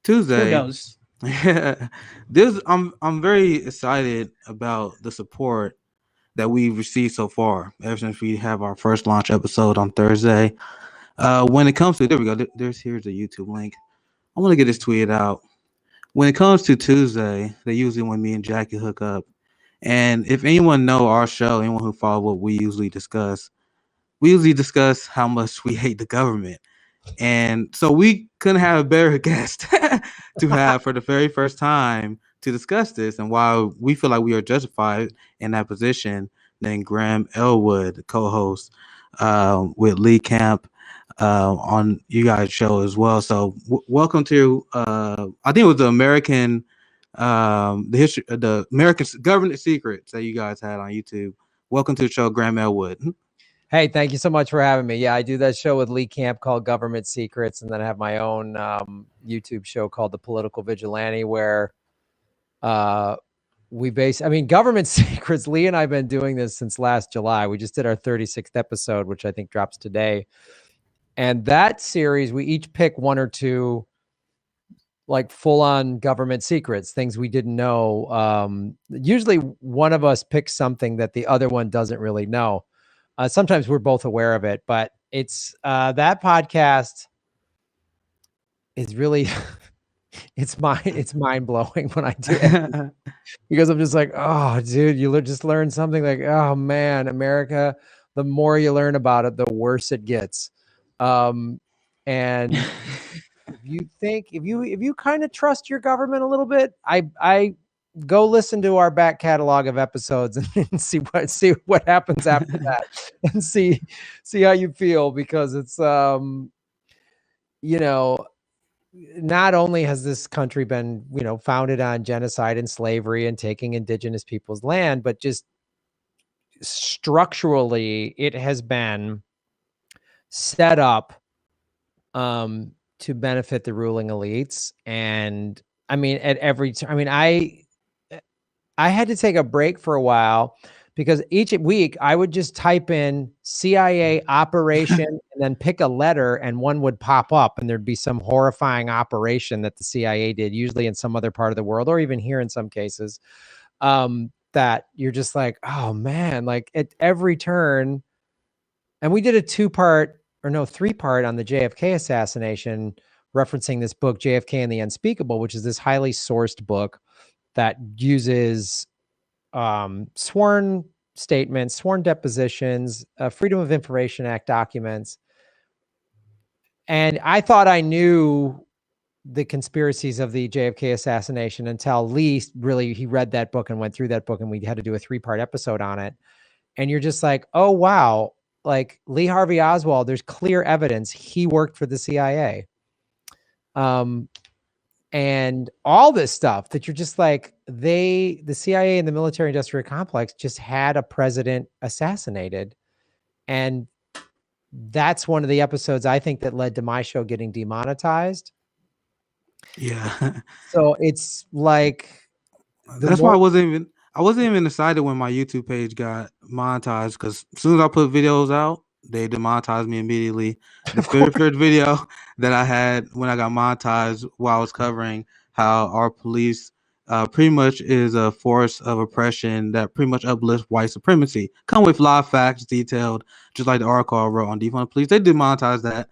Who Tuesday. knows? Yeah, this I'm very excited about the support that we've received so far ever since we have our first launch episode on Thursday. When it comes to there we go. Here's the YouTube link. I want to get this tweeted out. When it comes to Tuesday, they usually when me and Jackie hook up. And if anyone know our show, anyone who follow what we usually discuss how much we hate the government. And so we couldn't have a better guest to have for the very first time to discuss this and why we feel like we are justified in that position than Graham Elwood, co-host with Lee Camp on you guys' show as well. So welcome to I think it was the history the American government secrets that you guys had on YouTube. Welcome to the show, Graham Elwood. Hey, thank you so much for having me. Yeah, I do that show with Lee Camp called Government Secrets, and then I have my own YouTube show called The Political Vigilante, where Government Secrets. Lee and I have been doing this since last July. We just did our 36th episode, which I think drops today. And that series, we each pick one or two like full-on government secrets, things we didn't know. Usually one of us picks something that the other one doesn't really know. Sometimes we're both aware of it, but it's that podcast is really it's mind blowing when I do it because I'm just like, oh, dude, you just learn something like, oh man, America. The more you learn about it, the worse it gets. And if you kind of trust your government a little bit, I go listen to our back catalog of episodes and see what happens after that and see how you feel, because it's not only has this country been founded on genocide and slavery and taking indigenous people's land, but just structurally it has been set up to benefit the ruling elites. And I mean, I had to take a break for a while because each week I would just type in CIA operation and then pick a letter and one would pop up and there'd be some horrifying operation that the CIA did, usually in some other part of the world or even here in some cases, that you're just like, oh man, like at every turn. And we did a 3-part on the JFK assassination, referencing this book, JFK and the Unspeakable, which is this highly sourced book that uses sworn statements, sworn depositions, Freedom of Information Act documents. And I thought I knew the conspiracies of the JFK assassination until Lee he read that book and went through that book, and we had to do a 3-part episode on it. And you're just like, oh, wow. Like Lee Harvey Oswald, there's clear evidence he worked for the CIA. And all this stuff that you're just like, the CIA and the military industrial complex just had a president assassinated. And that's one of the episodes I think that led to my show getting demonetized. Yeah. So it's like, that's why I wasn't even excited when my YouTube page got monetized, because as soon as I put videos out, they demonetized me immediately. The first video that I had when I got monetized while I was covering how our police pretty much is a force of oppression that pretty much uplifts white supremacy. Come with live facts, detailed, just like the article I wrote on Defund the Police. They demonetized that.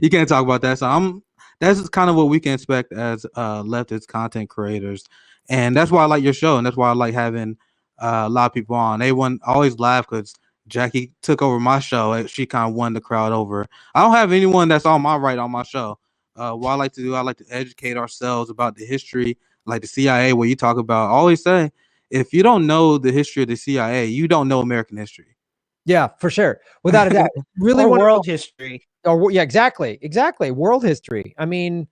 You can't talk about that. So that's kind of what we can expect as leftist content creators. And that's why I like your show, and that's why I like having a lot of people on. I always laugh because Jackie took over my show. She kind of won the crowd over. I don't have anyone that's on my right on my show. What I like to do, I like to educate ourselves about the history, like the CIA, where you talk about. I always say, if you don't know the history of the CIA, you don't know American history. Yeah, for sure. Without a doubt. Really world history. Oh, yeah, exactly. World history. I mean,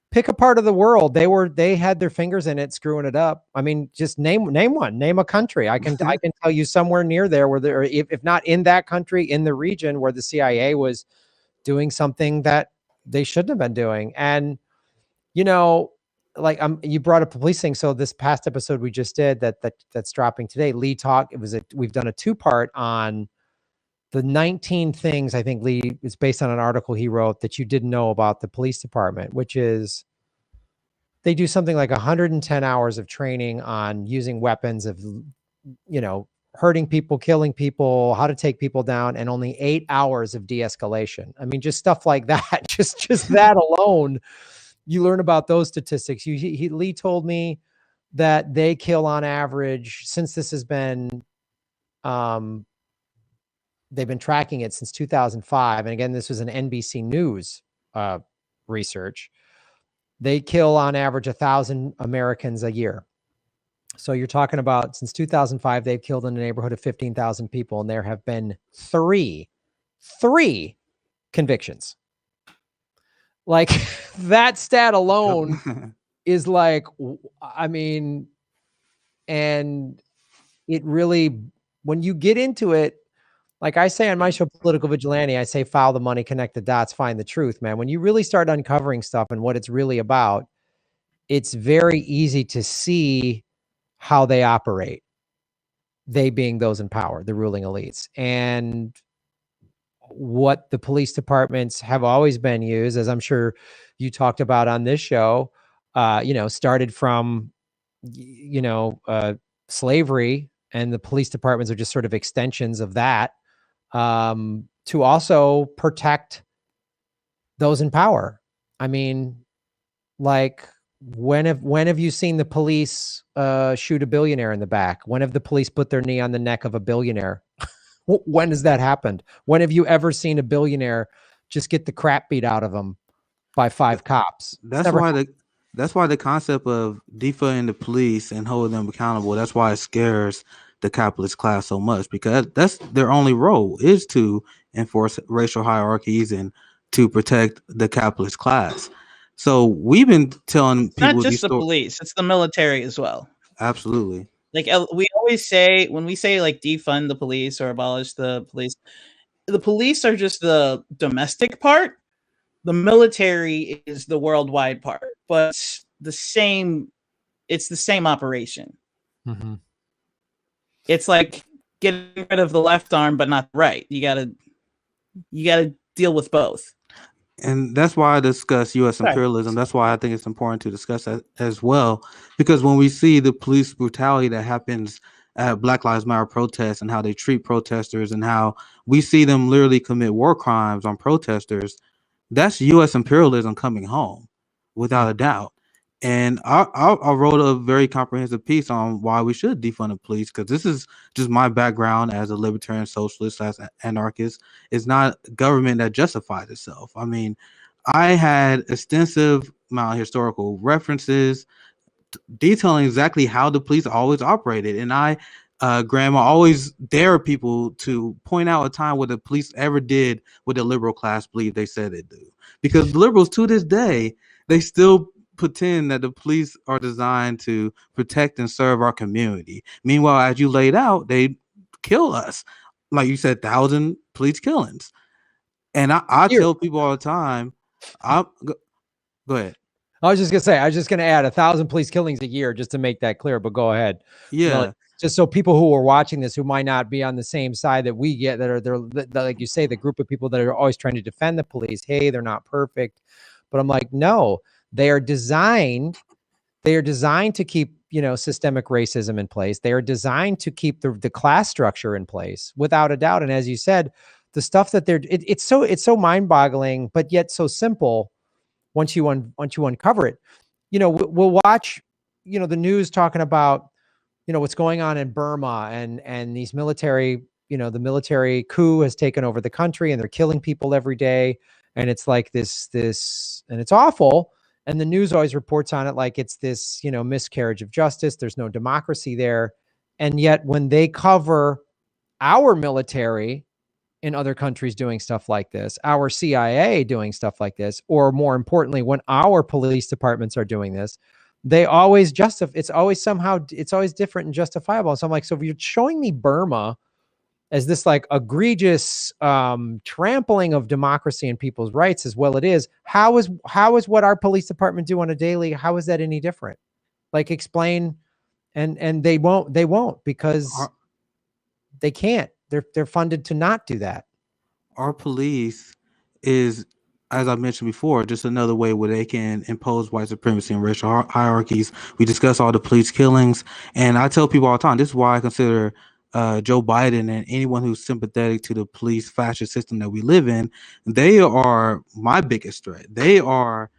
pick a part of the world. They had their fingers in it, screwing it up. I mean, just name one, name a country. I can tell you somewhere near there where there, if not in that country, in the region where the CIA was doing something that they shouldn't have been doing. And, like you brought up the police thing. So this past episode we just did that's dropping today, we've done a 2-part on the 19 things. I think Lee is based on an article he wrote that you didn't know about the police department, which is they do something like 110 hours of training on using weapons of, hurting people, killing people, how to take people down, and only 8 hours of de-escalation. I mean, just stuff like that. just that alone, you learn about those statistics. Lee told me that they kill on average, since this has been, they've been tracking it since 2005. And again, this was an NBC News research. They kill on average 1,000 Americans a year. So you're talking about, since 2005, they've killed in the neighborhood of 15,000 people, and there have been three convictions. Like, that stat alone is like, I mean, and it really, when you get into it, like I say on my show, Political Vigilante, I say, follow the money, connect the dots, find the truth, man. When you really start uncovering stuff and what it's really about, it's very easy to see how they operate. They being those in power, the ruling elites. And what the police departments have always been used, as I'm sure you talked about on this show, started from, slavery, and the police departments are just sort of extensions of that, to also protect those in power. I mean, like, when have you seen the police shoot a billionaire in the back? When have the police put their knee on the neck of a billionaire? When has that happened? When have you ever seen a billionaire just get the crap beat out of them by 5 cops? That's why the concept of defunding the police and holding them accountable, that's why it scares the capitalist class so much, because that's their only role, is to enforce racial hierarchies and to protect the capitalist class. So we've been telling people, not just the police, it's the military as well. Absolutely. Like, we always say, when we say like defund the police or abolish the police are just the domestic part. The military is the worldwide part, but it's the same operation. Mm-hmm. It's like getting rid of the left arm, but not the right. You gotta deal with both. And that's why I discuss U.S. imperialism. That's why I think it's important to discuss that as well, because when we see the police brutality that happens at Black Lives Matter protests and how they treat protesters and how we see them literally commit war crimes on protesters, that's U.S. imperialism coming home, without a doubt. And I wrote a very comprehensive piece on why we should defund the police, because this is just my background as a libertarian socialist, as an anarchist. It's not government that justifies itself. I mean, I had extensive amount of historical references detailing exactly how the police always operated. And Grandma always dare people to point out a time where the police ever did what the liberal class believed they said they do. Because the liberals, to this day, they still pretend that the police are designed to protect and serve our community. Meanwhile, as you laid out, they kill us. Like you said, 1,000 police killings. And I tell people all the time, go ahead. I was just going to say, I was just going to add 1,000 police killings a year just to make that clear, but go ahead. Yeah. Just so people who are watching this, who might not be on the same side that we get, they're like you say, the group of people that are always trying to defend the police. Hey, they're not perfect. But I'm like, no, they are designed to keep, systemic racism in place. They are designed to keep the class structure in place, without a doubt. And as you said, the stuff that it's so mind-boggling, but yet so simple once you uncover it. We'll watch, the news talking about, what's going on in Burma and these military, the military coup has taken over the country and they're killing people every day. And it's like this, and it's awful. And the news always reports on it like it's this, miscarriage of justice. There's no democracy there. And yet when they cover our military in other countries doing stuff like this, our CIA doing stuff like this, or more importantly, when our police departments are doing this, they always justify. It's always different and justifiable. So I'm like, so if you're showing me Burma as this like egregious trampling of democracy and people's rights, as well it is, how is what our police department do on a daily, how is that any different? Like, explain. And they won't because they can't. They're funded to not do that. Our police is as I mentioned before, just another way where they can impose white supremacy and racial hierarchies. We discuss all the police killings, and I tell people all the time, this is why I consider Joe Biden and anyone who's sympathetic to the police fascist system that we live in, they are my biggest threat. They are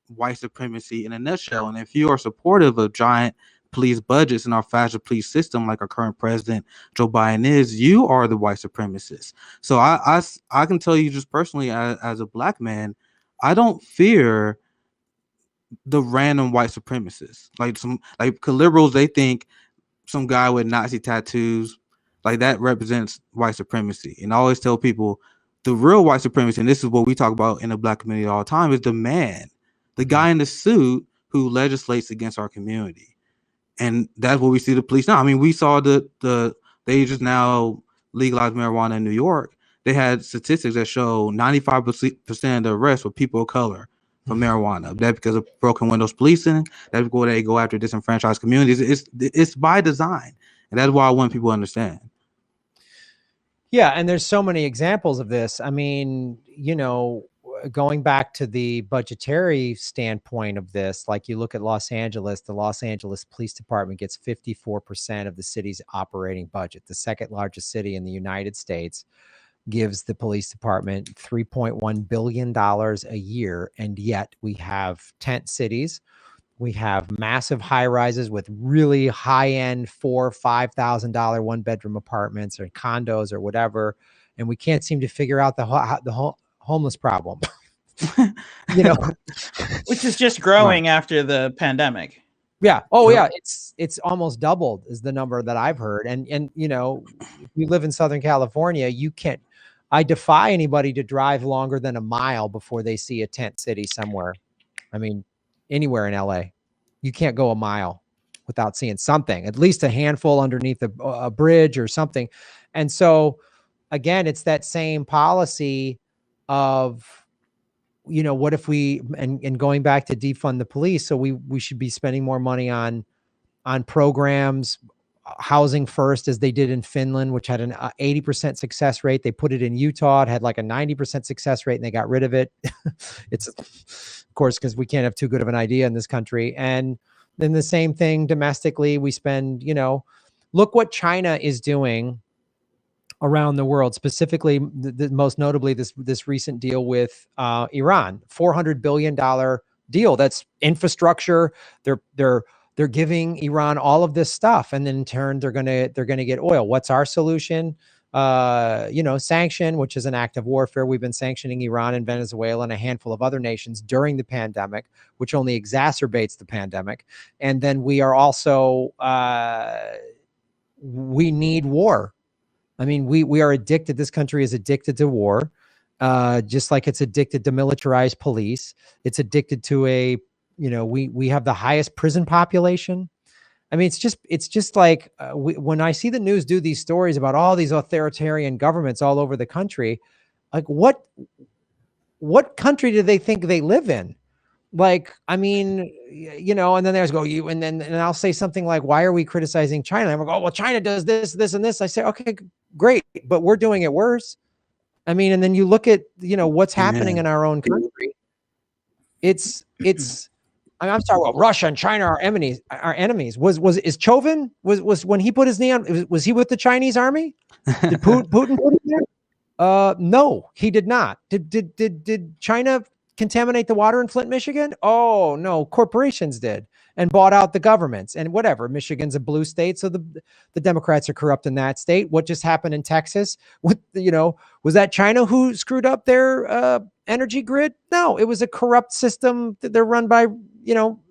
white supremacy in a nutshell. And if you are supportive of giant police budgets in our fascist police system, like our current president Joe Biden is, you are the white supremacist. So I can tell you just personally, as a black man, I don't fear the random white supremacists. Like some like liberals, they think some guy with Nazi tattoos, like that represents white supremacy. And I always tell people the real white supremacy, and this is what we talk about in the black community all the time, is the man, the guy in the suit who legislates against our community. And that's what we see the police now. I mean, we saw they just now legalized marijuana in New York. They had statistics that show 95% of the arrests were people of color for marijuana. That because of broken windows policing. That's where they go after disenfranchised communities. It's by design, and that's why I want people to understand. Yeah, and there's so many examples of this. I mean, going back to the budgetary standpoint of this, like you look at Los Angeles, the Los Angeles Police Department gets 54% of the city's operating budget. The second largest city in the United States gives the police department $3.1 billion a year. And yet we have tent cities. We have massive high rises with really high end $4,000-$5,000 one bedroom apartments or condos or whatever. And we can't seem to figure out the whole homeless problem, which is just growing after the pandemic. Yeah. Oh yeah. It's almost doubled is the number that I've heard. And if you live in Southern California, I defy anybody to drive longer than a mile before they see a tent city somewhere. I mean, anywhere in LA, you can't go a mile without seeing something, at least a handful underneath a bridge or something. And so again, it's that same policy of, what if we, and going back to defund the police. So we should be spending more money on programs, housing first, as they did in Finland, which had an 80% success rate. They put it in Utah. It had like a 90% success rate and they got rid of it. It's of course, because we can't have too good of an idea in this country. And then the same thing domestically, we spend, look what China is doing around the world, specifically most notably this recent deal with Iran, $400 billion deal. That's infrastructure. They're giving Iran all of this stuff, and then in turn they're gonna get oil. What's our solution? Sanction, which is an act of warfare. We've been sanctioning Iran and Venezuela and a handful of other nations during the pandemic, which only exacerbates the pandemic. And then we are also we need war. I mean, we are addicted. This country is addicted to war, just like it's addicted to militarized police. It's addicted to we have the highest prison population. I mean, it's just like when I see the news do these stories about all these authoritarian governments all over the country, like what country do they think they live in? Like, I mean, and then there's and I'll say something like, why are we criticizing China? And we'll go, well, China does this, this, and this. I say, okay, great, but we're doing it worse. I mean, and then you look at, what's happening in our own country. It's I'm sorry. Well, Russia and China are enemies. Is Chauvin was when he put his knee on? Was he with the Chinese army? Did Putin put him there? No, he did not. Did China contaminate the water in Flint, Michigan? Oh no, corporations did and bought out the governments and whatever. Michigan's a blue state, so the Democrats are corrupt in that state. What just happened in Texas? Was that China who screwed up their energy grid? No, it was a corrupt system that they're run by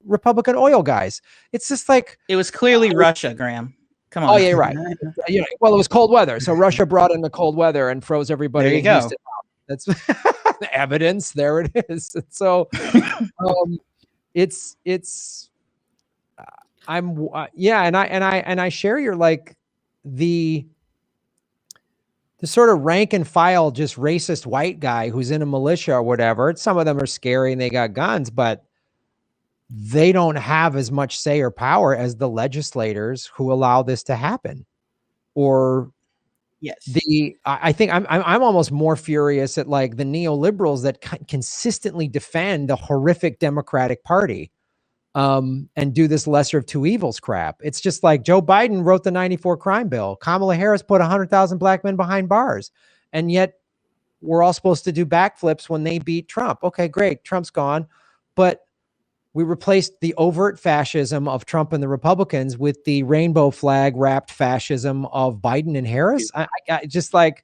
Republican oil guys. It's just like it was clearly Russia, Graham. Come on. Oh yeah, right. Well, it was cold weather, so Russia brought in the cold weather and froze everybody. There you go. That's evidence. There it is. So, and I share your the sort of rank and file, just racist white guy who's in a militia or whatever. Some of them are scary and they got guns, but they don't have as much say or power as the legislators who allow this to happen, or Yes. I think I'm almost more furious at like the neoliberals that consistently defend the horrific Democratic Party and do this lesser of two evils crap. It's just like Joe Biden wrote the 94 crime bill. Kamala Harris put 100,000 black men behind bars. And yet we're all supposed to do backflips when they beat Trump. Okay, great. Trump's gone. But we replaced the overt fascism of Trump and the Republicans with the rainbow flag wrapped fascism of Biden and Harris. I just like,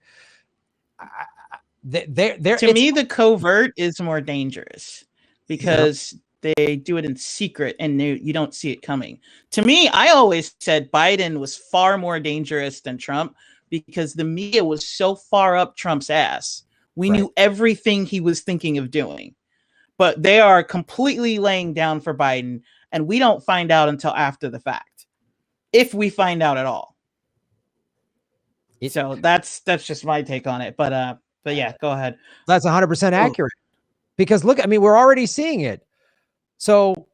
to me, the covert is more dangerous because they do it in secret and you don't see it coming. To me, I always said Biden was far more dangerous than Trump because the media was so far up Trump's ass. We knew everything he was thinking of doing, but they are completely laying down for Biden, and we don't find out until after the fact, if we find out at all. So that's just my take on it. But yeah, go ahead. That's 100% accurate. Because look, I mean, we're already seeing it. So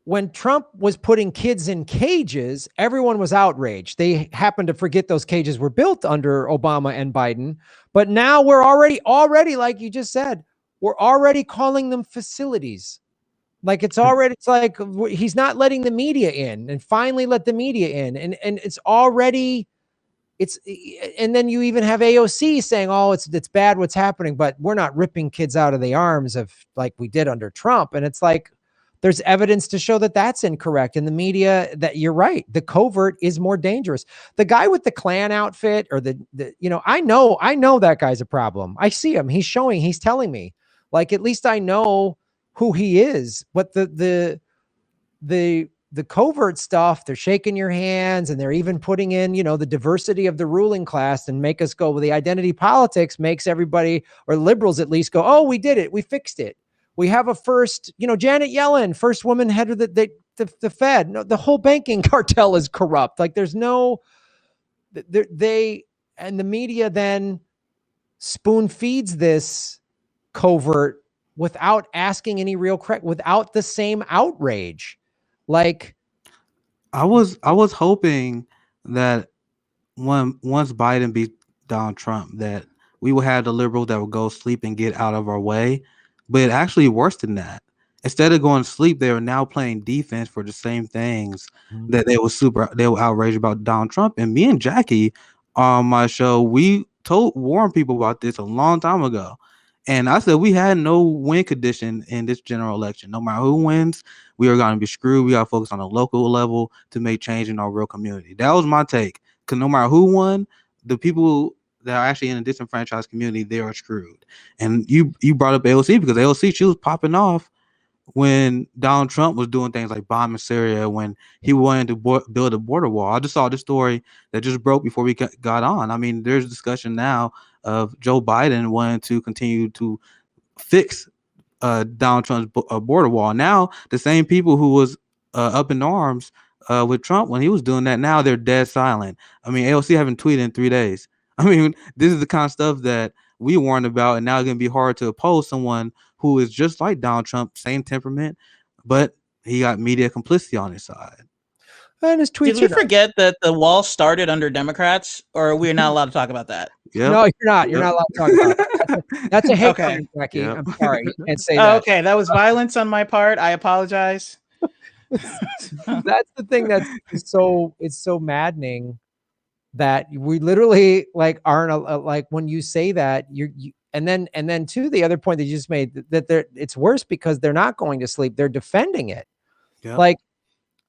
when Trump was putting kids in cages, everyone was outraged. They happened to forget those cages were built under Obama and Biden. But now we're already, like you just said, we're already calling them facilities. Like it's like he's not letting the media in, and finally let the media in. And it's already, and then you even have AOC saying, oh, it's bad what's happening, but we're not ripping kids out of the arms of like we did under Trump. And it's like, there's evidence to show that that's incorrect. In the media, that you're right. The covert is more dangerous. The guy with the Klan outfit or the I know that guy's a problem. I see him. He's telling me, like, at least I know who he is. But the covert stuff, they're shaking your hands and they're even putting in, the diversity of the ruling class and make us go, well, the identity politics makes everybody, or liberals at least, go, oh, we did it. We fixed it. We have a first, Janet Yellen, first woman head of the Fed. No, the whole banking cartel is corrupt. Like there's no, and the media then spoon feeds this covert without asking any real correct, without the same outrage. Like I was hoping that once Biden beat Donald Trump, that we would have the liberals that would go sleep and get out of our way. But actually worse than that. Instead of going to sleep, they are now playing defense for the same things that they were outraged about Donald Trump. And me and Jackie on my show, we warned people about this a long time ago. And I said we had no win condition in this general election. No matter who wins, we are going to be screwed. We got to focus on the local level to make change in our real community. That was my take. Because no matter who won, the people that are actually in a disenfranchised community, they are screwed. And you brought up AOC because AOC, she was popping off when Donald Trump was doing things like bombing Syria, when he wanted to build a border wall. I just saw this story that just broke before we got on. I mean, there's discussion now of Joe Biden wanting to continue to fix Donald Trump's border wall. Now, the same people who was up in arms with Trump when he was doing that, now they're dead silent. I mean, AOC haven't tweeted in 3 days. I mean, this is the kind of stuff that we warned about, and now it's going to be hard to oppose someone who is just like Donald Trump, same temperament, but he got media complicity on his side. And his tweets. Did we forget that the wall started under Democrats, or we're not allowed to talk about that? Yep. No, you're not. You're not allowed to talk about that. That's a hate crime, Jackie. Yep. I'm sorry. You can't say that. Okay, that was violence on my part. I apologize. That's the thing it's so maddening that we literally like aren't like when you say that and then too, the other point that you just made that it's worse because they're not going to sleep. They're defending it. Yep. Like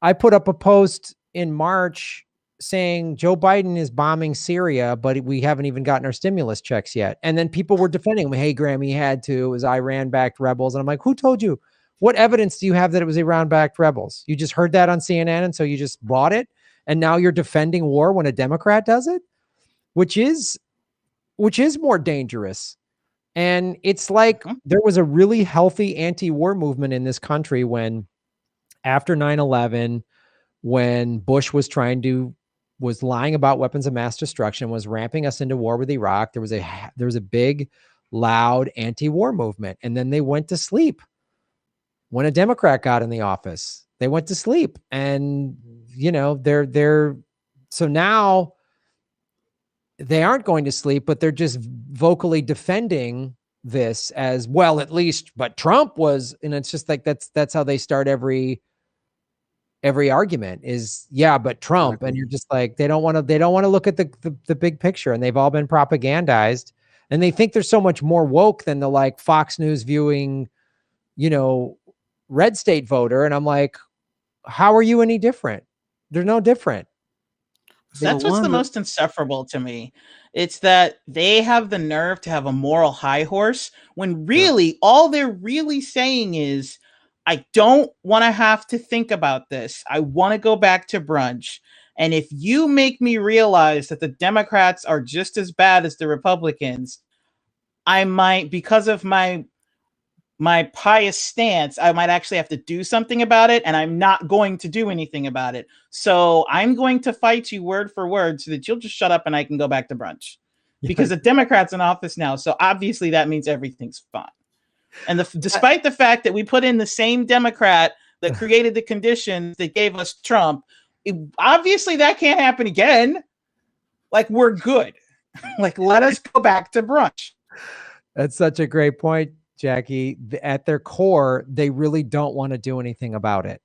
I put up a post in March saying Joe Biden is bombing Syria, but we haven't even gotten our stimulus checks yet. And then people were defending him. Hey, Graham, he had to. It was Iran-backed rebels. And I'm like, who told you? What evidence do you have that it was Iran-backed rebels? You just heard that on CNN, and so you just bought it? And now you're defending war when a Democrat does it, which is more dangerous. And it's like there was a really healthy anti-war movement in this country when after 9/11, when Bush was lying about weapons of mass destruction, was ramping us into war with Iraq. There was a big, loud anti-war movement. And then they went to sleep when a Democrat got in the office. They went to sleep, and they're so now they aren't going to sleep, but they're just vocally defending this as well, at least, but Trump was, and it's just like, that's how they start every argument is, yeah, but Trump. Exactly. And you're just like, they don't want to look at the big picture, and they've all been propagandized, and they think they're so much more woke than the like Fox News viewing, red state voter. And I'm like, how are you any different? They're no different. That's what's the most insufferable to me. It's that they have the nerve to have a moral high horse when really all they're really saying is, I don't want to have to think about this. I want to go back to brunch. And if you make me realize that the Democrats are just as bad as the Republicans, I might, because of my pious stance, I might actually have to do something about it, and I'm not going to do anything about it. So I'm going to fight you word for word so that you'll just shut up and I can go back to brunch. Because the Democrat's in office now, so obviously that means everything's fine. And despite the fact that we put in the same Democrat that created the conditions that gave us Trump, obviously that can't happen again. Like, we're good. Like, let us go back to brunch. That's such a great point, Jackie. At their core, they really don't want to do anything about it.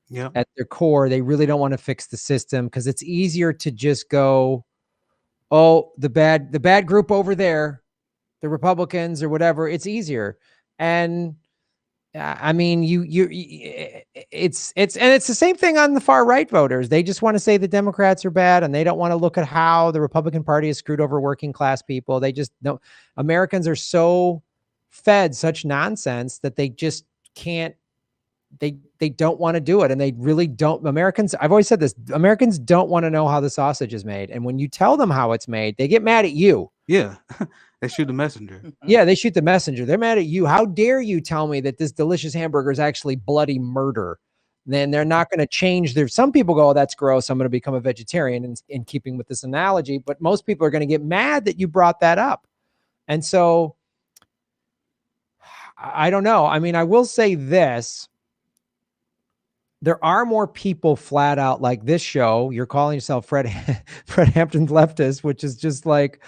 Yeah. At their core, they really don't want to fix the system, because it's easier to just go, oh, the bad group over there, the Republicans or whatever. It's easier. And I mean, it's the same thing on the far right voters. They just want to say the Democrats are bad, and they don't want to look at how the Republican Party has screwed over working class people. They just know Americans are so fed such nonsense that they just can't. They don't want to do it, and they really don't. Americans, I've always said this, Americans don't want to know how the sausage is made, and when you tell them how it's made, they get mad at you. Yeah. They shoot the messenger. Yeah, they shoot the messenger. They're mad at you. How dare you tell me that this delicious hamburger is actually bloody murder? Then they're not going to change their. Some people go, oh, that's gross, I'm going to become a vegetarian, in keeping with this analogy. But most people are going to get mad that you brought that up. And so I don't know. I mean, I will say this. There are more people flat out like this show. You're calling yourself Fred Hampton's leftist, which is just like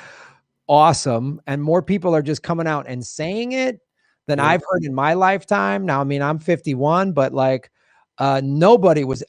awesome. And more people are just coming out and saying it than I've heard in my lifetime. Now, I mean, I'm 51, but like nobody was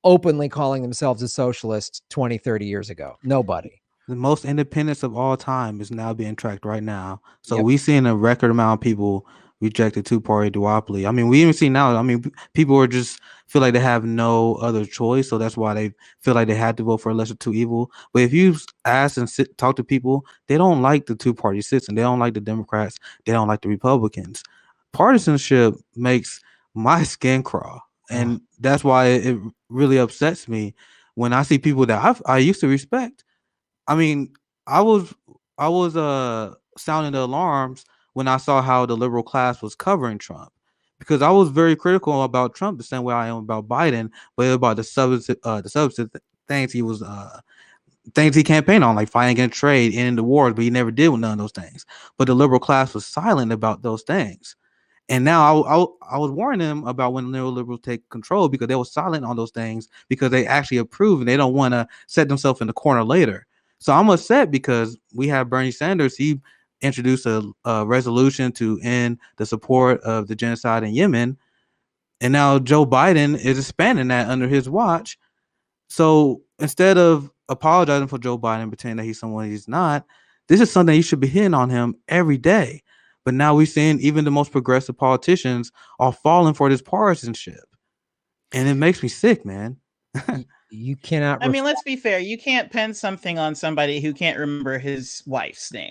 openly calling themselves a socialist 20, 30 years ago. Nobody. The most independence of all time is now being tracked right now. So we've seen a record amount of people reject the two-party duopoly. I mean, we even see now, I mean, people are just feel like they have no other choice. So that's why they feel like they had to vote for a lesser two evil. But if you ask and talk to people, they don't like the two-party system. They don't like the Democrats. They don't like the Republicans. Partisanship makes my skin crawl. And that's why it really upsets me when I see people that I used to respect. I mean, I was sounding the alarms when I saw how the liberal class was covering Trump, because I was very critical about Trump the same way I am about Biden, but about the substance things he was things he campaigned on, like fighting against trade, ending the wars, but he never did with none of those things. But the liberal class was silent about those things. And now I was warning them about when the neoliberals take control, because they were silent on those things because they actually approve and they don't want to set themselves in the corner later. So I'm upset because we have Bernie Sanders. He introduced a resolution to end the support of the genocide in Yemen. And now Joe Biden is expanding that under his watch. So instead of apologizing for Joe Biden, pretending that he's someone he's not, this is something you should be hitting on him every day. But now we're seeing even the most progressive politicians are falling for this partisanship. And it makes me sick, man. You cannot. I mean, let's be fair. You can't pin something on somebody who can't remember his wife's name.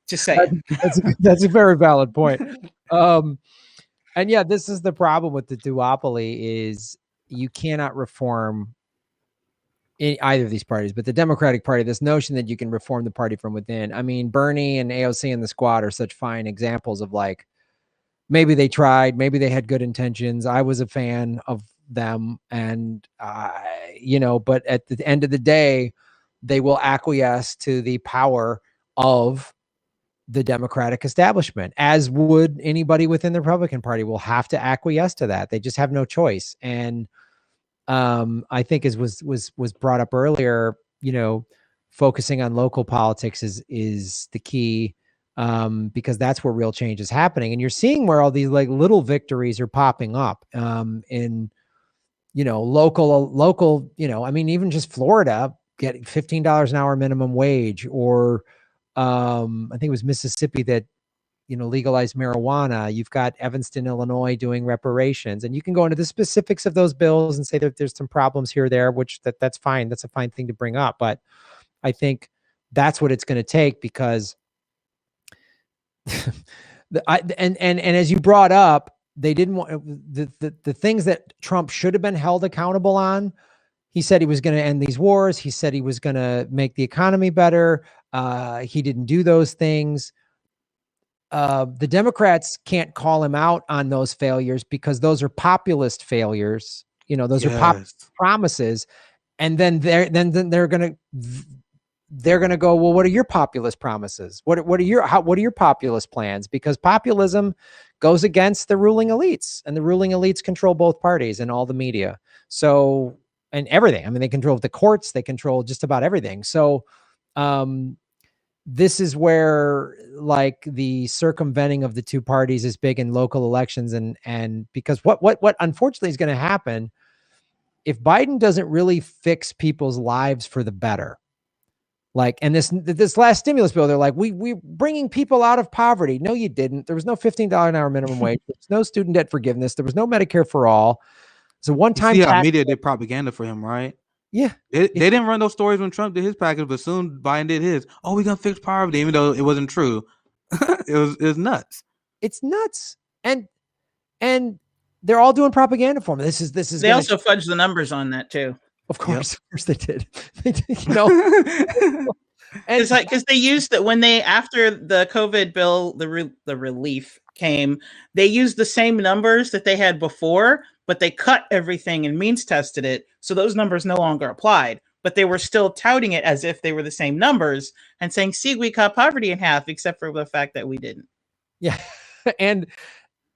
Just saying. That's a very valid point. And yeah, this is the problem with the duopoly is you cannot reform in either of these parties, but the Democratic Party, this notion that you can reform the party from within. I mean, Bernie and AOC and the squad are such fine examples of like, maybe they tried, maybe they had good intentions. I was a fan of them. And, but at the end of the day, they will acquiesce to the power of the Democratic establishment, as would anybody within the Republican Party will have to acquiesce to that. They just have no choice. And I think was brought up earlier, focusing on local politics is the key, because that's where real change is happening. And you're seeing where all these like little victories are popping up, in, local, I mean, even just Florida getting $15 an hour minimum wage, or, I think it was Mississippi that, legalized marijuana. You've got Evanston, Illinois doing reparations, and you can go into the specifics of those bills and say that there's some problems here or there, which that's fine. That's a fine thing to bring up. But I think that's what it's going to take, because and as you brought up, they didn't want the things that Trump should have been held accountable on. He said he was going to end these wars. He said he was going to make the economy better. He didn't do those things. The Democrats can't call him out on those failures because those are populist failures. Those are populist promises. And then they're going to go, well, what are your populist promises? What are your populist plans? Because populism goes against the ruling elites, and the ruling elites control both parties and all the media. So, and everything. I mean, they control the courts, they control just about everything. So, this is where like the circumventing of the two parties is big in local elections. And because what unfortunately is going to happen if Biden doesn't really fix people's lives for the better, like, and this last stimulus bill, they're like, we bringing people out of poverty. No, you didn't. There was no $15 an hour minimum wage. There was no student debt forgiveness. There was no Medicare for all. It's a one-time. See how media did propaganda for him, right? Yeah. They didn't run those stories when Trump did his package, but soon Biden did his. Oh, we're gonna fix poverty, even though it wasn't true. it was nuts. It's nuts. And they're all doing propaganda for him. This is they also fudged the numbers on that too. Of course, Of course they did. They did, And it's like, because they used that when they, after the COVID bill, the relief came, they used the same numbers that they had before, but they cut everything and means tested it. So those numbers no longer applied, but they were still touting it as if they were the same numbers and saying, see, we cut poverty in half, except for the fact that we didn't. Yeah. And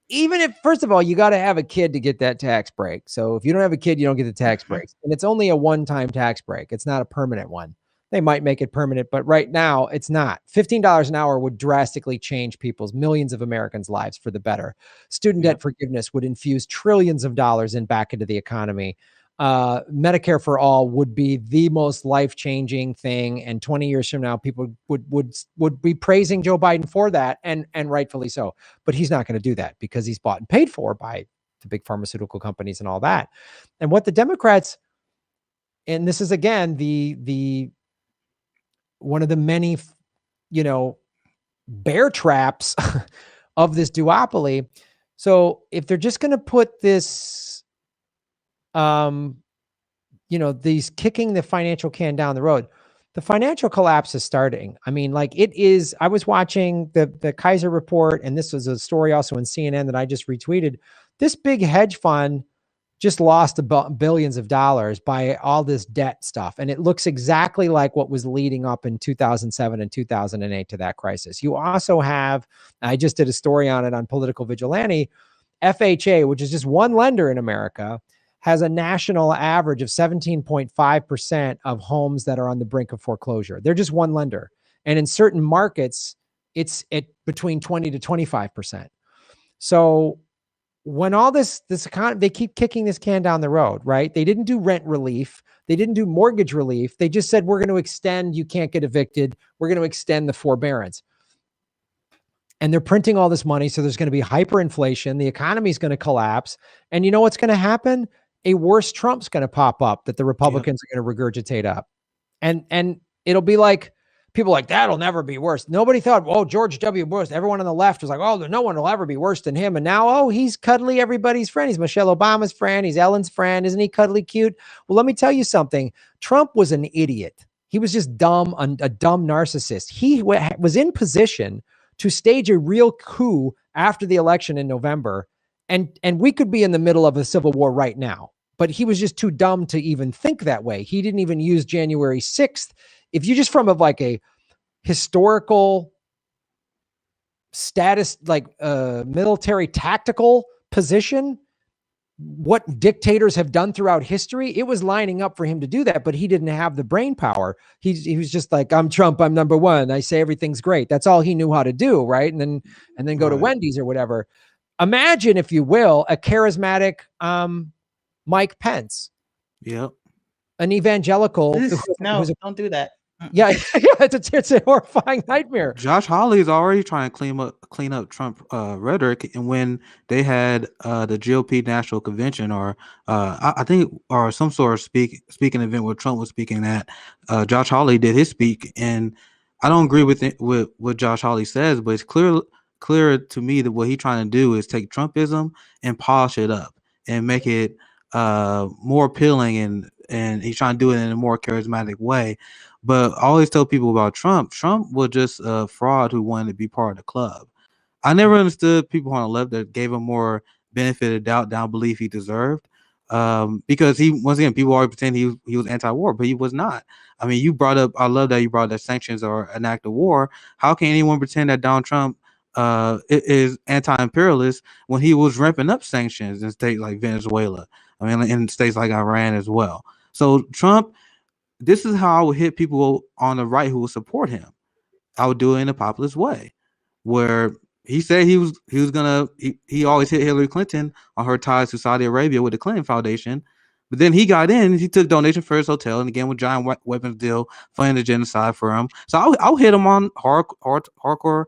even if, first of all, you got to have a kid to get that tax break. So if you don't have a kid, you don't get the tax breaks. And it's only a one-time tax break. It's not a permanent one. They might make it permanent, but right now it's not. $15 an hour would drastically change millions of Americans' lives for the better. Student debt forgiveness would infuse trillions of dollars back into the economy. Medicare for all would be the most life-changing thing. And 20 years from now, people would be praising Joe Biden for that, and rightfully so. But he's not going to do that because he's bought and paid for by the big pharmaceutical companies and all that. And what the Democrats, and this is again the one of the many, bear traps of this duopoly. So if they're just going to put this, these kicking the financial can down the road, the financial collapse is starting. I mean, like it is. I was watching the Kaiser report, and this was a story also in CNN that I just retweeted. This big hedge fund just lost billions of dollars by all this debt stuff. And it looks exactly like what was leading up in 2007 and 2008 to that crisis. You also have, I just did a story on it on Political Vigilante, FHA, which is just one lender in America, has a national average of 17.5% of homes that are on the brink of foreclosure. They're just one lender. And in certain markets, it's at between 20 to 25%. So when all this they keep kicking this can down the road, right? They didn't do rent relief. They didn't do mortgage relief. They just said, we're going to extend, you can't get evicted. We're going to extend the forbearance. And they're printing all this money. So there's going to be hyperinflation. The economy is going to collapse. And you know what's going to happen? A worse Trump's going to pop up that the Republicans are going to regurgitate up. And it'll be like, people like, that'll never be worse. Nobody thought, oh, George W. Bush. Everyone on the left was like, oh, no one will ever be worse than him. And now, oh, he's cuddly everybody's friend. He's Michelle Obama's friend. He's Ellen's friend. Isn't he cuddly cute? Well, let me tell you something. Trump was an idiot. He was just dumb, a dumb narcissist. He was in position to stage a real coup after the election in November. And we could be in the middle of a civil war right now. But he was just too dumb to even think that way. He didn't even use January 6th. If you just from like a historical status, like military tactical position, what dictators have done throughout history, it was lining up for him to do that, but he didn't have the brain power. He was just like, I'm Trump, I'm number one. I say everything's great. That's all he knew how to do, right? And then go to Wendy's or whatever. Imagine, if you will, a charismatic Mike Pence. Yep. An evangelical. Don't do that. Yeah, it's a horrifying nightmare. Josh Hawley is already trying to clean up Trump rhetoric, and when they had the GOP National Convention, or I think, or some sort of speaking event where Trump was speaking at, Josh Hawley did his speak, and I don't agree with what Josh Hawley says, but it's clear to me that what he's trying to do is take Trumpism and polish it up and make it more appealing, and he's trying to do it in a more charismatic way. But I always tell people about Trump. Trump was just a fraud who wanted to be part of the club. I never understood people on the left that gave him more benefit of doubt than I believe he deserved. Because once again, people always pretend he was anti-war, but he was not. I mean, I love that you brought that sanctions are an act of war. How can anyone pretend that Donald Trump is anti-imperialist when he was ramping up sanctions in states like Venezuela? I mean, in states like Iran as well. So Trump, this is how I would hit people on the right who would support him. I would do it in a populist way, where he said he always hit Hillary Clinton on her ties to Saudi Arabia with the Clinton Foundation. But then he got in and he took donation for his hotel, and again with giant weapons deal, funding the genocide for him. So I'll hit him on hardcore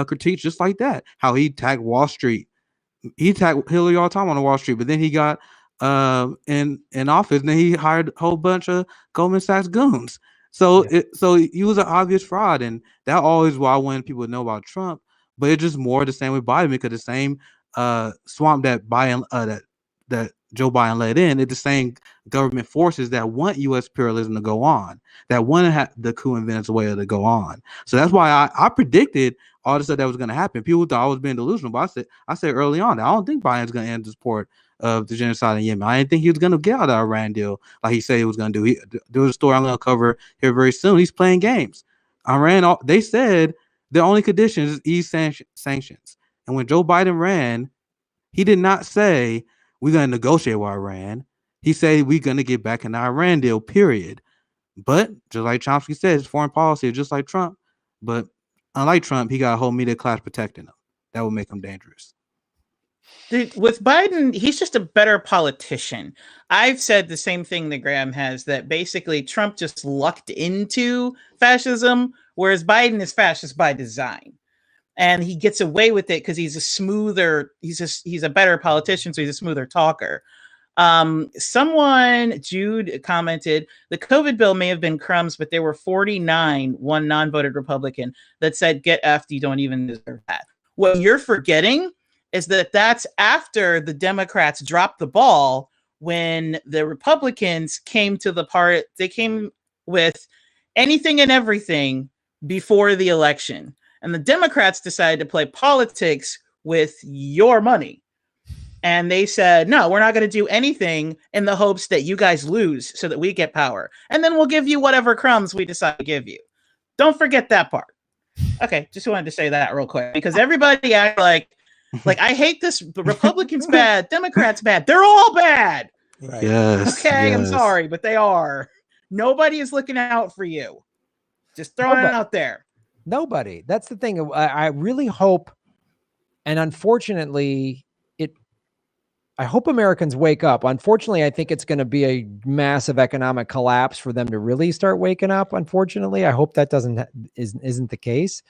critiques just like that. How he attacked Wall Street. He attacked Hillary all the time on Wall Street, but then he got in office, and then he hired a whole bunch of Goldman Sachs goons. So he was an obvious fraud, and that always why I wanted people to know about Trump. But it's just more the same with Biden, because the same swamp that Biden that Joe Biden let in, it's the same government forces that want U.S. imperialism to go on, that want to have the coup in Venezuela to go on. So that's why I predicted all the stuff that was going to happen. People thought I was being delusional, but I said early on that I don't think Biden's going to end the support of the genocide in Yemen. I didn't think he was going to get out of the Iran deal like he said he was going to do. There was a story I'm going to cover here very soon. He's playing games. Iran, they said the only condition is ease sanctions. And when Joe Biden ran, he did not say we're going to negotiate with Iran. He said we're going to get back in the Iran deal, period. But just like Chomsky said, his foreign policy is just like Trump. But unlike Trump, he got a whole media class protecting him. That would make him dangerous. Dude, with Biden, he's just a better politician. I've said the same thing that Graham has, that basically Trump just lucked into fascism, whereas Biden is fascist by design. And he gets away with it because he's a better politician, so he's a smoother talker. Jude commented, the COVID bill may have been crumbs, but there were 49, one non-voted Republican, that said, get effed, you don't even deserve that. What you're forgetting is that that's after the Democrats dropped the ball when the Republicans came to the part. They came with anything and everything before the election. And the Democrats decided to play politics with your money. And they said, no, we're not going to do anything in the hopes that you guys lose so that we get power. And then we'll give you whatever crumbs we decide to give you. Don't forget that part. Okay, just wanted to say that real quick, because everybody act like I hate this. Republicans bad, Democrats bad. They're all bad. Right. Yes. Okay, yes. I'm sorry, but they are. Nobody is looking out for you. Just throwing it out there. Nobody. That's the thing. I really hope, and unfortunately, I hope Americans wake up. Unfortunately, I think it's going to be a massive economic collapse for them to really start waking up. Unfortunately, I hope that isn't the case.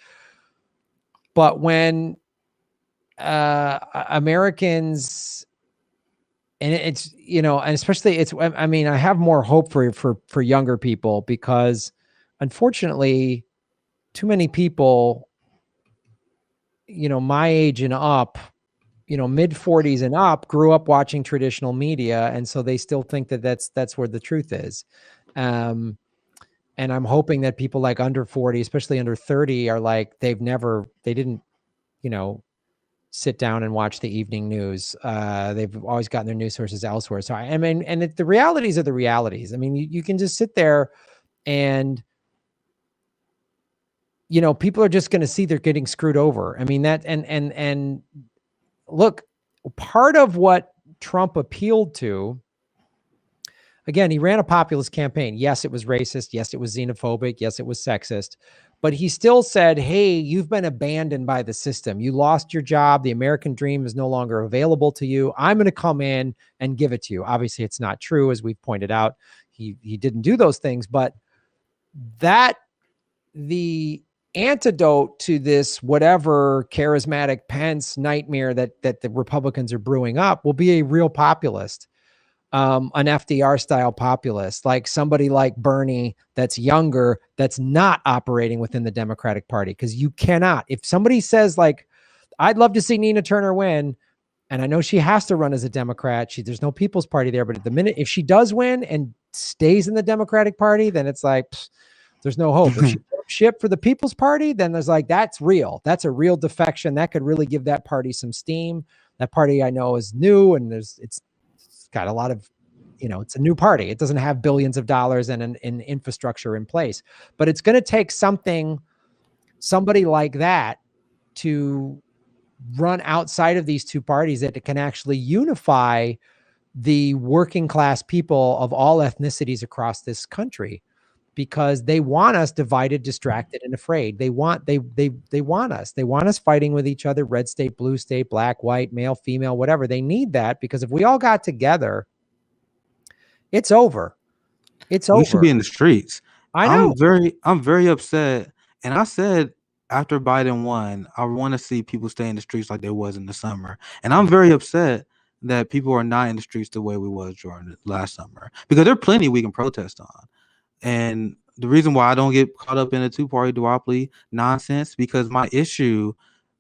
But when Americans, and it's, and especially I have more hope for younger people, because unfortunately, too many people, my age and up, mid 40s and up, grew up watching traditional media. And so they still think that that's where the truth is. And I'm hoping that people like under 40, especially under 30, are like, they didn't, sit down and watch the evening news. They've always gotten their news sources elsewhere. So the realities are the realities. I mean, you can just sit there and, people are just going to see they're getting screwed over. I mean, that, and look, part of what Trump appealed to, again, he ran a populist campaign. Yes, it was racist. Yes, it was xenophobic. Yes, it was sexist. But he still said, hey, you've been abandoned by the system. You lost your job. The American dream is no longer available to you. I'm going to come in and give it to you. Obviously, it's not true. As we've pointed out, he didn't do those things. But that the antidote to this whatever charismatic Pence nightmare that the Republicans are brewing up will be a real populist. An FDR style populist, like somebody like Bernie that's younger, that's not operating within the Democratic Party. Because you cannot, if somebody says like, I'd love to see Nina Turner win, and I know she has to run as a Democrat, there's no People's Party there, but at the minute, if she does win and stays in the Democratic Party, then it's like, there's no hope. If she ship for the People's Party, then there's like, that's real. That's a real defection. That could really give that party some steam. That party I know is new, and it's got a lot of, it's a new party. It doesn't have billions of dollars and an infrastructure in place, but it's going to take somebody like that to run outside of these two parties that can actually unify the working class people of all ethnicities across this country, because they want us divided, distracted, and afraid. They want us fighting with each other, red state, blue state, black, white, male, female, whatever. They need that, because if we all got together, it's over. It's over. We should be in the streets. I know. I'm very upset. And I said after Biden won, I want to see people stay in the streets like there was in the summer. And I'm very upset that people are not in the streets the way we was during the last summer, because there are plenty we can protest on. And the reason why I don't get caught up in a two-party duopoly nonsense, because my issue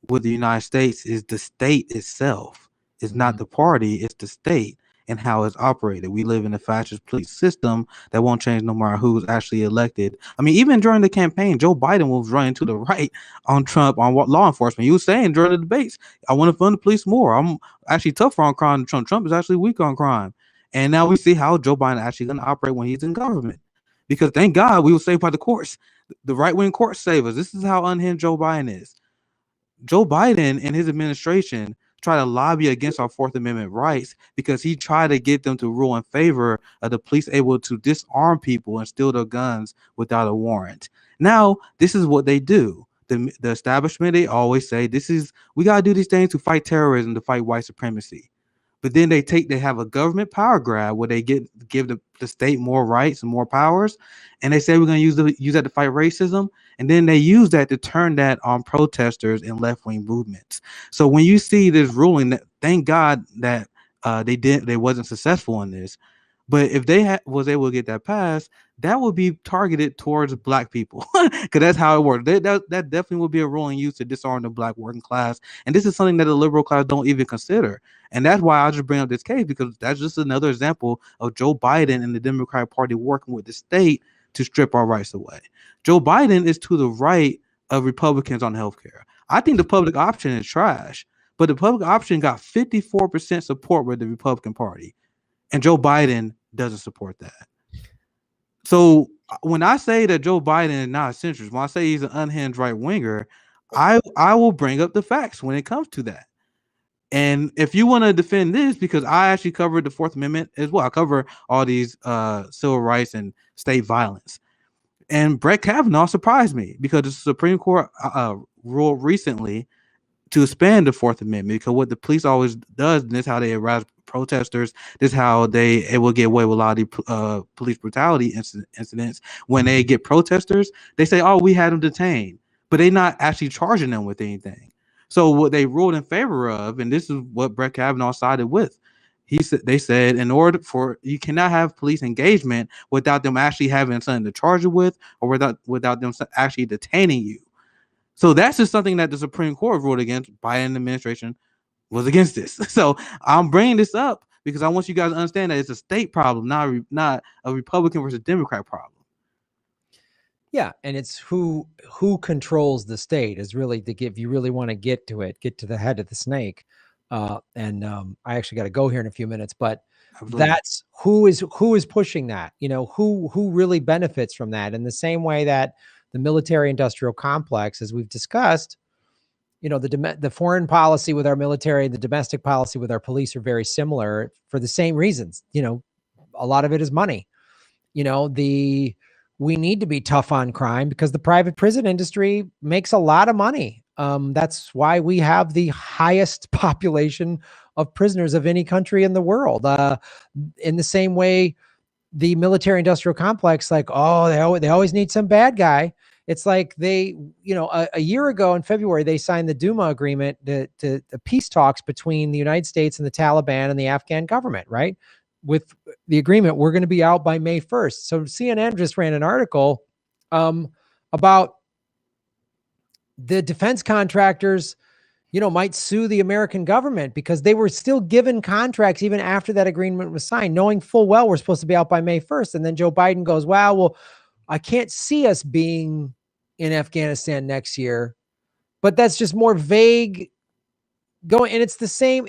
with the United States is the state itself. It's not the party, it's the state and how it's operated. We live in a fascist police system that won't change no matter who's actually elected. I mean, even during the campaign, Joe Biden was running to the right on Trump, on law enforcement. He was saying during the debates, I want to fund the police more. I'm actually tougher on crime than Trump. Trump is actually weak on crime. And now we see how Joe Biden actually going to operate when he's in government. Because thank God we were saved by the courts. The right-wing courts save us. This is how unhinged Joe Biden is. Joe Biden and his administration try to lobby against our Fourth Amendment rights because he tried to get them to rule in favor of the police able to disarm people and steal their guns without a warrant. Now, this is what they do. The establishment, they always say, we got to do these things to fight terrorism, to fight white supremacy. But then they have a government power grab where they give the state more rights and more powers, and they say we're going to use that to fight racism, and then they use that to turn that on protesters and left-wing movements. So when you see this ruling, thank God that they wasn't successful in this. But if they was able to get that passed, that would be targeted towards black people, because that's how it works. That definitely would be a ruling used to disarm the black working class, and this is something that the liberal class don't even consider. And that's why I just bring up this case, because that's just another example of Joe Biden and the Democratic Party working with the state to strip our rights away. Joe Biden is to the right of Republicans on healthcare. I think the public option is trash, but the public option got 54% support with the Republican Party, and Joe Biden doesn't support that. So when I say that Joe Biden is not a centrist, when I say he's an unhinged right winger, I will bring up the facts when it comes to that. And if you want to defend this, because I actually covered the Fourth Amendment as well, I cover all these civil rights and state violence. And Brett Kavanaugh surprised me, because the Supreme Court ruled recently to expand the Fourth Amendment, because what the police always does, and this is how they harass protesters, this is how they will get away with a lot of the police brutality incidents. When they get protesters, they say, oh, we had them detained, but they're not actually charging them with anything. So what they ruled in favor of, and this is what Brett Kavanaugh sided with, they said in order for, you cannot have police engagement without them actually having something to charge you with, or without them actually detaining you. So that's just something that the Supreme Court ruled against. Biden administration was against this. So I'm bringing this up because I want you guys to understand that it's a state problem, not a Republican versus Democrat problem. Yeah, and it's who controls the state is really if you really want to get to the head of the snake. I actually got to go here in a few minutes, but absolutely. That's who is pushing that. Who really benefits from that, in the same way that the military industrial complex, as we've discussed, the foreign policy with our military, the domestic policy with our police are very similar for the same reasons. A lot of it is money. We need to be tough on crime because the private prison industry makes a lot of money. That's why we have the highest population of prisoners of any country in the world. In the same way, the military industrial complex, like, oh, they always need some bad guy. It's like a year ago in February, they signed the Duma agreement, to the peace talks between the United States and the Taliban and the Afghan government, right? With the agreement, we're going to be out by May 1st. So CNN just ran an article about the defense contractors, might sue the American government because they were still given contracts even after that agreement was signed, knowing full well we're supposed to be out by May 1st. And then Joe Biden goes, wow, well, I can't see us being in Afghanistan next year, but that's just more vague going. And it's the same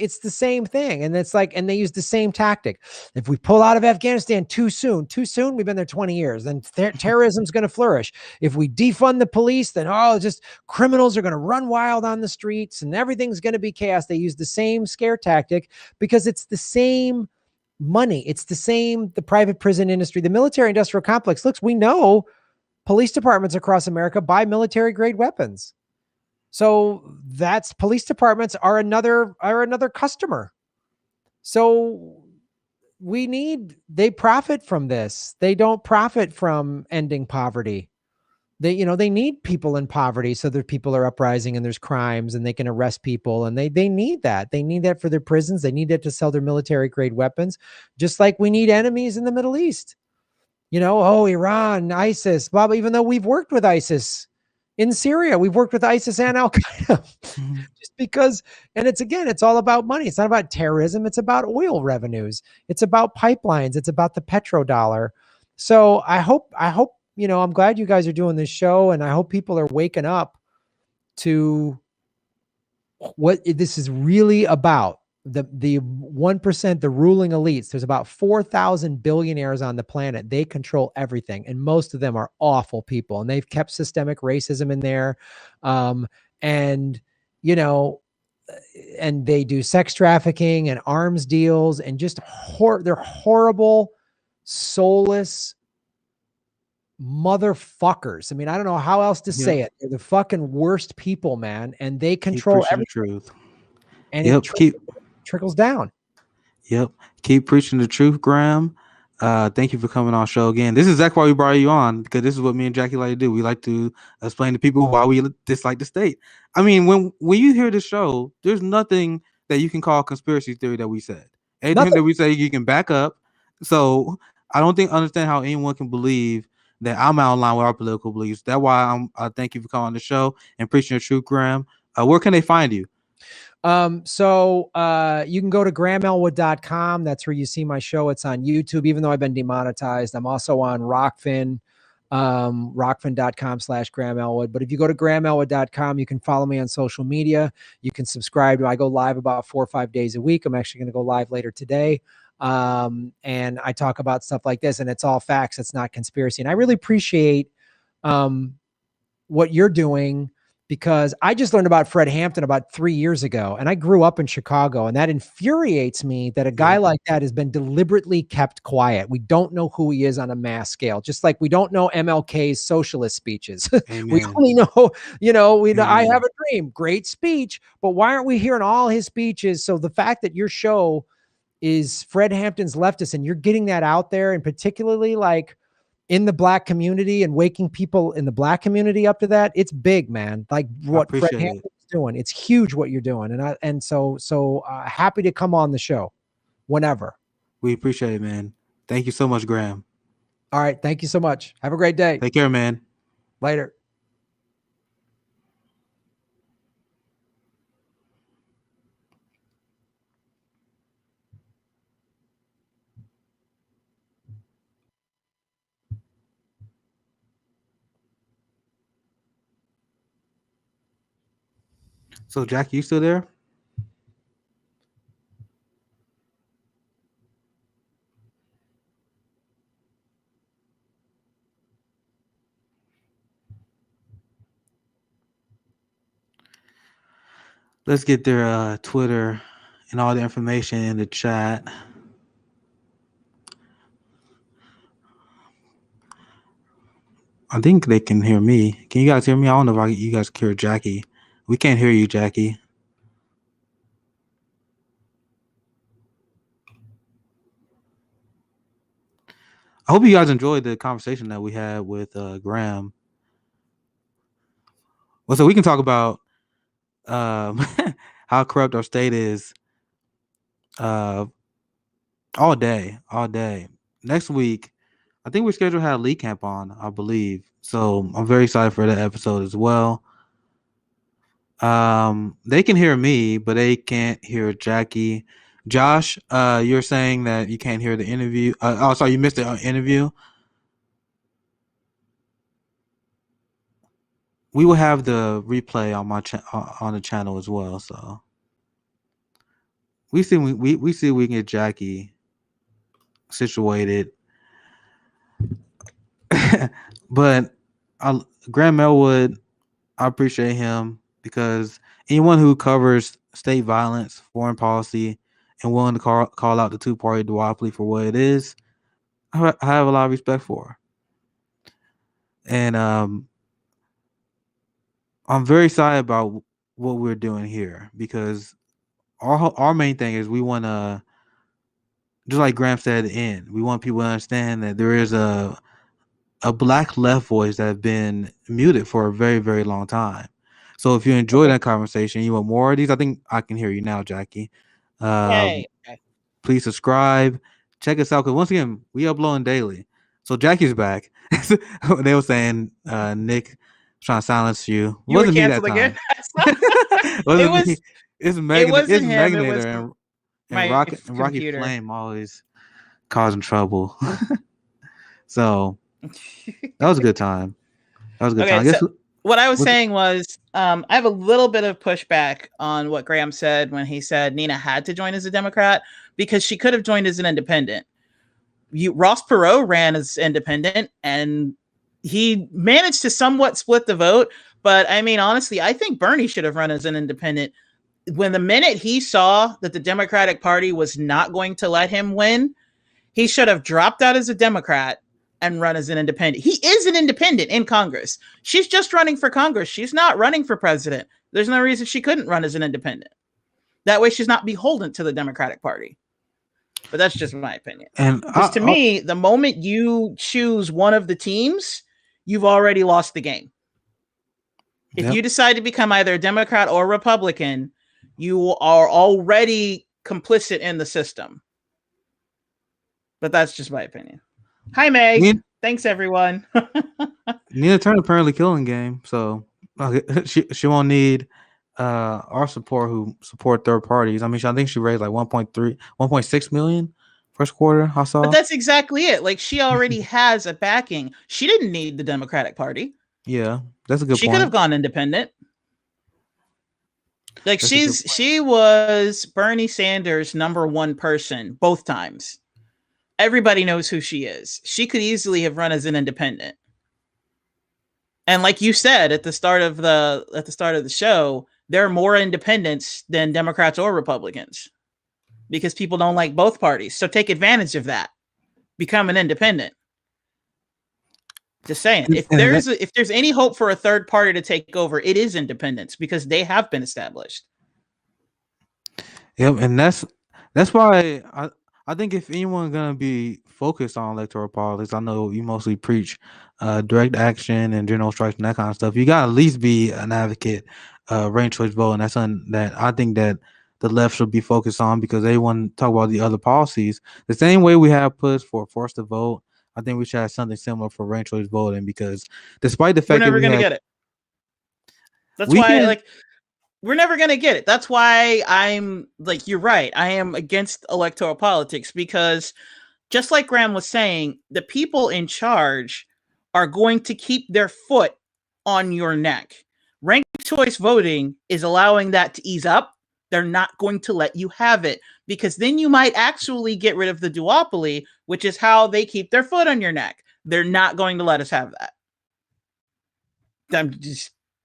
thing. And it's like, and they use the same tactic. If we pull out of Afghanistan too soon, we've been there 20 years, then terrorism's going to flourish. If we defund the police, then, just criminals are going to run wild on the streets and everything's going to be chaos. They use the same scare tactic because it's the same money. It's the private prison industry, the military industrial complex. Looks, we know police departments across America buy military grade weapons. So that's police departments are another customer. So they profit from this. They don't profit from ending poverty. They need people in poverty so that people are uprising and there's crimes and they can arrest people, and they need that. They need that for their prisons. They need that to sell their military grade weapons, just like we need enemies in the Middle East. Iran, ISIS, blah, blah, even though we've worked with ISIS in Syria, we've worked with ISIS and Al Qaeda just because, and it's all about money. It's not about terrorism. It's about oil revenues. It's about pipelines. It's about the petrodollar. So I hope, I'm glad you guys are doing this show, and I hope people are waking up to what this is really about. The 1%, the ruling elites. There's about 4,000 billionaires on the planet. They control everything, and most of them are awful people, and they've kept systemic racism in there. And they do sex trafficking and arms deals, and just they're horrible, soulless motherfuckers. I mean, I don't know how else to say it. They're the fucking worst people, man, and they control everything. The truth. And it trickles down. Yep. Keep preaching the truth, Graham. Thank you for coming on show again. This is exactly why we brought you on, because this is what me and Jackie like to do. We like to explain to people why we dislike the state. I mean, when you hear the show, there's nothing that you can call conspiracy theory that we said. Anything that we say you can back up. So I don't understand how anyone can believe that I'm out of line with our political beliefs. That's why I thank you for coming on the show and preaching the truth, Graham. Where can they find you? So you can go to GrahamElwood.com. That's where you see my show. It's on YouTube, even though I've been demonetized. I'm also on Rockfin, rockfin.com/GrahamElwood. But if you go to GrahamElwood.com, you can follow me on social media. You can subscribe. I go live about 4 or 5 days a week. I'm actually going to go live later today. And I talk about stuff like this, and it's all facts. It's not conspiracy. And I really appreciate what you're doing, because I just learned about Fred Hampton about 3 years ago, and I grew up in Chicago, and that infuriates me that a guy like that has been deliberately kept quiet. We don't know who he is on a mass scale, just like we don't know MLK's socialist speeches. We only know, I have a dream, great speech, but why aren't we hearing all his speeches? So the fact that your show is Fred Hampton's leftist, and you're getting that out there, and particularly like in the Black community and waking people in the Black community up to that, it's big, man. Like what Fred Hampton's doing, it's huge what you're doing. And so happy to come on the show whenever. We appreciate it, man. Thank you so much, Graham. All right. Thank you so much. Have a great day. Take care, man. Later. So, Jack, you still there? Let's get their Twitter and all the information in the chat. I think they can hear me. Can you guys hear me? I don't know if you guys can hear Jackie. We can't hear you, Jackie. I hope you guys enjoyed the conversation that we had with Graham. Well, so we can talk about how corrupt our state is all day. Next week, I think we're scheduled to have Lee Camp on, I believe. So I'm very excited for that episode as well. They can hear me, but they can't hear Jackie. Josh, you're saying that you can't hear the interview. Sorry, you missed the interview. We will have the replay on my on the channel as well. So we see we see we can get Jackie situated. But Graham Elwood, I appreciate him because anyone who covers state violence, foreign policy, and willing to call out the two-party duopoly for what it is, I have a lot of respect for. And I'm very excited about what we're doing here because our main thing is we want to, just like Graham said at the end, we want people to understand that there is a black left voice that have been muted for a very, very long time. So if you enjoy that conversation, you want more of these, I think I can hear you now, Jackie. Please subscribe. Check us out because once again, we upload daily. So Jackie's back. They were saying Nick trying to silence you. You wasn't me that time. It was me. It's Meganator and Rocky Flame always causing trouble. So that was a good time. So what I was saying was I have a little bit of pushback on what Graham said when he said Nina had to join as a Democrat because she could have joined as an independent. Ross Perot ran as independent and he managed to somewhat split the vote. But I mean, honestly, I think Bernie should have run as an independent. When the minute he saw that the Democratic Party was not going to let him win, he should have dropped out as a Democrat and run as an independent. He is an independent in Congress. She's just running for Congress. She's not running for president. There's no reason she couldn't run as an independent. That way she's not beholden to the Democratic Party. But that's just my opinion. And because to me, the moment you choose one of the teams, you've already lost the game. If you decide to become either a Democrat or Republican, you are already complicit in the system. But that's just my opinion. Hi, Meg. Thanks, everyone. Nina Turner apparently killing game, so she won't need our support who support third parties. I mean, I think she raised like 1.6 million first quarter. I saw. But that's exactly it. Like she already has a backing. She didn't need the Democratic Party. Yeah, that's a good point. She could have gone independent. Like she was Bernie Sanders' #1 person both times. Everybody knows who she is. She could easily have run as an independent. And like you said at the start of the show, there are more independents than Democrats or Republicans because people don't like both parties. So take advantage of that. Become an independent. Just saying, if there's any hope for a third party to take over, it is independents because they have been established. Yep, and that's why I think if anyone's gonna be focused on electoral politics, I know you mostly preach direct action and general strikes and that kind of stuff. You gotta at least be an advocate, ranked choice vote, and that's something that I think that the left should be focused on because they want to talk about the other policies. The same way we have push for force to vote, I think we should have something similar for ranked choice voting because despite the fact we're never gonna get it. That's why we're never going to get it. That's why I'm like, you're right. I am against electoral politics because just like Graham was saying, the people in charge are going to keep their foot on your neck. Ranked choice voting is allowing that to ease up. They're not going to let you have it because then you might actually get rid of the duopoly, which is how they keep their foot on your neck. They're not going to let us have that.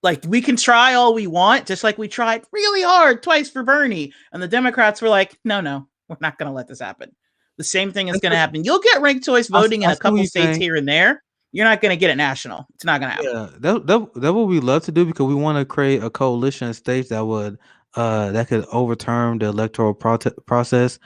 Like, we can try all we want, just like we tried really hard twice for Bernie. And the Democrats were like, no, we're not going to let this happen. The same thing is going to happen. You'll get ranked choice voting in a couple states here and there. You're not going to get it national. It's not going to happen. Yeah, that what we love to do, because we want to create a coalition of states that would that could overturn the electoral process.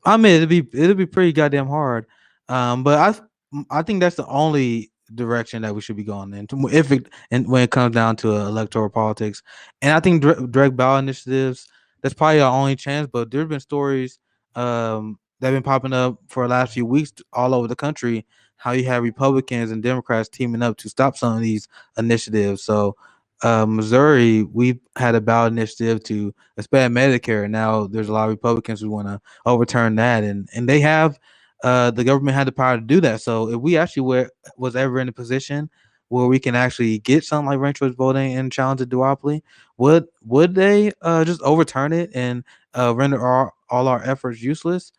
I mean, it'd be pretty goddamn hard. But I think that's the only direction that we should be going in, when it comes down to electoral politics. And I think direct ballot initiatives, that's probably our only chance. But there've been stories that have been popping up for the last few weeks all over the country, how you have Republicans and Democrats teaming up to stop some of these initiatives. So Missouri, we had a ballot initiative to expand Medicare, and now there's a lot of Republicans who want to overturn that, and they have the government had the power to do that. So if we actually was ever in a position where we can actually get something like ranked choice voting and challenge a duopoly, would they just overturn it and render all our efforts useless?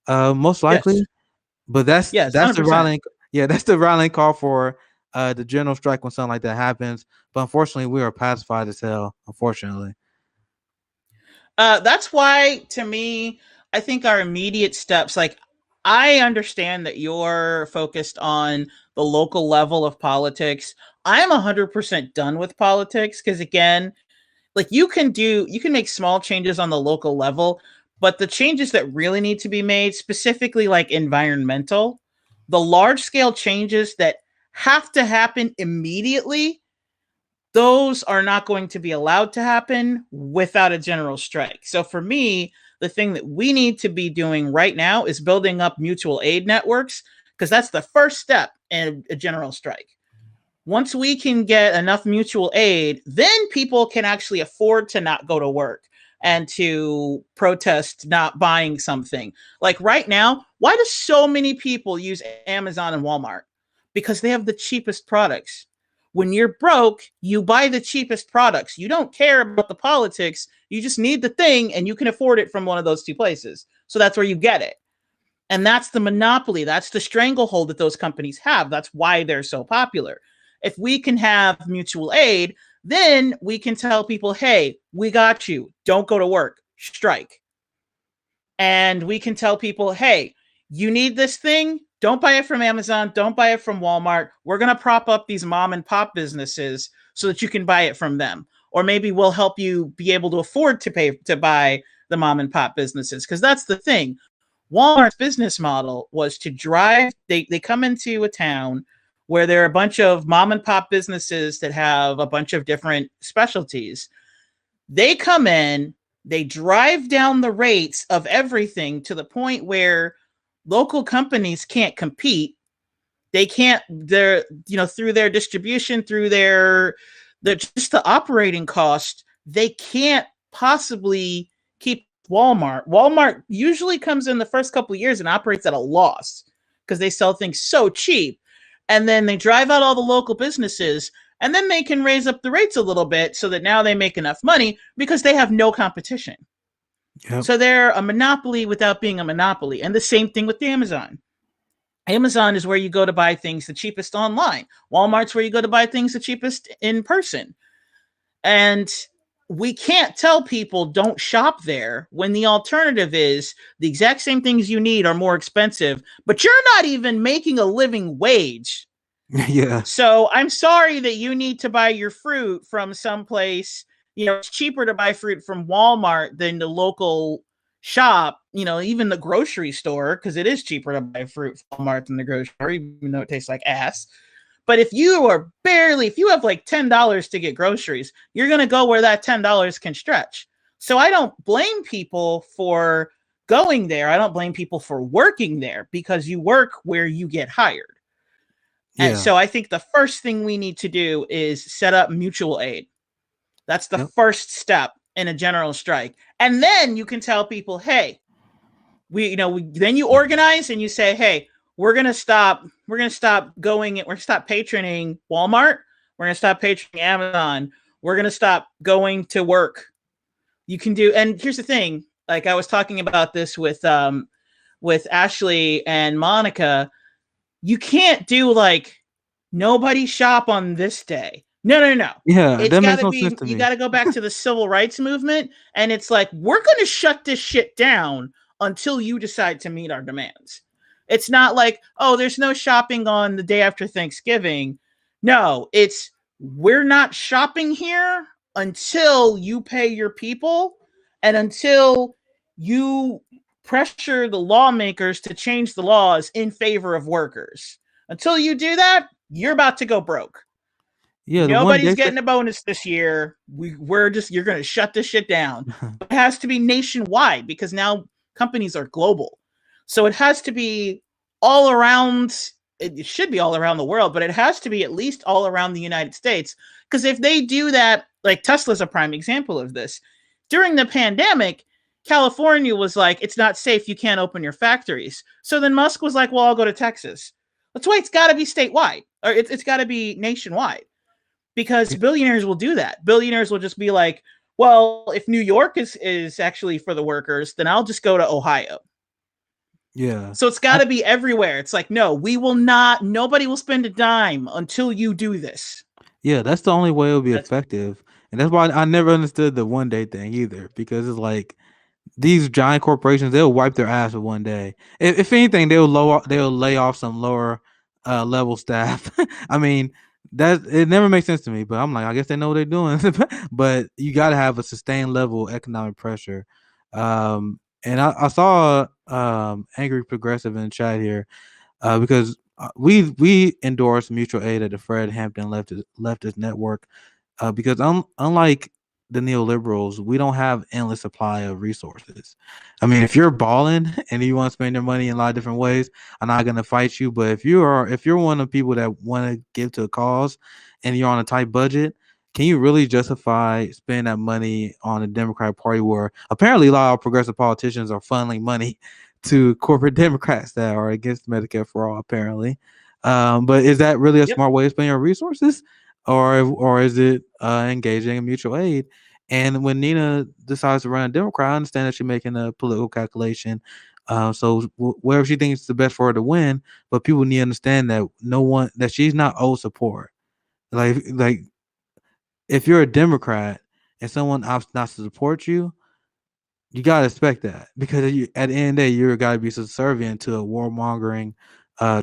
Most likely. Yes. But that's 100%. the rallying. Yeah, that's the rallying call for the general strike when something like that happens. But unfortunately, we are pacified as hell. Unfortunately, that's why, to me, I think our immediate steps, like, I understand that you're focused on the local level of politics. I'm 100% done with politics because, again, like, you can make small changes on the local level, but the changes that really need to be made, specifically like environmental, the large scale changes that have to happen immediately, those are not going to be allowed to happen without a general strike. So for me, the thing that we need to be doing right now is building up mutual aid networks, because that's the first step in a general strike. Once we can get enough mutual aid, then people can actually afford to not go to work and to protest not buying something. Like right now, why do so many people use Amazon and Walmart? Because they have the cheapest products. When you're broke, you buy the cheapest products. You don't care about the politics. You just need the thing, and you can afford it from one of those two places. So that's where you get it. And that's the monopoly. That's the stranglehold that those companies have. That's why they're so popular. If we can have mutual aid, then we can tell people, hey, we got you. Don't go to work. Strike. And we can tell people, hey, you need this thing? Don't buy it from Amazon. Don't buy it from Walmart. We're going to prop up these mom and pop businesses so that you can buy it from them. Or maybe we'll help you be able to afford to buy the mom and pop businesses. Because that's the thing. Walmart's business model was to drive, they come into a town where there are a bunch of mom and pop businesses that have a bunch of different specialties. They come in, they drive down the rates of everything to the point where local companies can't compete. They can't, through their distribution, through their just the operating cost, they can't possibly keep Walmart. Walmart usually comes in the first couple of years and operates at a loss because they sell things so cheap. And then they drive out all the local businesses, and then they can raise up the rates a little bit so that now they make enough money because they have no competition. Yep. So they're a monopoly without being a monopoly. And the same thing with Amazon. Amazon is where you go to buy things the cheapest online. Walmart's where you go to buy things the cheapest in person. And we can't tell people don't shop there when the alternative is the exact same things you need are more expensive, but you're not even making a living wage. Yeah. So I'm sorry that you need to buy your fruit from someplace. It's cheaper to buy fruit from Walmart than the local shop, even the grocery store, because it is cheaper to buy fruit from Walmart than the grocery store, even though it tastes like ass. But if you have like $10 to get groceries, you're going to go where that $10 can stretch. So I don't blame people for going there. I don't blame people for working there, because you work where you get hired. Yeah. And so I think the first thing we need to do is set up mutual aid. That's the first step in a general strike. And then you can tell people, hey, then you organize and you say, hey, we're going to stop patroning Walmart. We're going to stop patroning Amazon. We're going to stop going to work. You can do, and here's the thing, like I was talking about this with Ashley and Monica, you can't do like nobody shop on this day. No. Yeah, It's that got makes to no sense be, to you me. got to go back to the civil rights movement. And it's like, we're going to shut this shit down until you decide to meet our demands. It's not like, oh, there's no shopping on the day after Thanksgiving. No, it's, we're not shopping here until you pay your people and until you pressure the lawmakers to change the laws in favor of workers. Until you do that, you're about to go broke. Yeah, the one Nobody's day. getting a bonus this year. We're just, you're going to shut this shit down. It has to be nationwide because now companies are global. So it has to be all around. It should be all around the world, but it has to be at least all around the United States. Because if they do that, like Tesla's a prime example of this. During the pandemic, California was like, it's not safe. You can't open your factories. So then Musk was like, well, I'll go to Texas. That's why it's got to be statewide, or it's got to be nationwide, because billionaires will do that. Billionaires will just be like, well, if New York is actually for the workers, then I'll just go to Ohio. Yeah. So it's got to be everywhere. It's like, no, we will not, nobody will spend a dime until you do this. Yeah, that's the only way it'll be effective. And that's why I never understood the one day thing either, because it's like these giant corporations, they'll wipe their ass with one day. If anything, they'll lay off some lower level staff. I mean, that it never makes sense to me, but I'm like, I guess they know what they're doing. But you got to have a sustained level of economic pressure. And I saw angry progressive in the chat here because we endorse mutual aid at the Fred Hampton leftist network because unlike the neoliberals, we don't have endless supply of resources. I mean, if you're balling and you want to spend your money in a lot of different ways, I'm not gonna fight you. But if you're one of the people that want to give to a cause and you're on a tight budget, can you really justify spending that money on the Democratic Party, where apparently a lot of progressive politicians are funneling money to corporate Democrats that are against Medicare for all, apparently? But is that really a smart way of spending your resources? Or is it engaging in mutual aid? And when Nina decides to run a Democrat, I understand that she's making a political calculation. So wherever she thinks it's the best for her to win, but people need to understand that she's not owed support. Like if you're a Democrat and someone opts not to support you, you gotta expect that, because at the end of the day, you're gotta be subservient to a warmongering,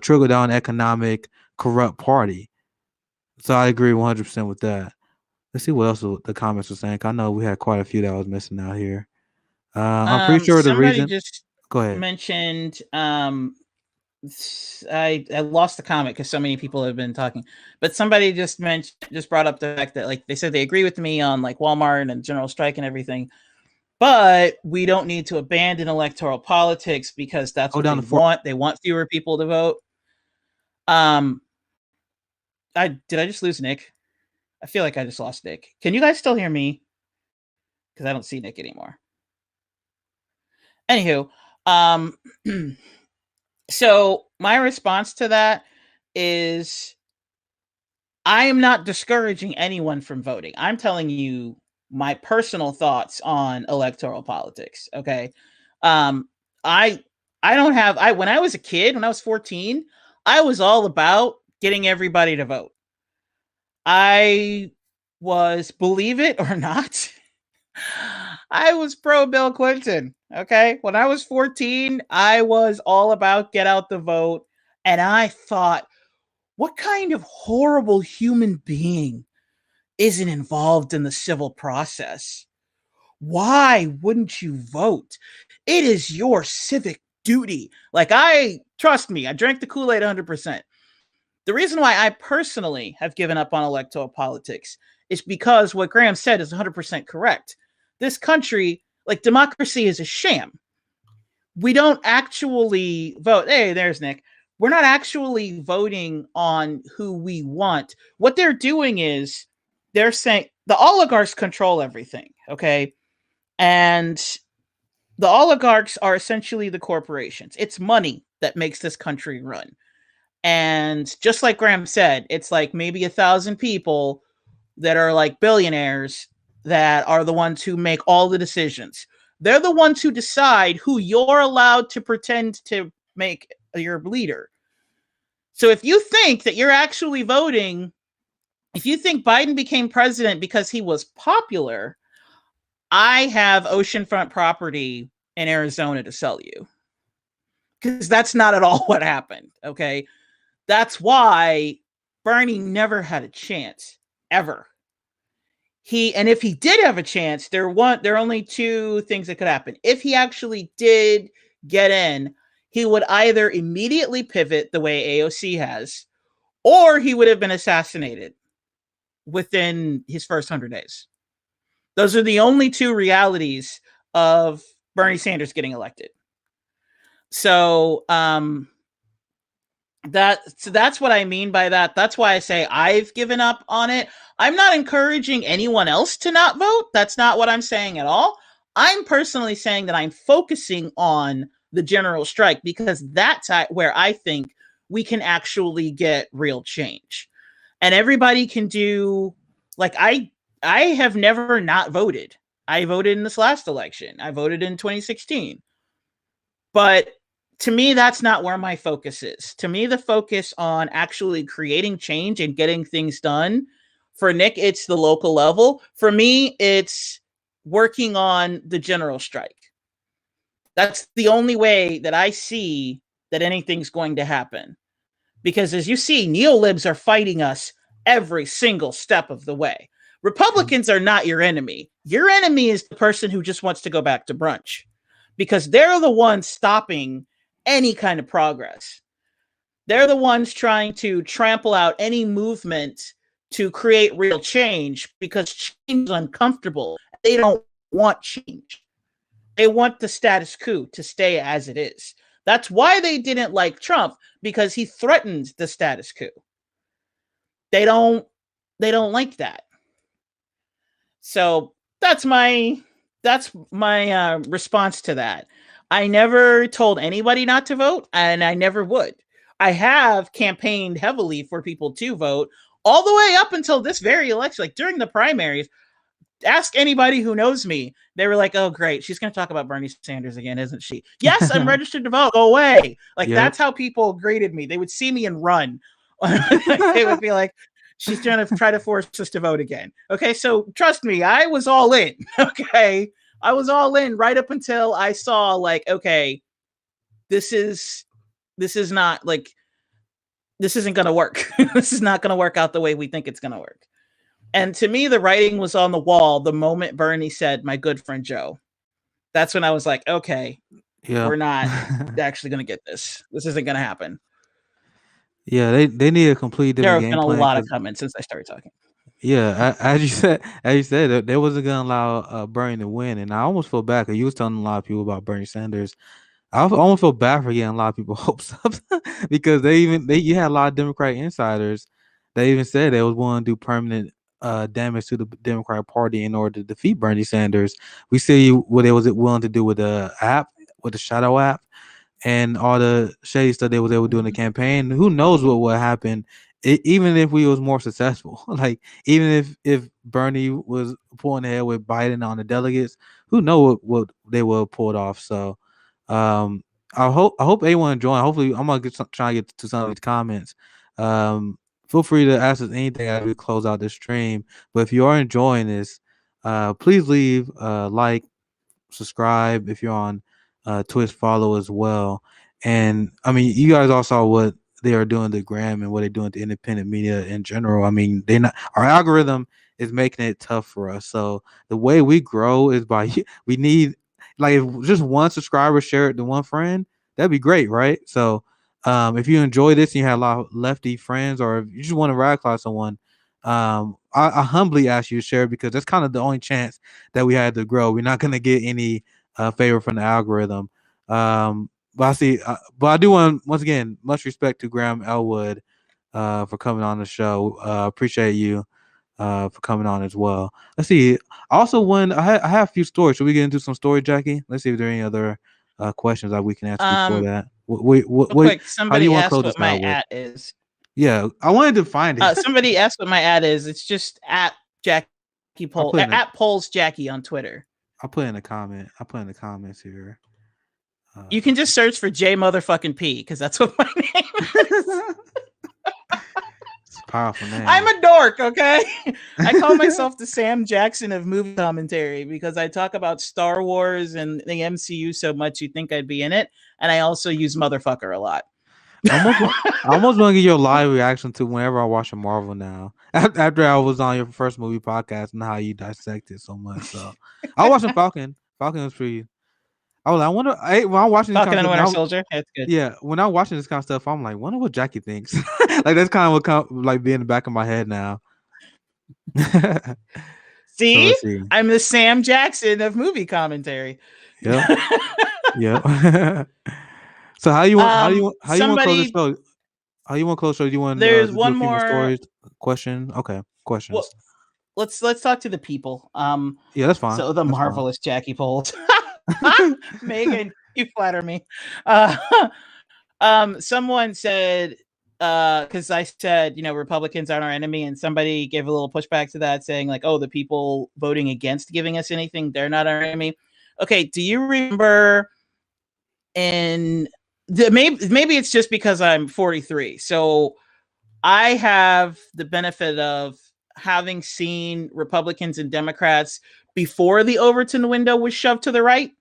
trickle down economic corrupt party. So I agree 100% with that. Let's see what else the comments were saying. I know we had quite a few that was missing out here. I'm pretty sure the Somebody reason. just Go ahead. mentioned. I lost the comment because so many people have been talking, but somebody just brought up the fact that, like, they said they agree with me on like Walmart and general strike and everything, but we don't need to abandon electoral politics because that's what they want. They want fewer people to vote. Did I just lose Nick? I feel like I just lost Nick. Can you guys still hear me? Because I don't see Nick anymore. Anywho, so my response to that is, I am not discouraging anyone from voting. I'm telling you my personal thoughts on electoral politics. Okay. I don't have, when I was a kid, when I was 14, I was all about getting everybody to vote. I was, believe it or not, I was pro Bill Clinton. Okay. When I was 14, I was all about get out the vote. And I thought, what kind of horrible human being isn't involved in the civil process? Why wouldn't you vote? It is your civic duty. Like, trust me, I drank the Kool-Aid 100%. The reason why I personally have given up on electoral politics is because what Graham said is 100% correct. This country, like, democracy is a sham. We don't actually vote. Hey, there's Nick. We're not actually voting on who we want. What they're doing is they're saying the oligarchs control everything, okay? And the oligarchs are essentially the corporations. It's money that makes this country run. And just like Graham said, it's like maybe 1,000 people that are like billionaires that are the ones who make all the decisions. They're the ones who decide who you're allowed to pretend to make your leader. So if you think that you're actually voting If you think Biden became president because he was popular, I have oceanfront property in Arizona to sell you. Because that's not at all what happened. Okay. That's why Bernie never had a chance ever. And if he did have a chance, there are only two things that could happen. If he actually did get in, he would either immediately pivot the way AOC has, or he would have been assassinated within his first 100 days. Those are the only two realities of Bernie Sanders getting elected. So that's what I mean by that. That's why I say I've given up on it. I'm not encouraging anyone else to not vote. That's not what I'm saying at all. I'm personally saying that I'm focusing on the general strike because that's where I think we can actually get real change. And everybody can do, like, I have never not voted. I voted in this last election. I voted in 2016. But to me, that's not where my focus is. To me, the focus on actually creating change and getting things done. For Nick, it's the local level. For me, it's working on the general strike. That's the only way that I see that anything's going to happen. Because as you see, neolibs are fighting us every single step of the way. Republicans are not your enemy. Your enemy is the person who just wants to go back to brunch, because they're the ones stopping any kind of progress. They're the ones trying to trample out any movement to create real change, because change is uncomfortable. They don't want change. They want the status quo to stay as it is. That's why they didn't like Trump, because he threatened the status quo. They don't like that. So that's my response to that. I never told anybody not to vote, and I never would. I have campaigned heavily for people to vote all the way up until this very election. Like during the primaries, ask anybody who knows me. They were like, oh, great. She's going to talk about Bernie Sanders again, isn't she? Yes, I'm registered to vote. Go away. Like, that's how people greeted me. They would see me and run. They would be like, she's trying to try to force us to vote again. Okay, so trust me, I was all in. Okay, I was all in right up until I saw, like, okay, this is not, like, this isn't going to work. This is not going to work out the way we think it's going to work. And to me, the writing was on the wall the moment Bernie said, my good friend Joe. That's when I was like, okay, we're not actually going to get this. This isn't going to happen. Yeah, they need a complete different game plan. There have been a lot of comments since I started talking. Yeah, as you said, they wasn't going to allow Bernie to win. And I almost feel bad because you was telling a lot of people about Bernie Sanders. I almost feel bad for getting a lot of people hopes up because you had a lot of Democratic insiders. They even said they was willing to do permanent damage to the Democratic Party in order to defeat Bernie Sanders. We see what they was willing to do with the app, with the shadow app, and all the shady stuff they was able to do in the campaign. Who knows what would happen, even if we was more successful. Like even if Bernie was pulling ahead with Biden on the delegates, who knows what they would have pulled off. So I hope everyone join. Hopefully, I'm gonna try to get to some of these comments. Feel free to ask us anything as we close out this stream. But if you are enjoying this, please leave a like, subscribe. If you're on Twitch, follow as well. And I mean, you guys all saw what they are doing to Graham and what they're doing to independent media in general. I mean, our algorithm is making it tough for us. So the way we grow is we need, like, if just one subscriber share it to one friend, that'd be great, right? So if you enjoy this and you have a lot of lefty friends, or if you just want to radicalize someone, I humbly ask you to share, because that's kind of the only chance that we had to grow. We're not going to get any favor from the algorithm. But I do want, once again, much respect to Graham Elwood for coming on the show. Appreciate you for coming on as well. Let's see. Also, I have a few stories. Should we get into some story, Jackie? Let's see if there are any other questions that we can answer before that. Quick, somebody asked what my at is. Yeah, I wanted to find it. Somebody asked what my ad is. It's just at Jackie Poll, at Polls Jackie on Twitter. I'll put in a comment. I'll put in the comments here. You can just search for J motherfucking P, because that's what my name is. powerful name. I'm a dork, okay? I call myself the Sam Jackson of movie commentary because I talk about Star Wars and the MCU so much you'd think I'd be in it. And I also use motherfucker a lot. I almost want to get your live reaction to whenever I watch a Marvel now. After I was on your first movie podcast and how you dissect it so much. So I was watching Falcon. Falcon was pretty. When I'm watching this Falcon kind and of Winter stuff, Soldier. That's good. yeah, when I'm watching this kind of stuff, I'm like, wonder what Jackie thinks. Like that's kind of what be in the back of my head now. See? let's see. I'm the Sam Jackson of movie commentary. Yeah. Yeah. So how you want to close this show? How you want to close the show? Do you want there's to one do a few more more stories? Question. Okay. Questions. Well, let's talk to the people. Yeah, that's fine. So the That's marvelous fine. Jackie Poles. Megan, you flatter me. Someone said, because I said, Republicans aren't our enemy, and somebody gave a little pushback to that, saying like, oh, the people voting against giving us anything, they're not our enemy. Okay, do you remember maybe it's just because I'm 43. So I have the benefit of having seen Republicans and Democrats before the Overton window was shoved to the right.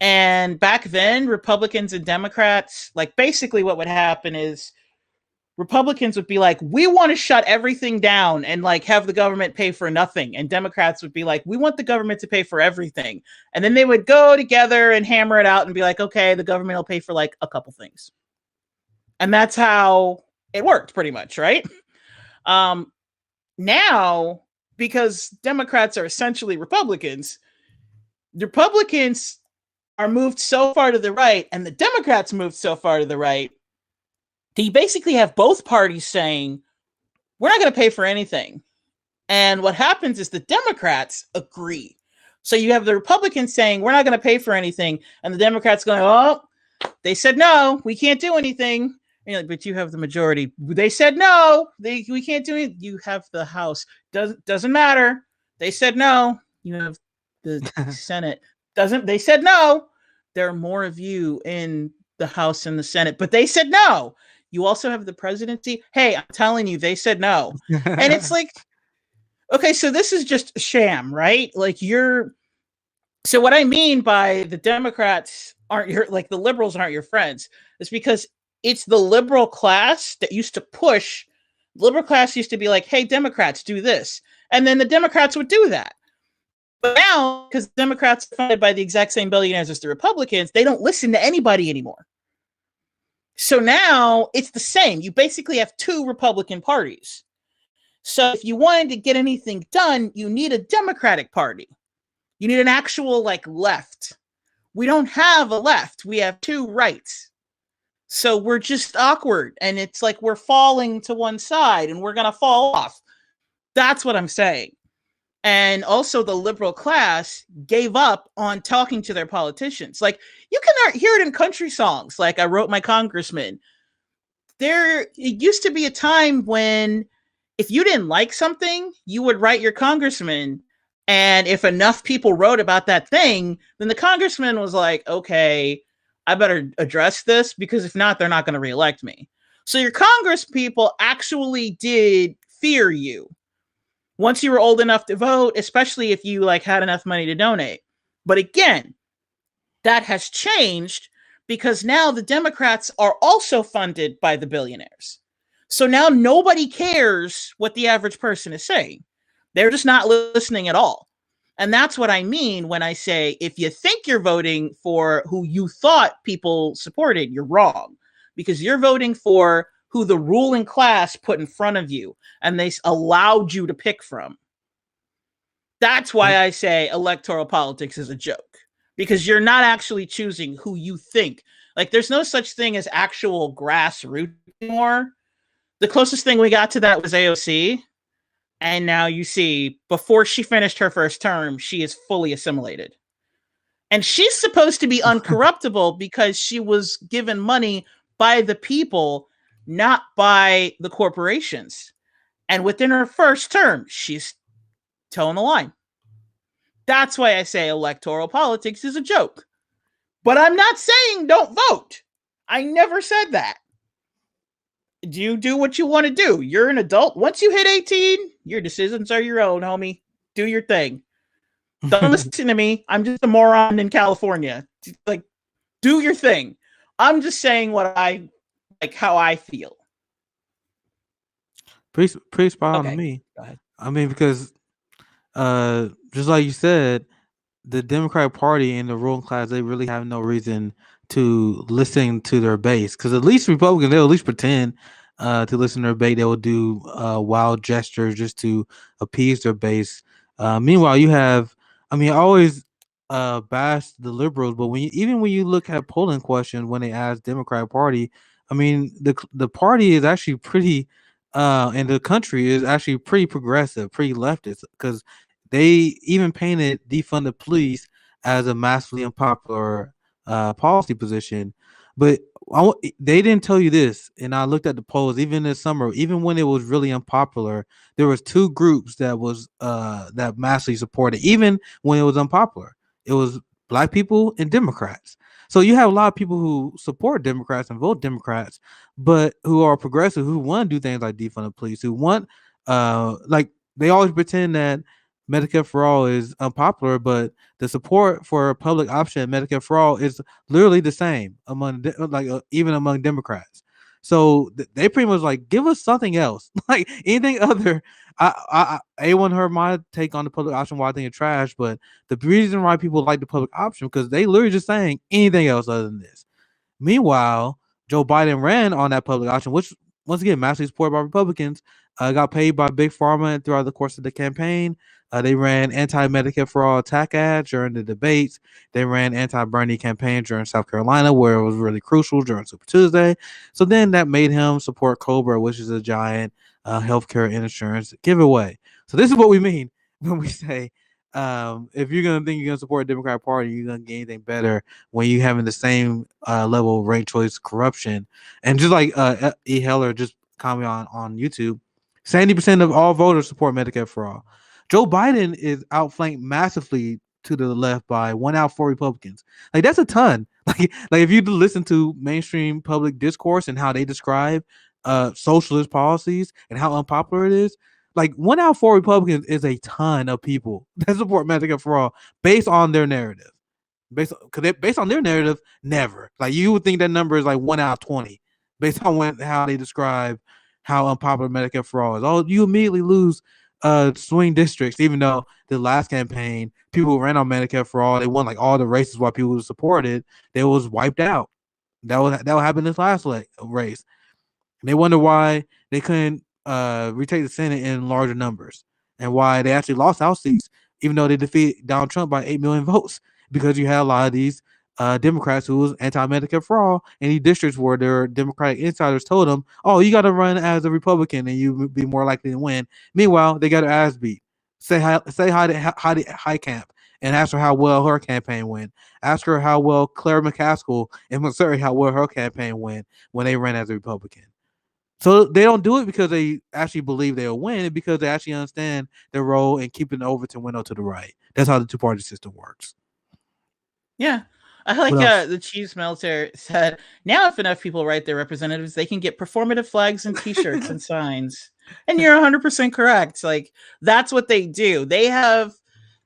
And back then, Republicans and Democrats, like basically what would happen is Republicans would be like, we want to shut everything down and like have the government pay for nothing. And Democrats would be like, we want the government to pay for everything. And then they would go together and hammer it out and be like, okay, the government will pay for like a couple things. And that's how it worked pretty much, right? Now, because Democrats are essentially Republicans, the Republicans are moved so far to the right and the Democrats moved so far to the right, you basically have both parties saying, we're not going to pay for anything. And what happens is the Democrats agree. So you have the Republicans saying, we're not going to pay for anything. And the Democrats going, oh, they said, no, we can't do anything. And you're like, but you have the majority. They said, no, we can't do it. You have the House. Doesn't matter. They said, no. You have the Senate. They said, no. There are more of you in the House and the Senate, but they said, no. You also have the presidency. Hey, I'm telling you, they said no. And it's like, okay, so this is just a sham, right? Like so what I mean by the Democrats aren't the liberals aren't your friends is because it's the liberal class that used to push. The liberal class used to be like, hey, Democrats, do this. And then the Democrats would do that. But now, because Democrats are funded by the exact same billionaires as the Republicans, they don't listen to anybody anymore. So now it's the same. You basically have two Republican parties. So if you wanted to get anything done, you need a Democratic Party. You need an actual left. We don't have a left. We have two rights. So we're just awkward. And it's like we're falling to one side and we're going to fall off. That's what I'm saying. And also the liberal class gave up on talking to their politicians. Like you can hear it in country songs. Like I Wrote My Congressman. It used to be a time when if you didn't like something, you would write your congressman. And if enough people wrote about that thing, then the congressman was like, okay, I better address this because if not, they're not going to reelect me. So your Congress people actually did fear you. Once you were old enough to vote, especially if you had enough money to donate. But again, that has changed because now the Democrats are also funded by the billionaires. So now nobody cares what the average person is saying. They're just not listening at all. And that's what I mean when I say, if you think you're voting for who you thought people supported, you're wrong. Because you're voting for who the ruling class put in front of you and they allowed you to pick from. That's why I say electoral politics is a joke, because you're not actually choosing who you think. There's no such thing as actual grassroots anymore. The closest thing we got to that was AOC. And now you see, before she finished her first term, she is fully assimilated. And she's supposed to be uncorruptible because she was given money by the people, not by the corporations. And within her first term, she's toeing the line. That's why I say electoral politics is a joke. But I'm not saying don't vote. I never said that. You do what you want to do. You're an adult. Once you hit 18, your decisions are your own, homie. Do your thing. Don't listen to me. I'm just a moron in California. Like, do your thing. I'm just saying how I feel. Pretty spot on to Okay. me. Go ahead. I mean, because just like you said, the Democratic Party and the ruling class, they really have no reason to listen to their base. Because at least Republicans, they'll at least pretend to listen to their base. They will do wild gestures just to appease their base. Meanwhile, you have, I mean, I always bash the liberals, but even when you look at polling questions when they ask Democratic Party, I mean, the party is actually pretty, and the country is actually pretty progressive, pretty leftist, because they even painted defund the police as a massively unpopular policy position. But they didn't tell you this, and I looked at the polls. Even this summer, even when it was really unpopular, there was two groups that massively supported. Even when it was unpopular, it was Black people and Democrats. So you have a lot of people who support Democrats and vote Democrats, but who are progressive, who want to do things like defund the police, who want like they always pretend that Medicare for all is unpopular, but the support for a public option Medicare for all is literally the same among even among Democrats. So they pretty much like give us something else, like anything other. Anyone heard my take on the public option? Why I think it's trash, but the reason why people like the public option because they literally just saying anything else other than this. Meanwhile, Joe Biden ran on that public option, which once again massively supported by Republicans. Got paid by Big Pharma throughout the course of the campaign. They ran anti-Medicare for all attack ads during the debates. They ran anti-Bernie campaigns during South Carolina, where it was really crucial during Super Tuesday. So then that made him support COBRA, which is a giant healthcare insurance giveaway. So this is what we mean when we say if you're gonna think you're gonna support a Democratic Party, you're gonna get anything better when you having the same level of ranked choice corruption. And just like E. Heller just commented on YouTube, 70% of all voters support Medicare for all. Joe Biden is outflanked massively to the left by 1 out of 4 Republicans. Like that's a ton. Like if you listen to mainstream public discourse and how they describe socialist policies and how unpopular it is, like 1 out of 4 Republicans is a ton of people that support Medicare for all based on their narrative. Based on their narrative, never. Like you would think that number is like 1 out of 20 based on how they describe how unpopular Medicare for all is. Oh, you immediately lose swing districts, even though the last campaign, people who ran on Medicare for all, they won like all the races while people who supported, they was wiped out. That would happen this last race. And they wonder why they couldn't retake the Senate in larger numbers and why they actually lost House seats, even though they defeated Donald Trump by 8 million votes, because you had a lot of these Democrats who was anti-Medicare for all in these districts where their Democratic insiders told them, oh, you got to run as a Republican and you would be more likely to win. Meanwhile, they got their ass beat. Say hi to High Camp and ask her how well her campaign went. Ask her how well Claire McCaskill in Missouri, how well her campaign went when they ran as a Republican. So they don't do it because they actually believe they'll win, because they actually understand their role in keeping the Overton window to the right. That's how the two-party system works. Yeah. I like the Chiefs Meltzer said, now if enough people write their representatives, they can get performative flags and t-shirts and signs. And you're 100% correct. Like, that's what they do. They have,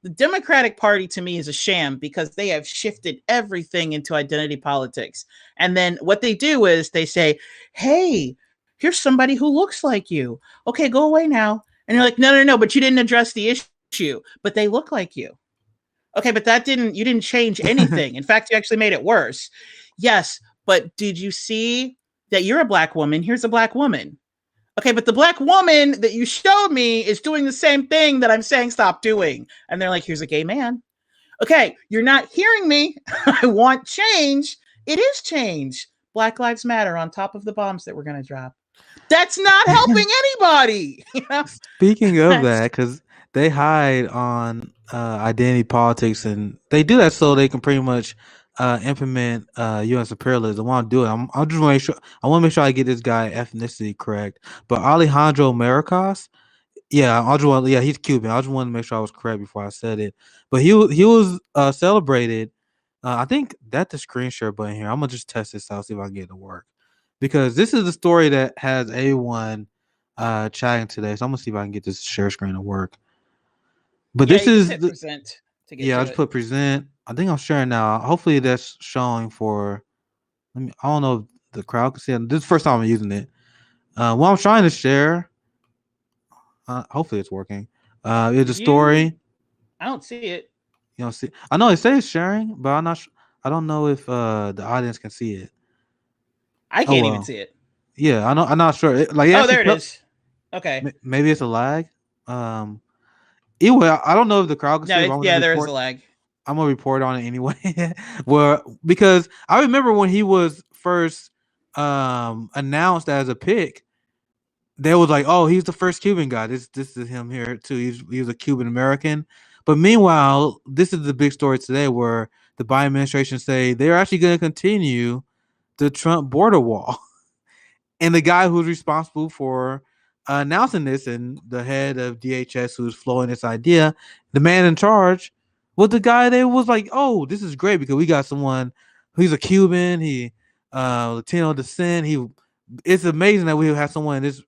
the Democratic Party to me is a sham because they have shifted everything into identity politics. And then what they do is they say, hey, here's somebody who looks like you. Okay, go away now. And you're like, no, but you didn't address the issue. But they look like you. Okay, but you didn't change anything. In fact, you actually made it worse. Yes, but did you see that you're a Black woman? Here's a Black woman. Okay, but the Black woman that you showed me is doing the same thing that I'm saying stop doing. And they're like, here's a gay man. Okay, you're not hearing me. I want change. It is change. Black Lives Matter on top of the bombs that we're going to drop. That's not helping anybody. You know? Speaking of that, because they hide on identity politics, and they do that so they can pretty much implement U.S. imperialism. I want to do it. I just want to make sure. I want to make sure I get this guy ethnicity correct. But Alejandro Maricas, he's Cuban. I just wanted to make sure I was correct before I said it. But he was celebrated. I think that's the screen share button here. I'm gonna just test this out, see if I can get it to work. because this is the story that has A1 chatting today. So I'm gonna see if I can get this share screen to work. But Yeah, this you just is hit present to get yeah, I to just it. put present. I think I'm sharing now. Hopefully that's showing for. I don't know if the crowd can see it. This is the first time I'm using it. What I'm trying to share. Hopefully it's working. It's a story. I don't see it. You don't see. I know it says sharing, but I'm not. I don't know if the audience can see it. I Oh can't even well. see it. Yeah, I know. I'm not sure. It Oh, actually there it is. Okay. maybe it's a lag. Um. Anyway, I don't know if the crowd can see No, it, but I'm gonna yeah, there is a report. lag. I'm gonna report on it anyway. Well, because I remember when he was first announced as a pick, they was like, "Oh, he's the first Cuban guy." This is him here too. He's a Cuban American. But meanwhile, this is the big story today, where the Biden administration say they're actually going to continue the Trump border wall. And the guy who's responsible for announcing this and the head of DHS who's flowing this idea, the man in charge, was the guy that was like, "Oh, this is great because we got someone who's a Cuban, he Latino descent. It's amazing that we have someone in this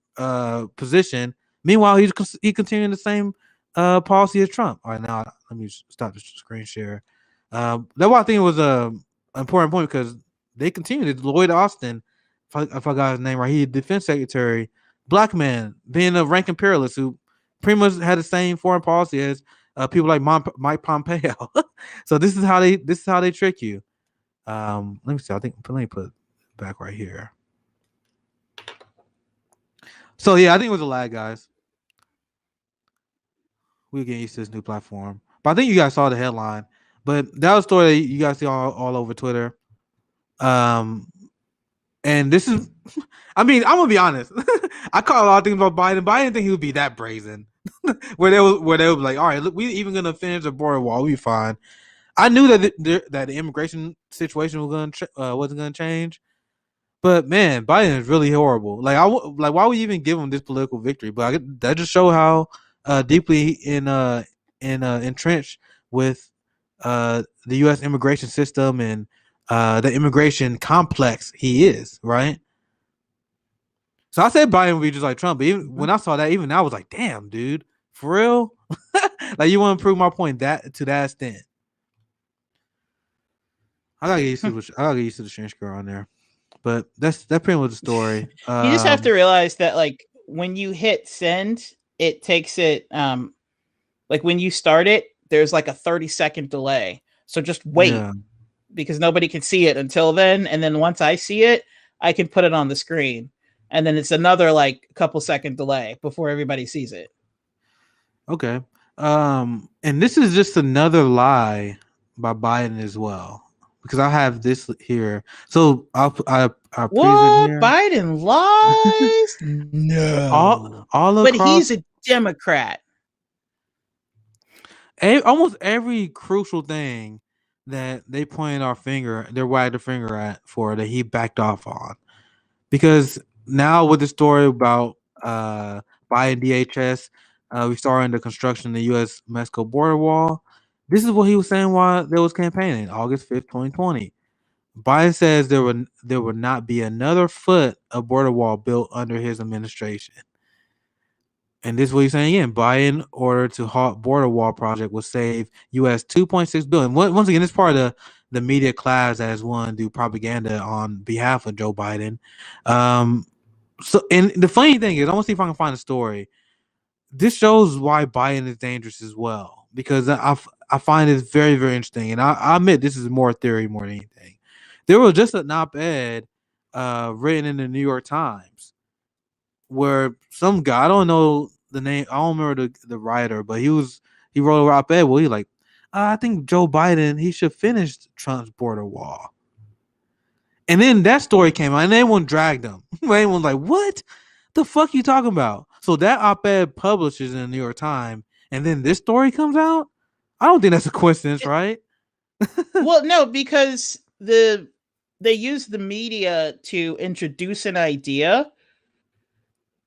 position." Meanwhile, he continuing the same policy as Trump. All right, now let me stop the screen share. That's why I think it was a important point because they continued. Lloyd Austin, if I got his name right, he defense secretary, black man, being a rank imperialist who pretty much had the same foreign policy as people like Mike Pompeo. So this is how they trick you. Let me see. Let me put it back right here. So yeah, I think it was a lag, guys. We're getting used to this new platform, but I think you guys saw the headline. But that was a story that you guys see all over Twitter. And this is, I mean, I'm gonna be honest. I caught a lot of things about Biden, but I didn't think he would be that brazen. where they would be like, all right, look, we even gonna finish the border wall, we be fine. I knew that the immigration situation wasn't gonna change, but man, Biden is really horrible. Like why would you even give him this political victory? But that just show how deeply entrenched with the U.S. immigration system and the immigration complex he is, right? So I said Biden would be just like Trump, but even when I saw that, even I was like, damn, dude, for real? Like you want to prove my point to that extent. I gotta get used to the strange girl on there. But that pretty much the story. You just have to realize that like when you hit send, it takes it like when you start it, there's like a 30-second delay. So just wait because nobody can see it until then. And then once I see it, I can put it on the screen. And then it's another like couple second delay before everybody sees it. Okay. And this is just another lie by Biden as well. Because I have this here. So I what? Here. Biden lies? No. All but across, he's a Democrat. Almost every crucial thing that they point their wag the finger at for that he backed off on. Because now with the story about Biden DHS, we started the construction of the U.S.-Mexico border wall. This is what he was saying while they was campaigning, August 5th, 2020. Biden says there would not be another foot of border wall built under his administration. And this is what he's saying again. Biden order to halt border wall project will save U.S. $2.6 billion. Once again, it's part of the media class that has wanted to do propaganda on behalf of Joe Biden. So, and the funny thing is, I want to see if I can find a story. This shows why Biden is dangerous as well, because I find it very, very interesting. And I admit this is more theory more than anything. There was just an op-ed written in the New York Times where some guy, I don't know the name, I don't remember the writer, but he wrote a op-ed where he like, I think Joe Biden, he should finish Trump's border wall. And then that story came out and everyone dragged him. Everyone's like, what the fuck you talking about? So that op-ed publishes in the New York Times and then this story comes out? I don't think that's a coincidence, right? Well, no, because they use the media to introduce an idea.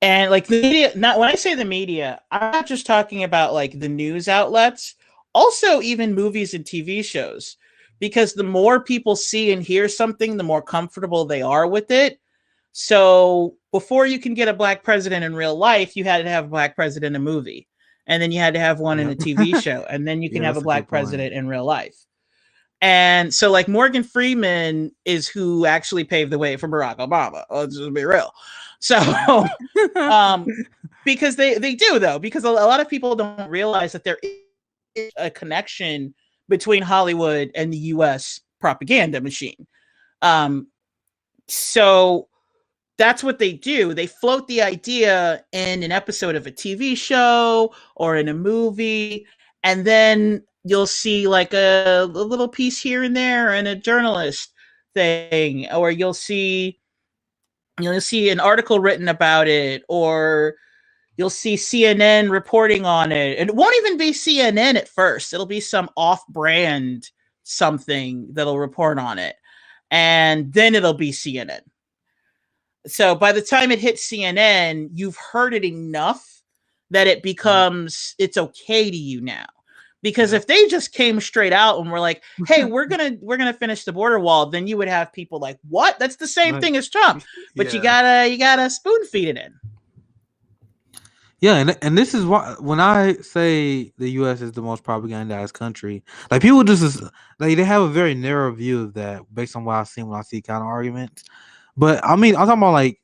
And like the media, not when I say the media, I'm not just talking about like the news outlets, also even movies and TV shows. Because the more people see and hear something, the more comfortable they are with it. So before you can get a black president in real life, you had to have a black president in a movie. And then you had to have one in a TV show. And then you can have a black president in real life. And so like Morgan Freeman is who actually paved the way for Barack Obama. Let's just be real. So because they do though, because a lot of people don't realize that there is a connection between Hollywood and the US propaganda machine. So that's what they do. They float the idea in an episode of a TV show or in a movie, and then you'll see like a little piece here and there in a journalist thing, or you'll see an article written about it, or you'll see CNN reporting on it. And it won't even be CNN at first. It'll be some off-brand something that'll report on it. And then it'll be CNN. So by the time it hits CNN, you've heard it enough that it becomes, it's okay to you now. Because if they just came straight out and were like, hey, we're gonna finish the border wall, then you would have people like, what? That's the same thing as Trump. But you gotta spoon feed it in. Yeah, and this is why when I say the U.S. is the most propagandized country, like people just like they have a very narrow view of that based on what I've seen when I see counter arguments. But I mean, I'm talking about like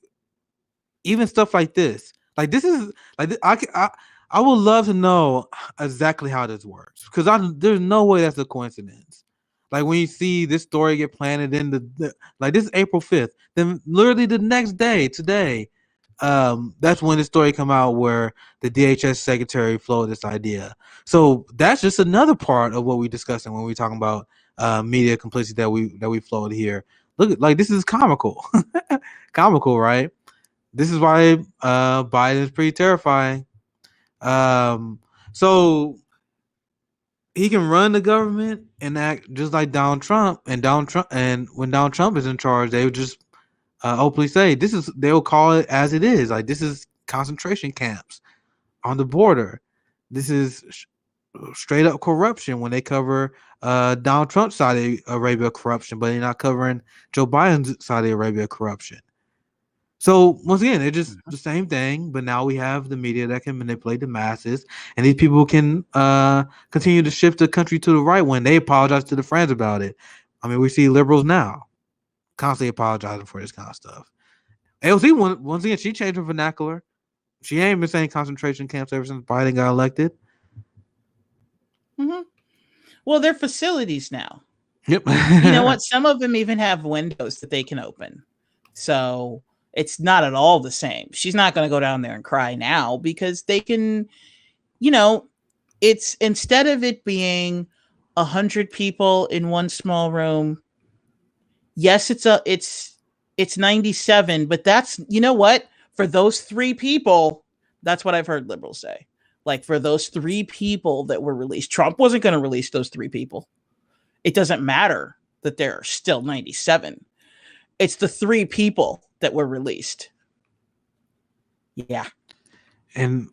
even stuff like this. Like this is like I would love to know exactly how this works because there's no way that's a coincidence. Like when you see this story get planted in the like this is April 5th, then literally the next day today, that's when the story come out where the DHS secretary floated this idea. So that's just another part of what we're discussing when we're talking about media complicity that we floated here. Look, like this is comical, comical, right? This is why Biden is pretty terrifying. So he can run the government and act just like Donald Trump, and when Donald Trump is in charge, they would just openly say they'll call it as it is. Like this is concentration camps on the border. This is straight up corruption when they cover Donald Trump's Saudi Arabia corruption, but they're not covering Joe Biden's Saudi Arabia corruption. So once again, it's just the same thing, but now we have the media that can manipulate the masses, and these people can continue to shift the country to the right when they apologize to the friends about it. I mean, we see liberals now constantly apologizing for this kind of stuff. AOC, once again, she changed her vernacular. She ain't been saying concentration camps ever since Biden got elected. Mm-hmm. Well, they're facilities now. Yep. You know what? Some of them even have windows that they can open. So it's not at all the same. She's not going to go down there and cry now because they can, it's instead of it being 100 people in one small room. Yes, it's 97, but that's, you know what? For those 3 people, that's what I've heard liberals say. Like for those 3 people that were released, Trump wasn't going to release those 3 people. It doesn't matter that there are still 97. It's the 3 people that were released. Yeah. And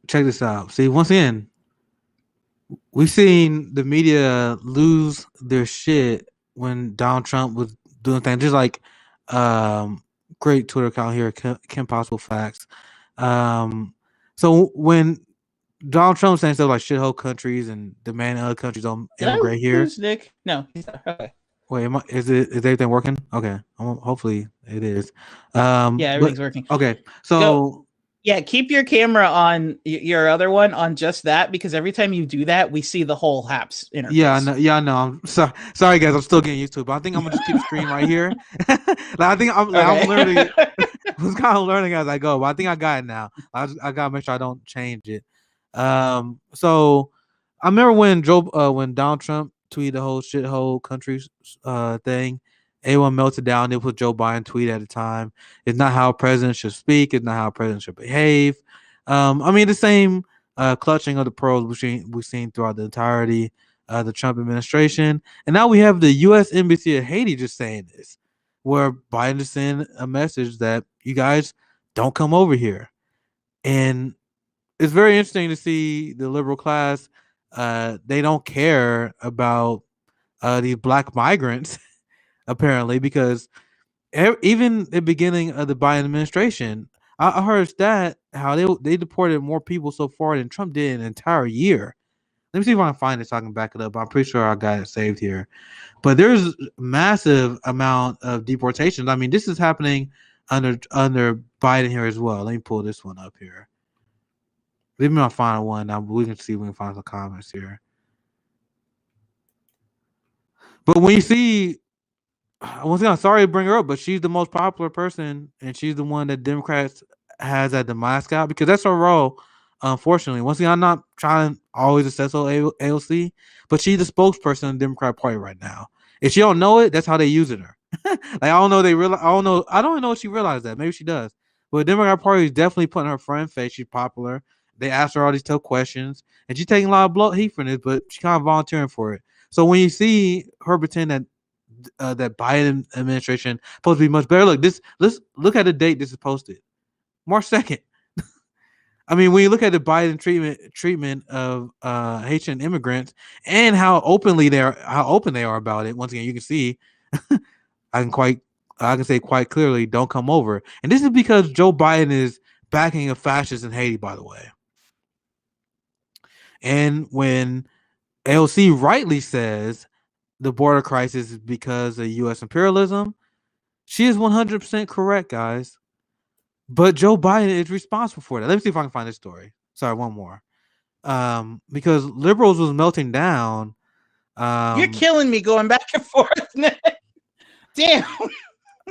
check this out. See, once again, we've seen the media lose their shit when Donald Trump was doing things just like great Twitter account here, Kim Possible Facts. So when Donald Trump saying stuff like shithole countries and demanding other countries don't immigrate here. Nick? No. Okay. Wait, is everything working? Okay. Hopefully it is. Yeah, everything's working. Okay. So yeah, keep your camera on your other one on just that because every time you do that, we see the whole HAPS interface. Yeah, I know. I'm sorry, guys. I'm still getting used to it, but I think I'm gonna just keep the screen right here. I think I'm literally I was kind of learning as I go, but I think I got it now. I gotta make sure I don't change it. So I remember when Donald Trump tweeted the whole shithole countries thing. Everyone melted down. They put Joe Biden tweet at a time. It's not how a president should speak. It's not how a president should behave. I mean, the same clutching of the pearls we've seen throughout the entirety of the Trump administration. And now we have the U.S. Embassy of Haiti just saying this, where Biden just sent a message that you guys don't come over here. And it's very interesting to see the liberal class. They don't care about these black migrants. Apparently, because even the beginning of the Biden administration, I heard that how they deported more people so far than Trump did in an entire year. Let me see if I can find it so I can back it up. I'm pretty sure I got it saved here. But there's massive amount of deportations. I mean, this is happening under Biden here as well. Let me pull this one up here. Let me find one. Now we can see if we can find some comments here. But when you see, once again, I'm sorry to bring her up, but she's the most popular person, and she's the one that Democrats has at the mascot because that's her role. Unfortunately, once again, I'm not trying to always assess AOC, but she's the spokesperson of the Democratic Party right now. If she don't know it, that's how they using her. Like I don't know, I don't know if she realized that. Maybe she does. But the Democratic Party is definitely putting her front face. She's popular. They asked her all these tough questions, and she's taking a lot of heat from this, but she's kind of volunteering for it. So when you see her pretend that that Biden administration supposed to be much better, let's look at the date this is posted, March 2nd. I mean, when you look at the Biden treatment of Haitian immigrants and how open they are about it, once again, you can see I can say quite clearly, don't come over. And this is because Joe Biden is backing a fascist in Haiti, by the way. And when AOC rightly says the border crisis is because of U.S. imperialism, she is 100% correct, guys. But Joe Biden is responsible for that. Let me see if I can find this story. Sorry, one more. Because liberals was melting down. You're killing me going back and forth. Damn.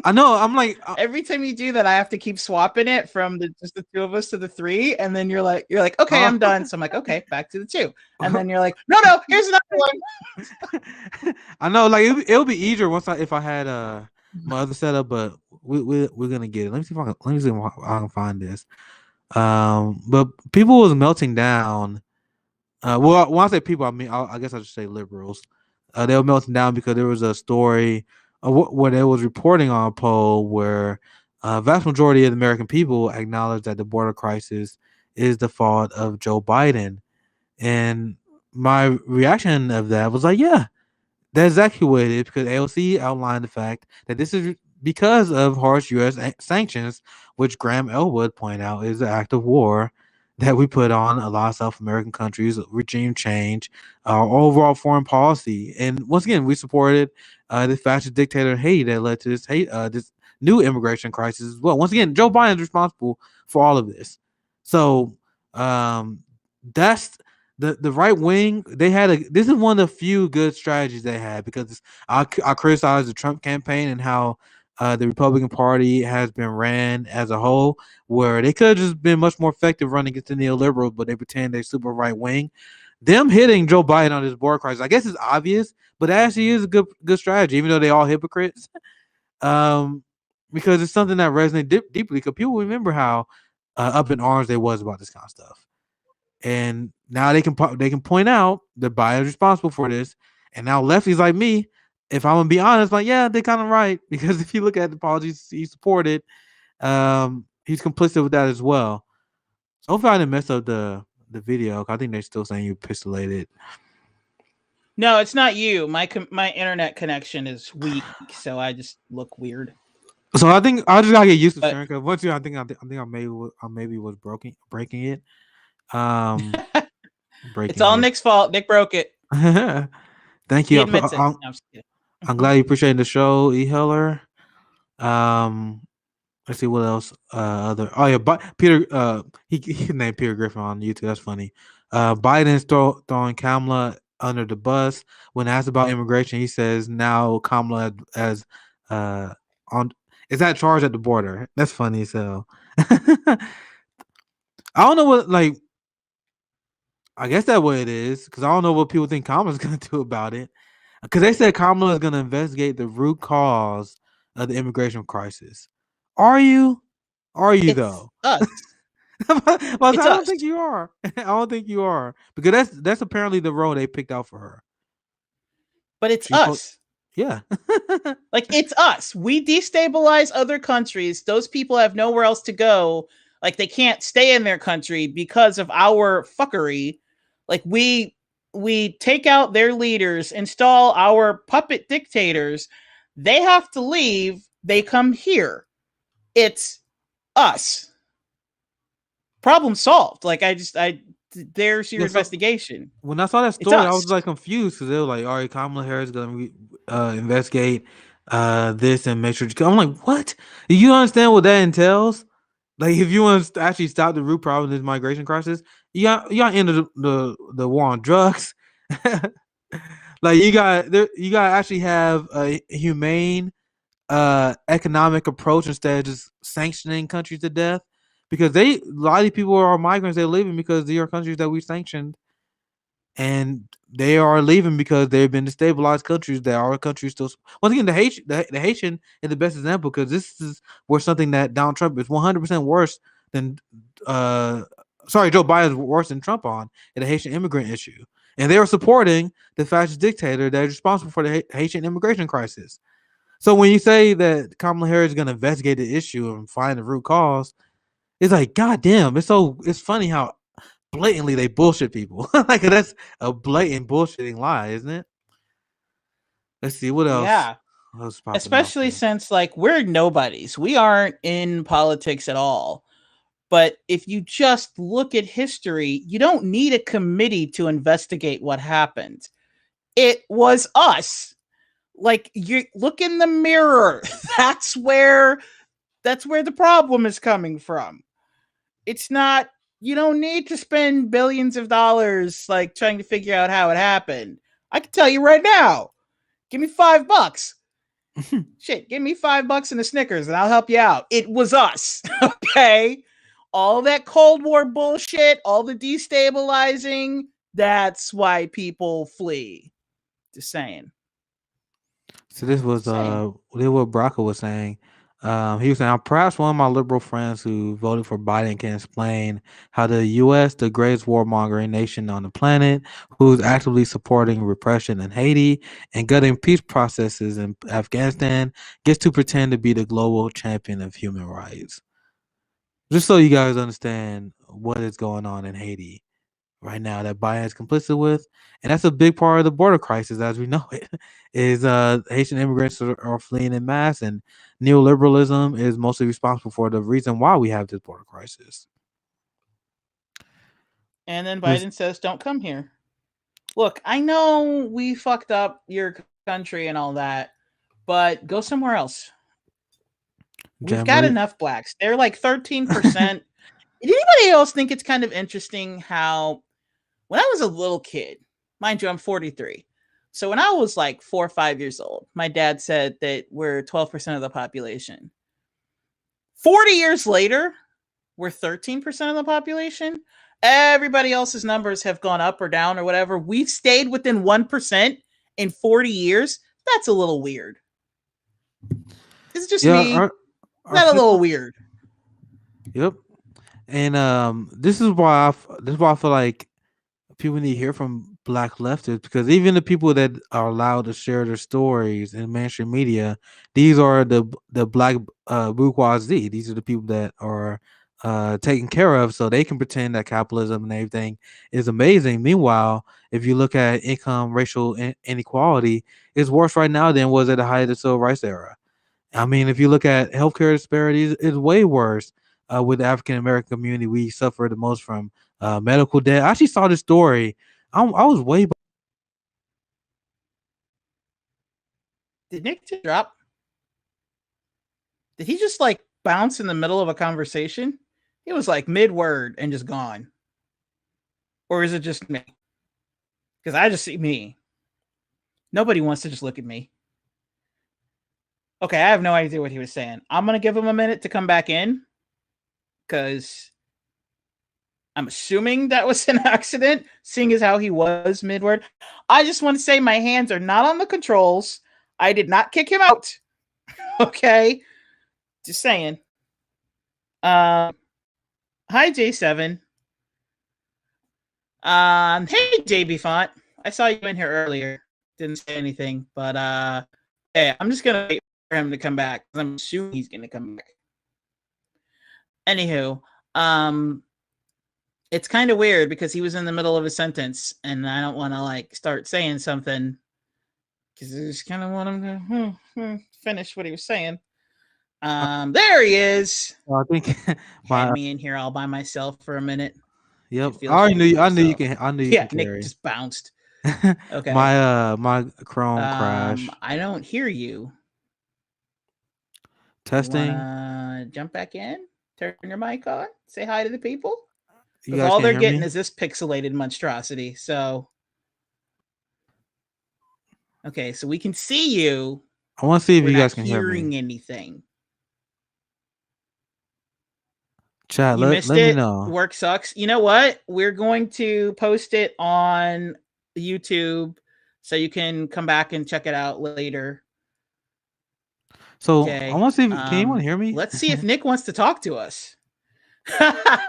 I know. I'm like, every time you do that, I have to keep swapping it from just the two of us to the three, and then you're like, okay, I'm done. So I'm like, okay, back to the two, and then you're like, no, here's another one. I know, like it'll be easier if I had my other setup, but we're gonna get it. Let me see if I can find this. But people was melting down. Well, when I say people, I mean I guess I should say liberals. They were melting down because there was a story where they was reporting on a poll where a vast majority of the American people acknowledged that the border crisis is the fault of Joe Biden. And my reaction of that was like, yeah, that's exactly what it is, because AOC outlined the fact that this is because of harsh U.S. sanctions, which Graham Elwood pointed out is an act of war that we put on a lot of South American countries, regime change, our overall foreign policy. And once again, we supported the fascist dictator in Haiti that led to this new immigration crisis as well. Once again, Joe Biden is responsible for all of this. So that's the right wing. This is one of the few good strategies they had, because I criticize the Trump campaign and how the Republican Party has been ran as a whole, where they could have just been much more effective running against the neoliberals, but they pretend they're super right wing. Them hitting Joe Biden on this border crisis, I guess it's obvious, but it actually is a good strategy, even though they all hypocrites. Because it's something that resonates deeply, because people remember how up in arms they was about this kind of stuff. And now they can point out that Biden is responsible for this. And now lefties like me, if I'm gonna be honest, like, yeah, they're kind of right, because if you look at the policies he supported, he's complicit with that as well. So hopefully I didn't mess up the video. I think they're still saying you pixelated. No, it's not you. My internet connection is weak, so I just look weird. So I think I just gotta get used to sharing, because once I think I maybe was breaking it. It's all Nick's fault. Nick broke it. Thank you. He admits it. No, I'm glad you appreciate the show, E. Heller. Let's see what else. Peter. He named Peter Griffin on YouTube. That's funny. Biden's throwing Kamala under the bus. When asked about immigration, he says now Kamala is that charged at the border. That's funny as hell. I don't know what, like, I guess that's what it is, because I don't know what people think Kamala's going to do about it. Because they said Kamala is going to investigate the root cause of the immigration crisis. Are you? it's though? Us. I don't think you are. I don't think you are, because that's apparently the role they picked out for her. But it's us. Yeah. Like, it's us. We destabilize other countries. Those people have nowhere else to go. Like, they can't stay in their country because of our fuckery. Like, we take out their leaders, install our puppet dictators. They have to leave. They come here. It's us. Problem solved. Like there's your investigation. When I saw that It's story, I us. was like confused because they were like, "All right, Kamala Harris is gonna investigate this and make sure." I'm like, "What? You understand what that entails? Like, if you want to actually stop the root problem of this migration crisis, you got end the war on drugs. Like, you got actually have a humane economic approach instead of just sanctioning countries to death, because a lot of these people are migrants. They're leaving because these are countries that we sanctioned, and they are leaving because they've been destabilized countries that are countries still. Once again, the Haitian is the best example, because this is where something that Donald Trump is 100% worse than Joe Biden is worse than Trump on the Haitian immigrant issue, and they are supporting the fascist dictator that is responsible for the Haitian immigration crisis. So when you say that Kamala Harris is going to investigate the issue and find the root cause, it's like, goddamn, it's funny how blatantly they bullshit people. Like, that's a blatant bullshitting lie, isn't it? Let's see what else. Yeah. What's popping Especially off since like we're nobodies. We aren't in politics at all. But if you just look at history, you don't need a committee to investigate what happened. It was us. Like, you look in the mirror. That's where the problem is coming from. It's not, you don't need to spend billions of dollars like trying to figure out how it happened. I can tell you right now. Give me $5. Shit, give me $5 and a Snickers and I'll help you out. It was us. Okay. All that Cold War bullshit, all the destabilizing, that's why people flee. Just saying. So this was what Braca was saying. He was saying, perhaps one of my liberal friends who voted for Biden can explain how the U.S., the greatest warmongering nation on the planet, who's actively supporting repression in Haiti and gutting peace processes in Afghanistan, gets to pretend to be the global champion of human rights. Just so you guys understand what is going on in Haiti right now that Biden is complicit with, and that's a big part of the border crisis as we know it. Is Haitian immigrants are fleeing in mass, and neoliberalism is mostly responsible for the reason why we have this border crisis. And then Biden says, "Don't come here." Look, I know we fucked up your country and all that, but go somewhere else. We've got enough blacks. They're like 13%. Did anybody else think it's kind of interesting how when I was a little kid, mind you, I'm 43. So when I was like 4 or 5 years old, my dad said that we're 12% of the population. 40 years later, we're 13% of the population. Everybody else's numbers have gone up or down or whatever. We've stayed within 1% in 40 years. That's a little weird. It's just me. That a little weird. Yep. And this is why I feel like people need to hear from Black leftists, because even the people that are allowed to share their stories in mainstream media, these are the Black bourgeoisie. These are the people that are taken care of, so they can pretend that capitalism and everything is amazing. Meanwhile, if you look at income, racial inequality, it's worse right now than it was at the height of the civil rights era. I mean, if you look at healthcare disparities, it's way worse. With the African American community, we suffer the most from medical debt. I actually saw this story. I was way. Did Nick just drop? Did he just like bounce in the middle of a conversation? It was like mid-word and just gone. Or is it just me? Because I just see me. Nobody wants to just look at me. Okay, I have no idea what he was saying. I'm going to give him a minute to come back in, because I'm assuming that was an accident, seeing as how he was mid-word. I just want to say my hands are not on the controls. I did not kick him out. Okay? Just saying. Hi, J7. Hey, JB Font. I saw you in here earlier. Didn't say anything, but hey, I'm just gonna wait for him to come back. I'm assuming he's gonna come back. Anywho, it's kind of weird because he was in the middle of a sentence, and I don't want to like start saying something because I just kind of want him to finish what he was saying. There he is. I think Had me in here all by myself for a minute. Yep. Feel I already ashamed knew. of I knew you yourself. can. I knew you Yeah, can Nick carry. just bounced. Okay. my Chrome crashed. I don't hear you. Testing. You wanna jump back in? Turn your mic on. Say hi to the people. You Because guys all can't they're hear getting me? is this pixelated monstrosity. So, okay, so we can see you. I want to see if We're you not guys can hear me. hearing anything. Chat. You Let missed me it. know. Work sucks. You know what? We're going to post it on YouTube so you can come back and check it out later. So Okay. I want to see. If, can anyone hear me? Let's see if Nick wants to talk to us.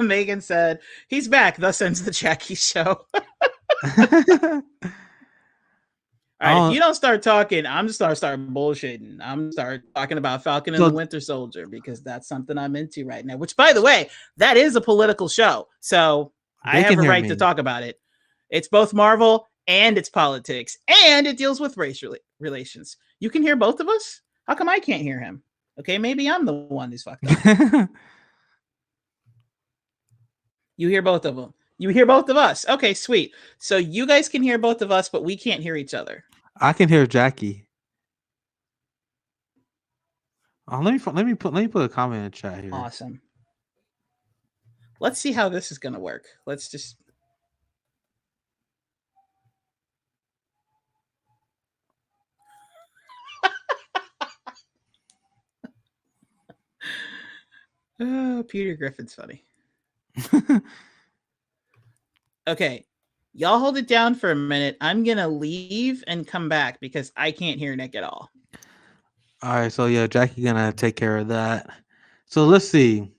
Megan said he's back. Thus ends the Jackie show. All right, if you don't start talking, I'm just start bullshitting. I'm start talking about Falcon and the Winter Soldier because that's something I'm into right now. Which, by the way, that is a political show, so I have a right to talk about it. It's both Marvel and it's politics, and it deals with racial relations. You can hear both of us. How come I can't hear him? Okay, maybe I'm the one who's fucked up. You hear both of them. You hear both of us. Okay, sweet. So you guys can hear both of us, but we can't hear each other. I can hear Jackie. Let me put a comment in the chat here. Awesome. Let's see how this is going to work. Let's just. Oh, Peter Griffin's funny. Okay. Y'all hold it down for a minute. I'm going to leave and come back because I can't hear Nick at all. All right. So, yeah, Jackie going to take care of that. So, let's see.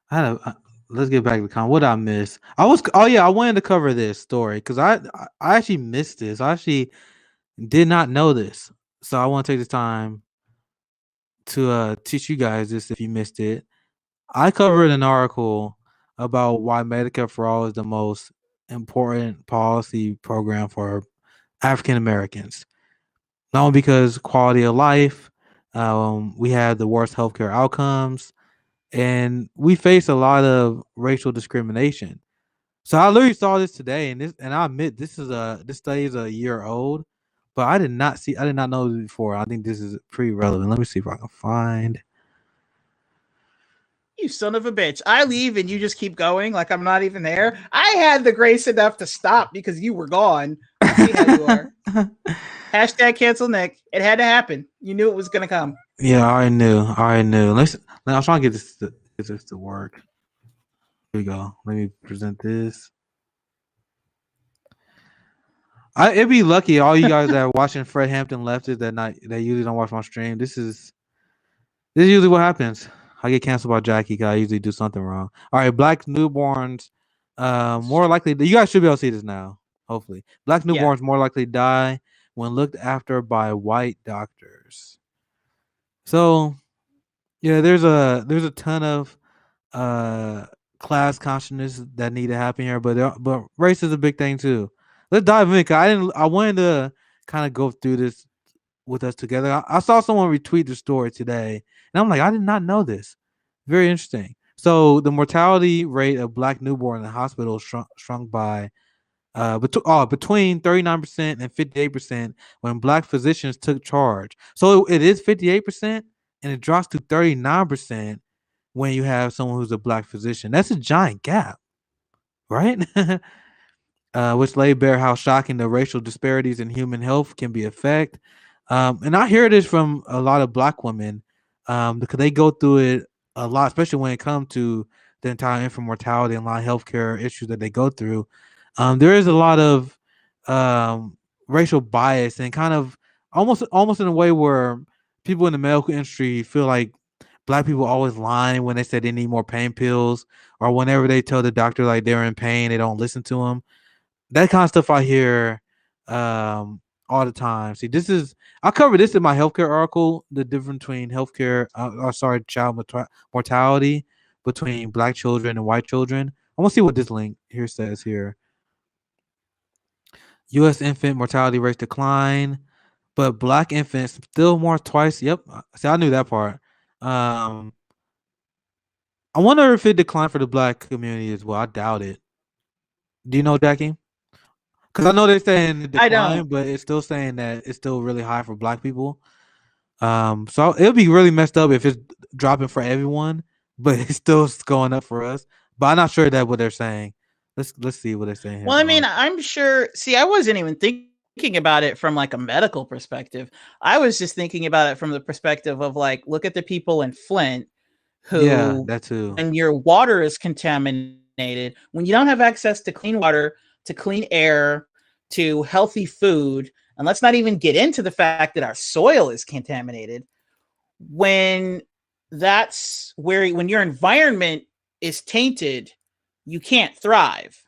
Let's get back to the what I missed. I wanted to cover this story because I actually missed this. I actually did not know this. So, I want to take this time to teach you guys this if you missed it. I covered an article about why Medicare for All is the most important policy program for African Americans. Not only because quality of life, we have the worst healthcare outcomes, and we face a lot of racial discrimination. So I literally saw this today, and I admit this study is a year old, but I did not know this before. I think this is pretty relevant. Let me see if I can find. You son of a bitch. I leave and you just keep going like I'm not even there. I had the grace enough to stop because you were gone. I see how you are. Hashtag cancel Nick. It had to happen. You knew it was going to come. Yeah, I knew. I'm trying to get this to work. Here we go. Let me present this. It'd be lucky all you guys that are watching Fred Hampton Leftists that night that usually don't watch my stream. This is usually what happens. I get canceled by Jackie because I usually do something wrong. All right, black newborns more likely. You guys should be able to see this now. Hopefully, black newborns more likely die when looked after by white doctors. So, yeah, there's a ton of class consciousness that need to happen here, but race is a big thing too. Let's dive in. I wanted to kind of go through this with us together. I saw someone retweet the story today, and I'm like, I did not know this. Very interesting. So the mortality rate of black newborn in the hospital shrunk by between 39% and 58% when black physicians took charge. So it is 58%, and it drops to 39% when you have someone who's a black physician. That's a giant gap, right? Which lay bare how shocking the racial disparities in human health can be affect. And I hear this from a lot of black women because they go through it a lot, especially when it comes to the entire infant mortality and a lot of healthcare issues that they go through. There is a lot of racial bias and kind of almost in a way where people in the medical industry feel like black people always lying when they say they need more pain pills, or whenever they tell the doctor like they're in pain, they don't listen to them. That kind of stuff I hear all the time. See, I covered this in my healthcare article, the difference between child mortality between black children and white children. I want to see what this link here says here. U.S. infant mortality rates decline, but black infants still more twice. Yep. See, I knew that part. Um, I wonder if it declined for the black community as well. I doubt it. Do you know, Jackie? Because I know they're saying it I don't. declined, but it's still saying that it's still really high for black people. So it'll be really messed up if it's dropping for everyone, but it's still going up for us. But I'm not sure that what they're saying. Let's see what they're saying here. Well, I mean, I'm sure. See, I wasn't even thinking about it from like a medical perspective. I was just thinking about it from the perspective of like, look at the people in Flint Yeah, who, that too. when your water is contaminated, when you don't have access to clean water, to clean air, to healthy food, and let's not even get into the fact that our soil is contaminated. When that's where, when your environment is tainted, you can't thrive.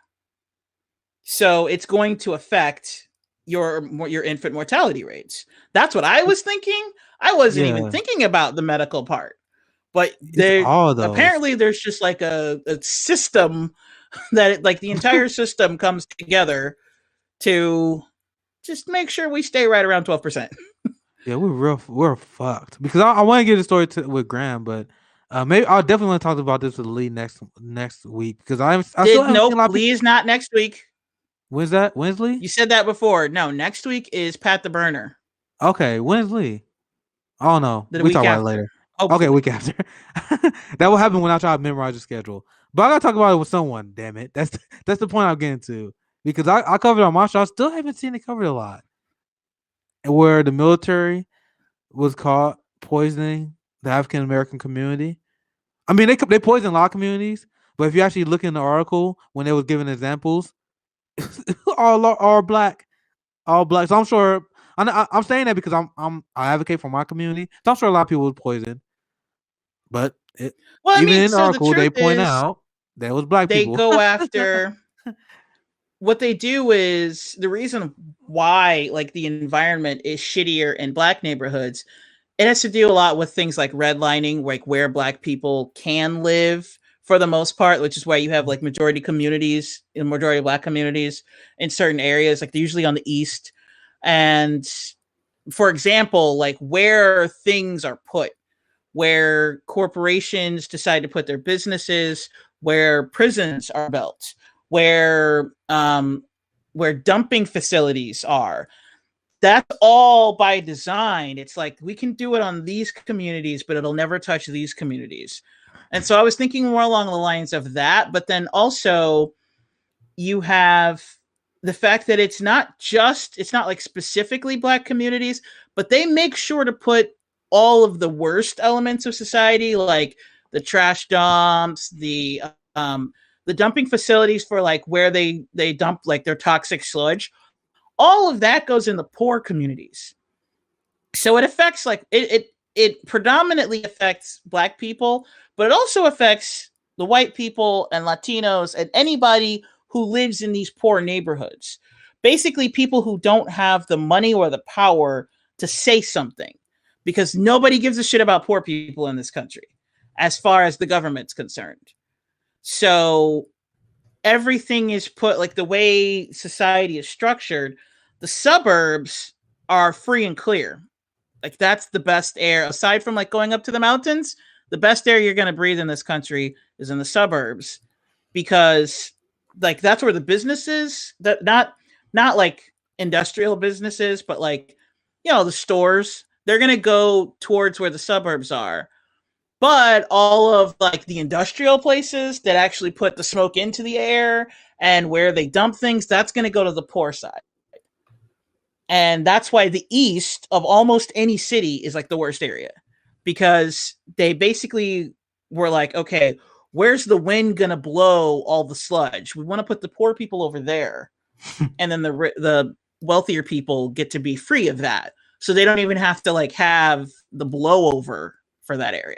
So it's going to affect your infant mortality rates. That's what I was thinking. I wasn't even Yeah, thinking about the medical part. But it's there all those. apparently there's just like a system that like the entire system comes together to just make sure we stay right around 12%. Yeah, we're fucked because I want to get the story with Graham, but maybe I'll definitely want to talk about this with Lee next week because I still haven't seen a Nope, lot of people. Lee's not next week. When's that? Wednesday? You said that before. No, next week is Pat the Burner. Okay, Wednesday. Oh no, The we week talk about it after. later. Okay, Hopefully. week after. That will happen when I try to memorize the schedule. But I gotta talk about it with someone. Damn it, that's the point I'm getting to because I covered it on my show. I still haven't seen it covered a lot. Where the military was caught poisoning the African American community. I mean, they poison a lot of communities, but if you actually look in the article when they was giving examples, all black, all black. So I'm sure I'm saying that because I advocate for my community. So I'm sure a lot of people was poisoned, but Well, I even mean, in the so the article they truth point is out there was black they people. go after what they do is the reason why like the environment is shittier in black neighborhoods. It has to do a lot with things like redlining, like where black people can live for the most part, which is why you have like majority communities in majority black communities in certain areas, like they're usually on the east. And for example, like where things are put, where corporations decide to put their businesses, where prisons are built, where dumping facilities are. That's all by design. It's like we can do it on these communities, but it'll never touch these communities. And so I was thinking more along the lines of that, but then also you have the fact that it's not like specifically black communities, but they make sure to put all of the worst elements of society, like the trash dumps, the dumping facilities for like where they dump like their toxic sludge. All of that goes in the poor communities. So it affects like it predominantly affects black people, but it also affects the white people and Latinos and anybody who lives in these poor neighborhoods. Basically, people who don't have the money or the power to say something because nobody gives a shit about poor people in this country as far as the government's concerned. So everything is put like the way society is structured, the suburbs are free and clear. Like that's the best air aside from like going up to the mountains. The best air you're going to breathe in this country is in the suburbs because like that's where the businesses that not like industrial businesses, but like the stores, they're going to go towards where the suburbs are. But all of like the industrial places that actually put the smoke into the air and where they dump things, that's going to go to the poor side. And that's why the east of almost any city is like the worst area because they basically were like, okay, where's the wind going to blow all the sludge? We want to put the poor people over there. And then the wealthier people get to be free of that. So they don't even have to like have the blowover for that area.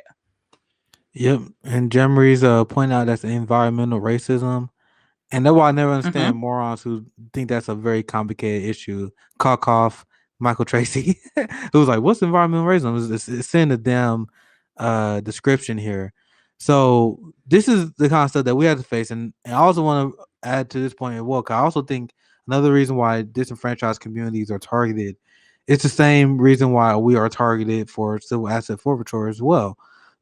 Yep, and Jemry's point out that's environmental racism. And that's why I never understand morons who think that's a very complicated issue. Kokoff, Michael Tracy, who was like, "What's environmental racism?" It's in the damn description here. So this is the kind of stuff that we have to face. And I also want to add to this point as well. 'Cause I also think another reason why disenfranchised communities are targeted, it's the same reason why we are targeted for civil asset forfeiture as well.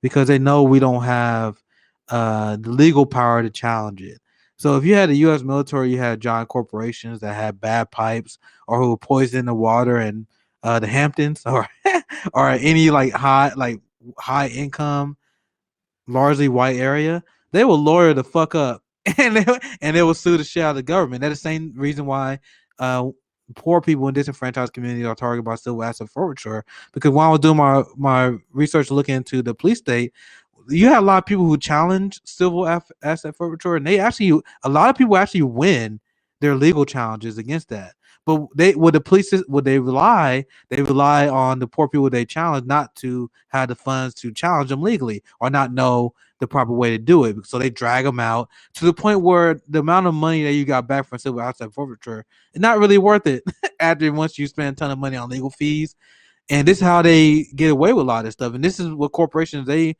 because they know we don't have the legal power to challenge it. So if you had the U.S. military, you had giant corporations that had bad pipes or who poisoned the water in the Hamptons or or any high income, largely white area, they will lawyer the fuck up and they will sue the shit out of the government. That's the same reason why poor people in disenfranchised communities are targeted by civil asset forfeiture. Because when I was doing my research looking into the police state, you have a lot of people who challenge civil asset forfeiture, and a lot of people actually win their legal challenges against that. But they rely on the poor people they challenge not to have the funds to challenge them legally or not know the proper way to do it. So they drag them out to the point where the amount of money that you got back from civil asset forfeiture is not really worth it after once you spend a ton of money on legal fees. And this is how they get away with a lot of stuff. And this is what corporations they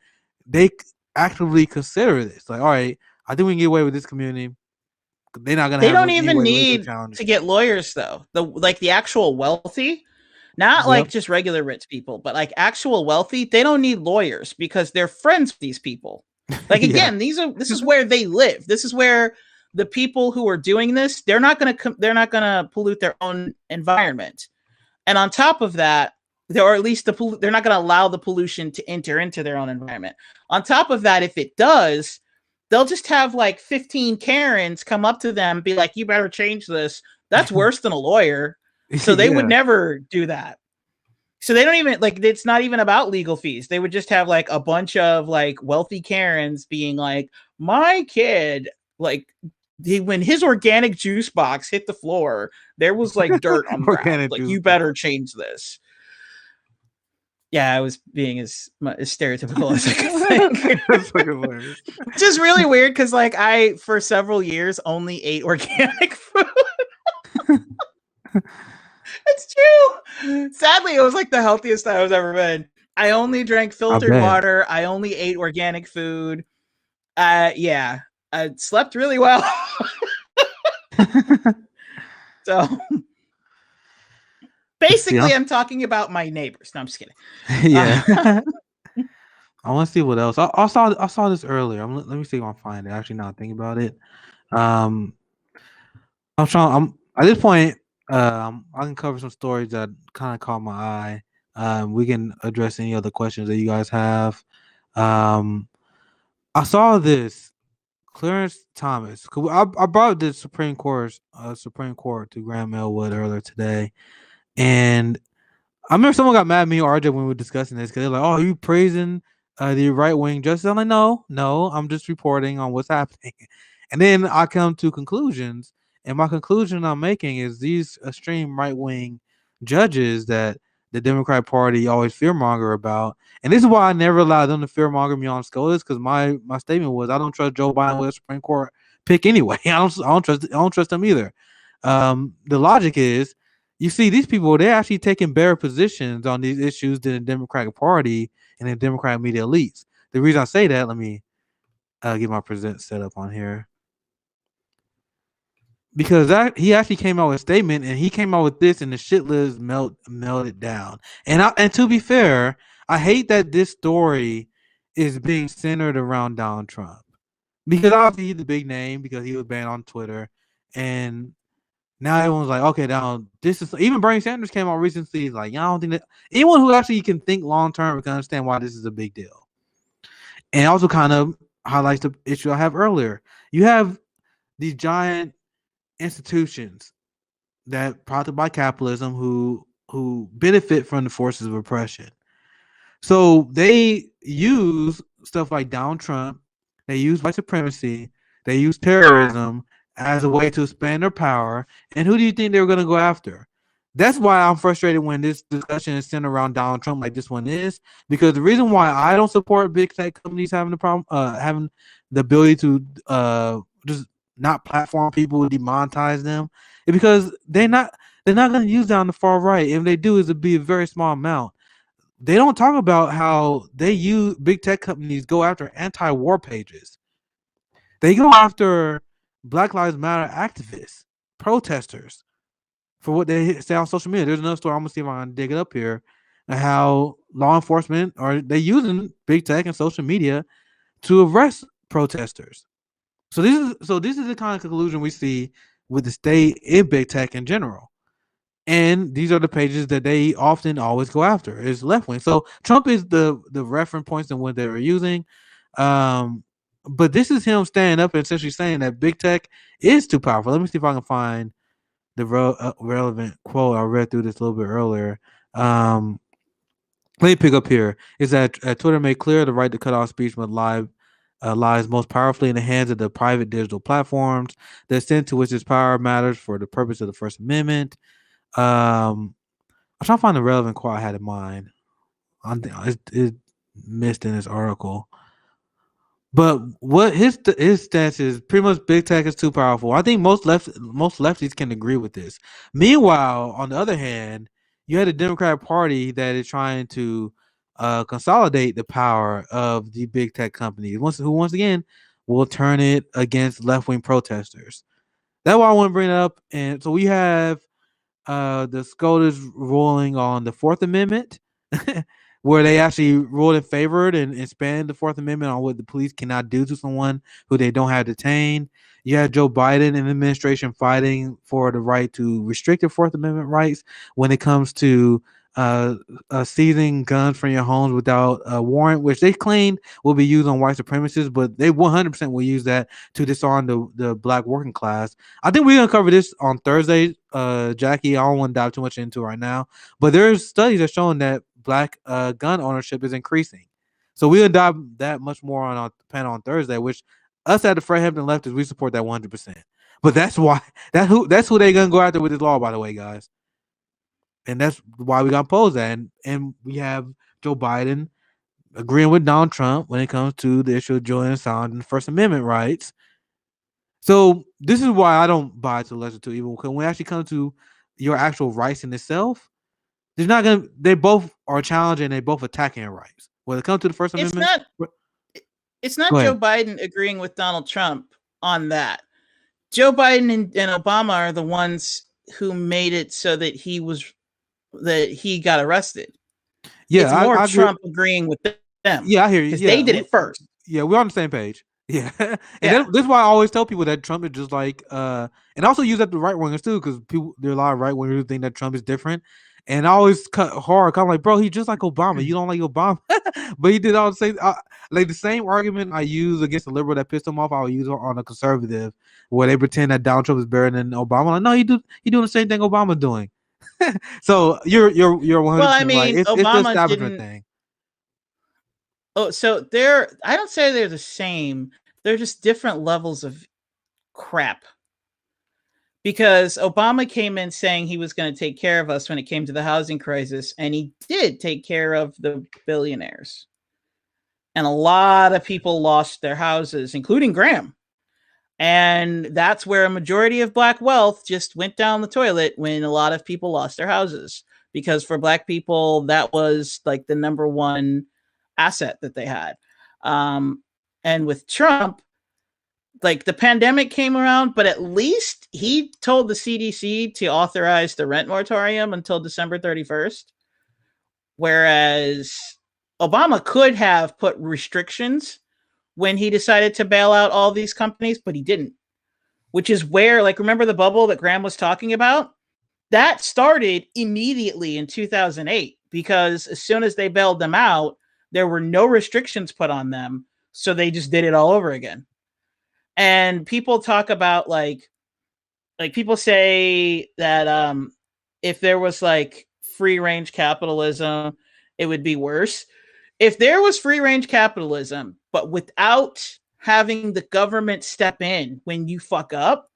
actively consider this. Like, all right, I think we can get away with this community. They're not gonna. They have don't even need to get lawyers though. The actual wealthy, not like just regular rich people, but like actual wealthy. They don't need lawyers because they're friends with these people. Like again, this is where they live. This is where the people who are doing this, they're not gonna pollute their own environment. And on top of that, or at least they're not going to allow the pollution to enter into their own environment. On top of that, if it does, they'll just have like 15 Karens come up to them and be like, you better change this. That's worse than a lawyer. So they would never do that. So they don't even it's not even about legal fees. They would just have like a bunch of like wealthy Karens being like, my kid, like when his organic juice box hit the floor, there was like dirt on the ground. Like, you better change this. Yeah, I was being as stereotypical as I could think. Which is really weird because like I for several years only ate organic food. It's true. Sadly, it was like the healthiest I've ever been. I only drank filtered water. I only ate organic food. Yeah, I slept really well. So basically, I'm talking about my neighbors. No, I'm just kidding. Yeah. I want to see what else. I saw this earlier. Let me see if I can find it. Actually, now thinking about it, I'm at this point. I can cover some stories that kind of caught my eye. We can address any other questions that you guys have. I saw this Clarence Thomas. I brought the Supreme Court to Graham Elwood earlier today, and I remember someone got mad at me or RJ when we were discussing this because they're like, "Oh, are you praising the right wing justice?" I'm like, "No, I'm just reporting on what's happening." And then I come to conclusions, and my conclusion I'm making is these extreme right wing judges that the Democratic Party always fearmonger about, and this is why I never allowed them to fearmonger me on SCOTUS because my statement was I don't trust Joe Biden with a Supreme Court pick anyway. I don't trust them either. The logic is, you see, these people, they're actually taking better positions on these issues than the Democratic Party and the Democratic media elites. The reason I say that, let me get my present set up on here. Because he actually came out with a statement, and he came out with this, and the shit list melted down. And to be fair, I hate that this story is being centered around Donald Trump. Because obviously he's the big name because he was banned on Twitter, and now everyone's like, okay, now this is even Bernie Sanders came out recently. Like, I don't think that anyone who actually can think long term can understand why this is a big deal. And also kind of highlights the issue I have earlier. You have these giant institutions that prompted by capitalism who benefit from the forces of oppression. So they use stuff like Donald Trump, they use white supremacy, they use terrorism as a way to expand their power. And who do you think they were going to go after? That's why I'm frustrated when this discussion is centered around Donald Trump like this one is, because the reason why I don't support big tech companies having the problem, having the ability to just not platform people, demonetize them, is because they're not going to use that on the far right. If they do, it'll be a very small amount. They don't talk about how they use big tech companies go after anti-war pages. They go after Black Lives Matter activists, protesters, for what they say on social media. There's another story. I'm gonna see if I can dig it up here. And how law enforcement are they using big tech and social media to arrest protesters. So this is the kind of conclusion we see with the state in big tech in general. And these are the pages that they often always go after is left wing. So Trump is the reference points and what they were using. But this is him standing up and essentially saying that big tech is too powerful. Let me see if I can find the relevant quote. I read through this a little bit earlier. Let me pick up here. Is that Twitter made clear the right to cut off speech must lies most powerfully in the hands of the private digital platforms. The extent to which this power matters for the purpose of the First Amendment. I'm trying to find the relevant quote I had in mind. It missed in this article. But what his stance is pretty much big tech is too powerful. I think most lefties can agree with this. Meanwhile, on the other hand, you had a Democratic Party that is trying to consolidate the power of the big tech companies. Who once again will turn it against left wing protesters. That's why I want to bring it up. And so we have the SCOTUS ruling on the Fourth Amendment, where they actually ruled in favor and expanded the Fourth Amendment on what the police cannot do to someone who they don't have detained. You had Joe Biden and the administration fighting for the right to restrict the Fourth Amendment rights when it comes to seizing guns from your homes without a warrant, which they claimed will be used on white supremacists, but they 100% will use that to disarm the black working class. I think we're gonna cover this on Thursday, Jackie. I don't want to dive too much into it right now, but there's studies that showing that black gun ownership is increasing. So we'll dive that much more on our panel on Thursday, which us at the Fred Hampton Leftists, we support that 100%. But that's why that's who they're gonna go after with this law, by the way, guys. And that's why we got posed that. And we have Joe Biden agreeing with Donald Trump when it comes to the issue of joining asylum and First Amendment rights. So this is why I don't buy to the lesser two evil. Because when it actually comes to your actual rights in itself, there's not gonna. They both are challenging. They both attacking your rights. When it comes to the First Amendment, it's not Joe Biden agreeing with Donald Trump on that. Joe Biden and Obama are the ones who made it so that he got arrested. Yeah, it's more Trump agreeing with them. Yeah, I hear you. Because they did it first. Yeah, we're on the same page. Yeah, and this is why I always tell people that Trump is just like, and also use that the right wingers too, because there are a lot of right wingers who think that Trump is different, and I always cut hard. I'm like, bro, he's just like Obama. You don't like Obama, but he did all the same, like the same argument I use against a liberal that pissed him off. I'll use on a conservative, where they pretend that Donald Trump is better than Obama. Like, no, he doing the same thing Obama's doing. So you're 100%. Well, I mean, right. It's the establishment thing. Oh, so I don't say they're the same. They're just different levels of crap. Because Obama came in saying he was going to take care of us when it came to the housing crisis, and he did take care of the billionaires. And a lot of people lost their houses, including Graham. And that's where a majority of black wealth just went down the toilet when a lot of people lost their houses. Because for black people, that was like the number one asset that they had. And with Trump, like the pandemic came around, but at least he told the CDC to authorize the rent moratorium until December 31st. Whereas Obama could have put restrictions when he decided to bail out all these companies, but he didn't. Which is where, like, remember the bubble that Graham was talking about? That started immediately in 2008, because as soon as they bailed them out, there were no restrictions put on them. So they just did it all over again. And people talk about like people say that if there was like free range capitalism, it would be worse. If there was free range capitalism, but without having the government step in when you fuck up,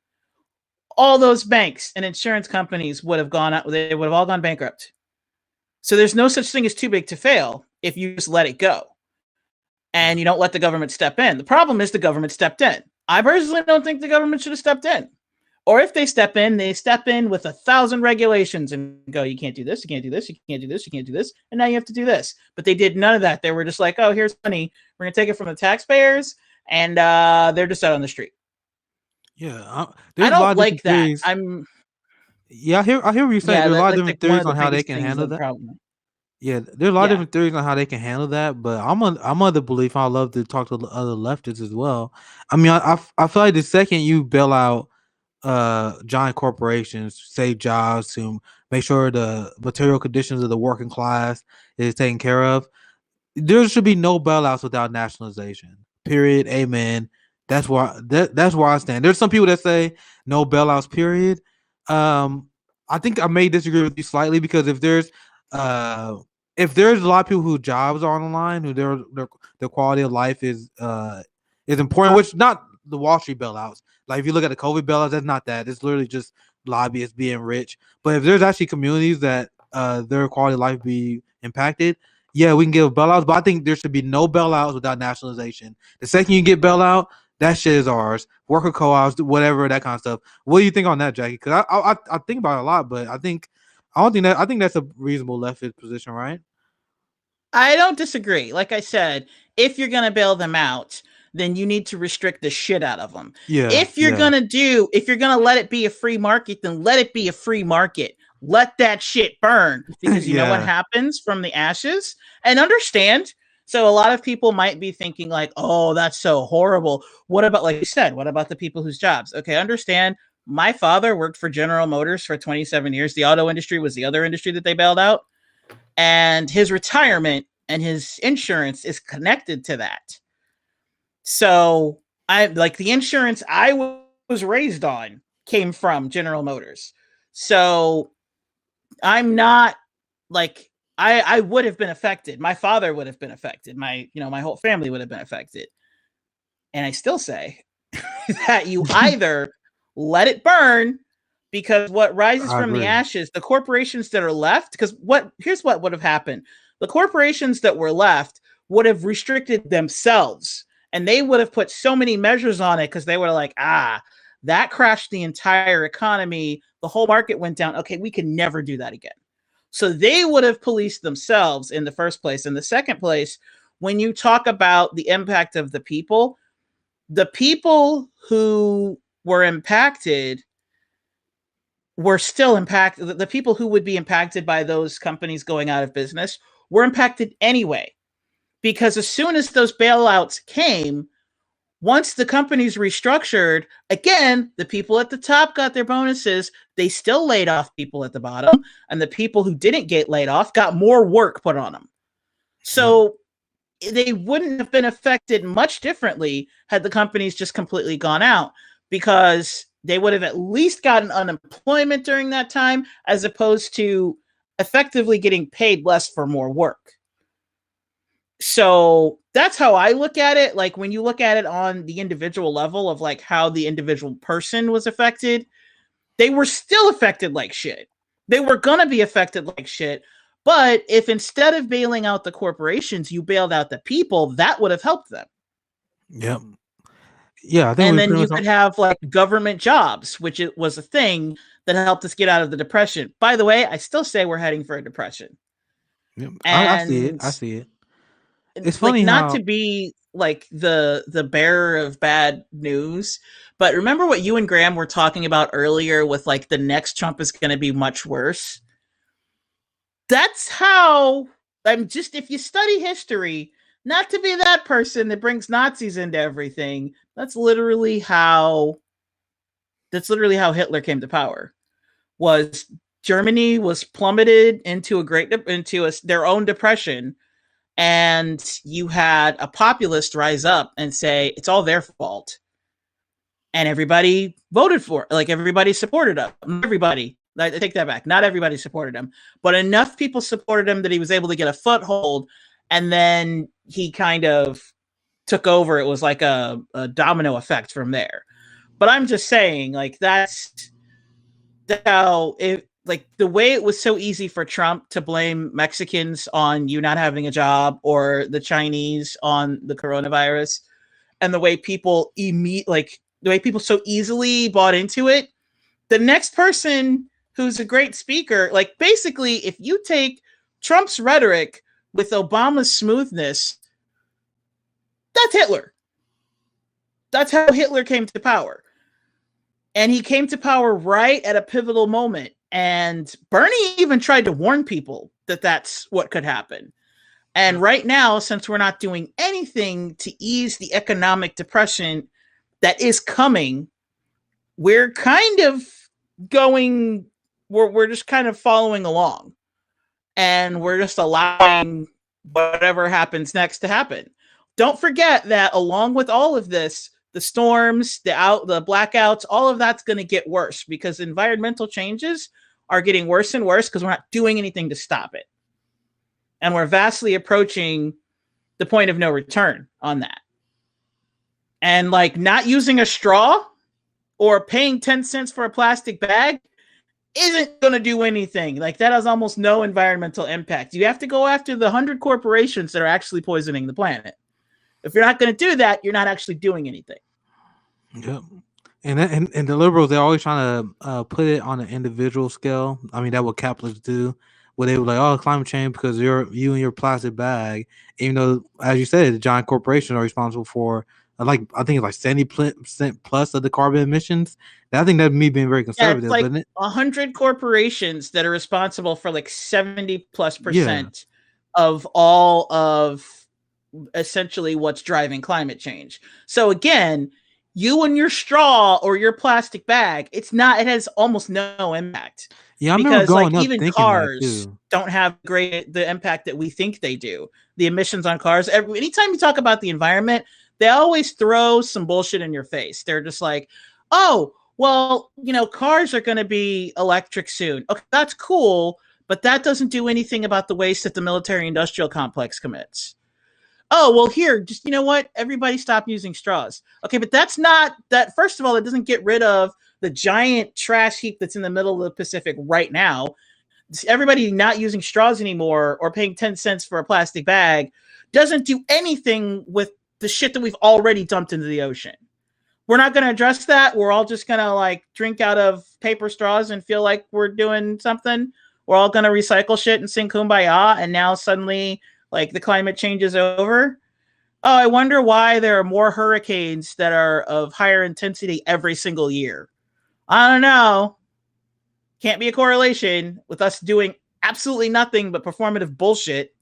all those banks and insurance companies would have gone out. They would have all gone bankrupt. So there's no such thing as too big to fail if you just let it go and you don't let the government step in. The problem is the government stepped in. I personally don't think the government should have stepped in. Or if they step in with 1,000 regulations and go, you can't do this, you can't do this, you can't do this, you can't do this, and now you have to do this. But they did none of that. They were just like, oh, here's money. We're going to take it from the taxpayers, and they're just out on the street. Yeah, I don't like that. I hear what you're saying. There's a lot of different theories on how they can handle that. Yeah, there's a lot of Yeah. different theories on how they can handle that, but I'm of the belief I love to talk to the other leftists as well. I mean, I feel like the second you bail out giant corporations, save jobs, to make sure the material conditions of the working class is taken care of, there should be no bailouts without nationalization. Period. Amen. That's where I stand. There's some people that say no bailouts. Period. I think I may disagree with you slightly because uh if there's a lot of people whose jobs are on the line, who their quality of life is important, which not the Wall Street bailouts. Like if you look at the COVID bailouts, that's not that. It's literally just lobbyists being rich. But if there's actually communities that their quality of life be impacted, yeah, we can give bailouts, but I think there should be no bailouts without nationalization. The second you get bailout, that shit is ours. Worker co-ops, whatever, that kind of stuff. What do you think on that, Jackie? Because I think about it a lot, but I think that's a reasonable leftist position, right? I don't disagree. Like I said, if you're going to bail them out, then you need to restrict the shit out of them. Yeah. If you're going to let it be a free market, then let it be a free market. Let that shit burn, because you know what happens from the ashes. And understand, so a lot of people might be thinking like, oh, that's so horrible. What about, like you said, what about the people whose jobs? Okay, understand, my father worked for General Motors for 27 years. The auto industry was the other industry that they bailed out. And his retirement and his insurance is connected to that. So I like the insurance I was raised on came from General Motors. So I'm not like I would have been affected. My father would have been affected. My whole family would have been affected. And I still say that you either let it burn, because what rises from the ashes, the corporations that are left, because here's what would have happened. The corporations that were left would have restricted themselves, and they would have put so many measures on it because they were like, that crashed the entire economy. The whole market went down. Okay, we can never do that again. So they would have policed themselves in the first place. In the second place, when you talk about the impact of the people who were impacted were still impacted. The people who would be impacted by those companies going out of business were impacted anyway, because as soon as those bailouts came, once the companies restructured, again, the people at the top got their bonuses. They still laid off people at the bottom, and the people who didn't get laid off got more work put on them. So they wouldn't have been affected much differently had the companies just completely gone out, because they would have at least gotten unemployment during that time, as opposed to effectively getting paid less for more work. So that's how I look at it. Like when you look at it on the individual level of like how the individual person was affected, they were still affected like shit. They were going to be affected like shit. But if instead of bailing out the corporations, you bailed out the people, that would have helped them. Yep. Yeah, I think and then you could have like government jobs, which it was a thing that helped us get out of the depression. By the way, I still say we're heading for a depression. Yep. I see it. I see it. It's funny, like, not to be like the bearer of bad news, but remember what you and Graham were talking about earlier with like the next Trump is going to be much worse. That's how if you study history, not to be that person that brings Nazis into everything, that's literally how Hitler came to power. Was Germany was plummeted into their own depression, and you had a populist rise up and say it's all their fault, and everybody voted for it. Like everybody supported him. Everybody, I take that back. Not everybody supported him, but enough people supported him that he was able to get a foothold, and then he kind of took over. It was like a domino effect from there. But I'm just saying, like that's how it. Like the way it was so easy for Trump to blame Mexicans on you not having a job, or the Chinese on the coronavirus, and the way people so easily bought into it. The next person who's a great speaker, like basically, if you take Trump's rhetoric with Obama's smoothness, that's Hitler. That's how Hitler came to power. And he came to power right at a pivotal moment And Bernie even tried to warn people that that's what could happen. And right now, since we're not doing anything to ease the economic depression that is coming, we're kind of going, we're just kind of following along. And we're just allowing whatever happens next to happen. Don't forget that along with all of this, the storms, the blackouts, all of that's going to get worse because environmental changes are getting worse and worse because we're not doing anything to stop it. And we're vastly approaching the point of no return on that. And like not using a straw or paying 10 cents for a plastic bag isn't going to do anything. Like that has almost no environmental impact. You have to go after the 100 corporations that are actually poisoning the planet. If you're not going to do that, you're not actually doing anything. Yep. And the liberals, they're always trying to put it on an individual scale. I mean, that's what capitalists do. Where they were like, "Oh, climate change because you and your plastic bag." Even though, as you said, the giant corporations are responsible for I think it's like 70% plus of the carbon emissions. I think that's me being very conservative. Yeah, it's like 100 corporations that are responsible for like 70+% of all of essentially what's driving climate change. So again, you and your straw or your plastic bag, it has almost no impact. Yeah, I remember growing up even cars don't have the impact that we think they do. The emissions on cars, anytime you talk about the environment, they always throw some bullshit in your face. They're just like, oh, well, cars are going to be electric soon. Okay, that's cool, but that doesn't do anything about the waste that the military-industrial complex commits. Oh, well, here, just, you know what? Everybody stop using straws. Okay, but that's not that. First of all, it doesn't get rid of the giant trash heap that's in the middle of the Pacific right now. Everybody not using straws anymore or paying 10 cents for a plastic bag doesn't do anything with the shit that we've already dumped into the ocean. We're not going to address that. We're all just going to like drink out of paper straws and feel like we're doing something. We're all going to recycle shit and sing Kumbaya. And now suddenly like the climate change is over. Oh, I wonder why there are more hurricanes that are of higher intensity every single year. I don't know. Can't be a correlation with us doing absolutely nothing but performative bullshit.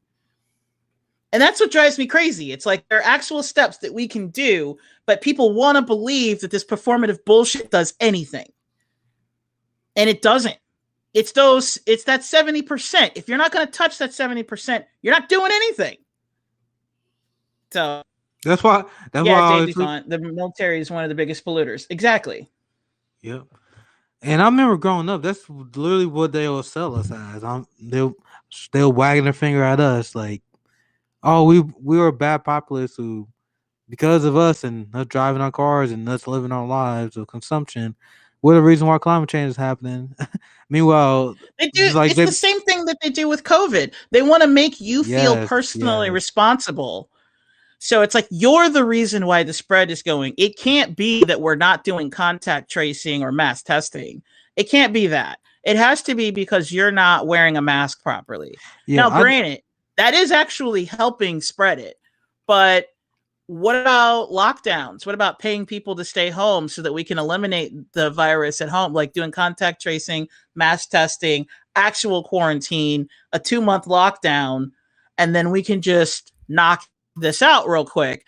And that's what drives me crazy. It's like there are actual steps that we can do, but people want to believe that this performative bullshit does anything. And it doesn't. It's that 70%. If you're not going to touch that 70%, you're not doing anything. So that's why the military is one of the biggest polluters. Exactly. Yep. And I remember growing up, that's literally what they will sell us as. They'll wagging their finger at us like, oh, we were bad populists who, because of us and us driving our cars and us living our lives of consumption, we're the reason why climate change is happening. Meanwhile, it's the same thing that they do with COVID. They want to make you feel personally responsible. So it's like you're the reason why the spread is going. It can't be that we're not doing contact tracing or mass testing. It can't be that. It has to be because you're not wearing a mask properly. Yeah, now, granted, that is actually helping spread it. But what about lockdowns? What about paying people to stay home so that we can eliminate the virus at home, like doing contact tracing, mass testing, actual quarantine, a 2-month lockdown, and then we can just knock this out real quick?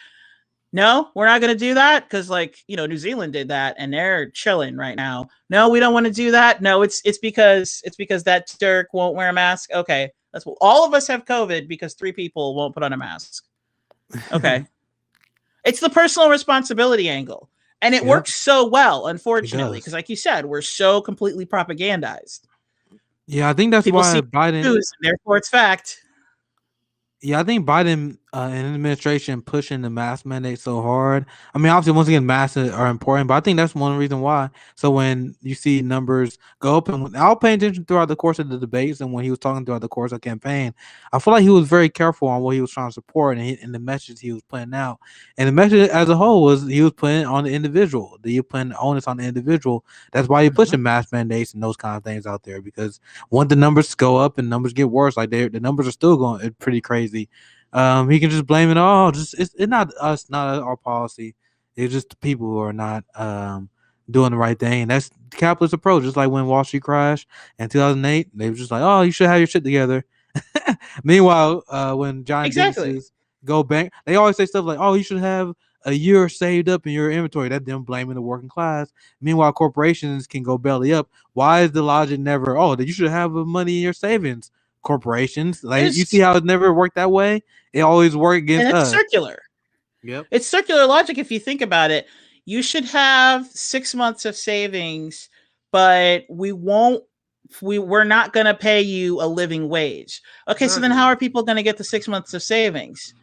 No, we're not going to do that because New Zealand did that and they're chilling right now. No, we don't want to do that. No, it's because that jerk won't wear a mask. Okay, that's what all of us have COVID because 3 people won't put on a mask. Okay. It's the personal responsibility angle. And it works so well, unfortunately, because like you said, we're so completely propagandized. Yeah, I think that's why Biden news, and therefore it's fact. Yeah, I think Biden and administration pushing the mask mandate so hard. I mean, obviously, once again, masks are important, but I think that's one reason why. So when you see numbers go up, and I'll pay attention throughout the course of the debates, and when he was talking throughout the course of the campaign, I feel like he was very careful on what he was trying to support and the message he was putting out. And the message as a whole was he was putting on the individual. He was putting the onus on the individual. That's why he's pushing mask mandates and those kind of things out there, because once the numbers go up and numbers get worse, like the numbers are still going, it's pretty crazy. He can just blame it all. It's not us, not our policy. It's just the people who are not doing the right thing. And capitalist approach. Just like when Wall Street crashed in 2008, they were just like, "Oh, you should have your shit together." Meanwhile, when giant Exactly. businesses go bank, they always say stuff like, "Oh, you should have a year saved up in your inventory." That's them blaming the working class. Meanwhile, corporations can go belly up. Why is the logic never, "Oh, that you should have money in your savings"? Corporations, like, you see how it never worked that way. It always worked against and it's us. circular. Yep. It's circular logic if you think about it. You should have 6 months of savings, but we're not going to pay you a living wage. Okay, so then how are people going to get the 6 months of savings?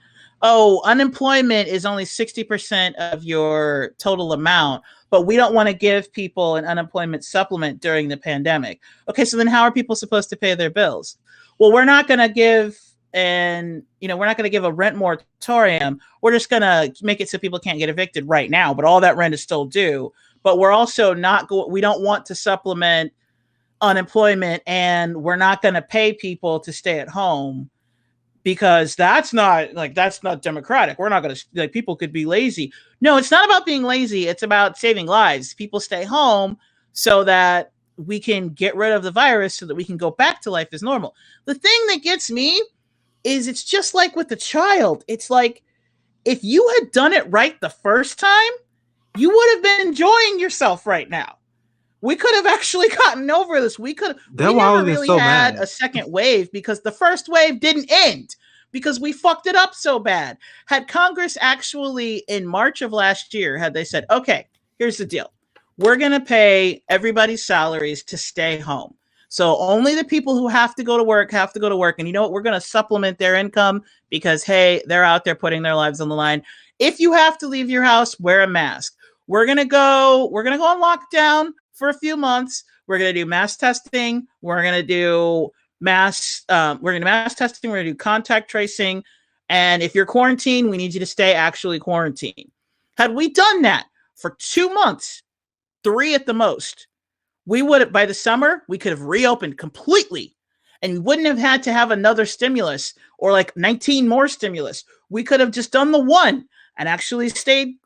Oh, unemployment is only 60% of your total amount, but we don't want to give people an unemployment supplement during the pandemic. Okay, so then how are people supposed to pay their bills? Well, we're not going to give we're not going to give a rent moratorium. We're just going to make it so people can't get evicted right now, but all that rent is still due. But we're also we don't want to supplement unemployment, and we're not going to pay people to stay at home because that's not democratic. We're not going to, people could be lazy. No, it's not about being lazy. It's about saving lives. People stay home so that we can get rid of the virus so that we can go back to life as normal. The thing that gets me is it's just like with the child. It's like, if you had done it right the first time, you would have been enjoying yourself right now. We could have actually gotten over this. We never really had a second wave because the first wave didn't end because we fucked it up so bad. Had Congress actually, in March of last year, had they said, okay, here's the deal. We're going to pay everybody's salaries to stay home. So only the people who have to go to work. And you know what? We're going to supplement their income because, hey, they're out there putting their lives on the line. If you have to leave your house, wear a mask. We're going to go on lockdown for a few months. We're going to do mass testing. We're going to do mass testing. We're going to do contact tracing. And if you're quarantined, we need you to stay actually quarantined. Had we done that for 2 months, 3 at the most, we would have, by the summer, we could have reopened completely. And we wouldn't have had to have another stimulus or like 19 more stimulus. We could have just done the one and actually stayed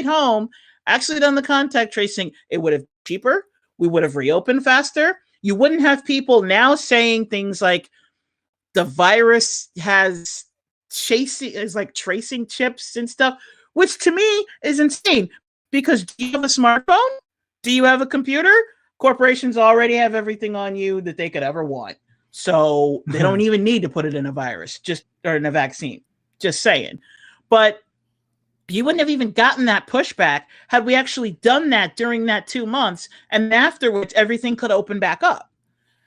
home, actually done the contact tracing. It would have been cheaper. We would have reopened faster. You wouldn't have people now saying things like the virus is like tracing chips and stuff, which to me is insane. Because do you have a smartphone? Do you have a computer? Corporations already have everything on you that they could ever want. So they don't even need to put it in a virus, or in a vaccine. Just saying. But you wouldn't have even gotten that pushback had we actually done that during that 2 months. And afterwards, everything could open back up.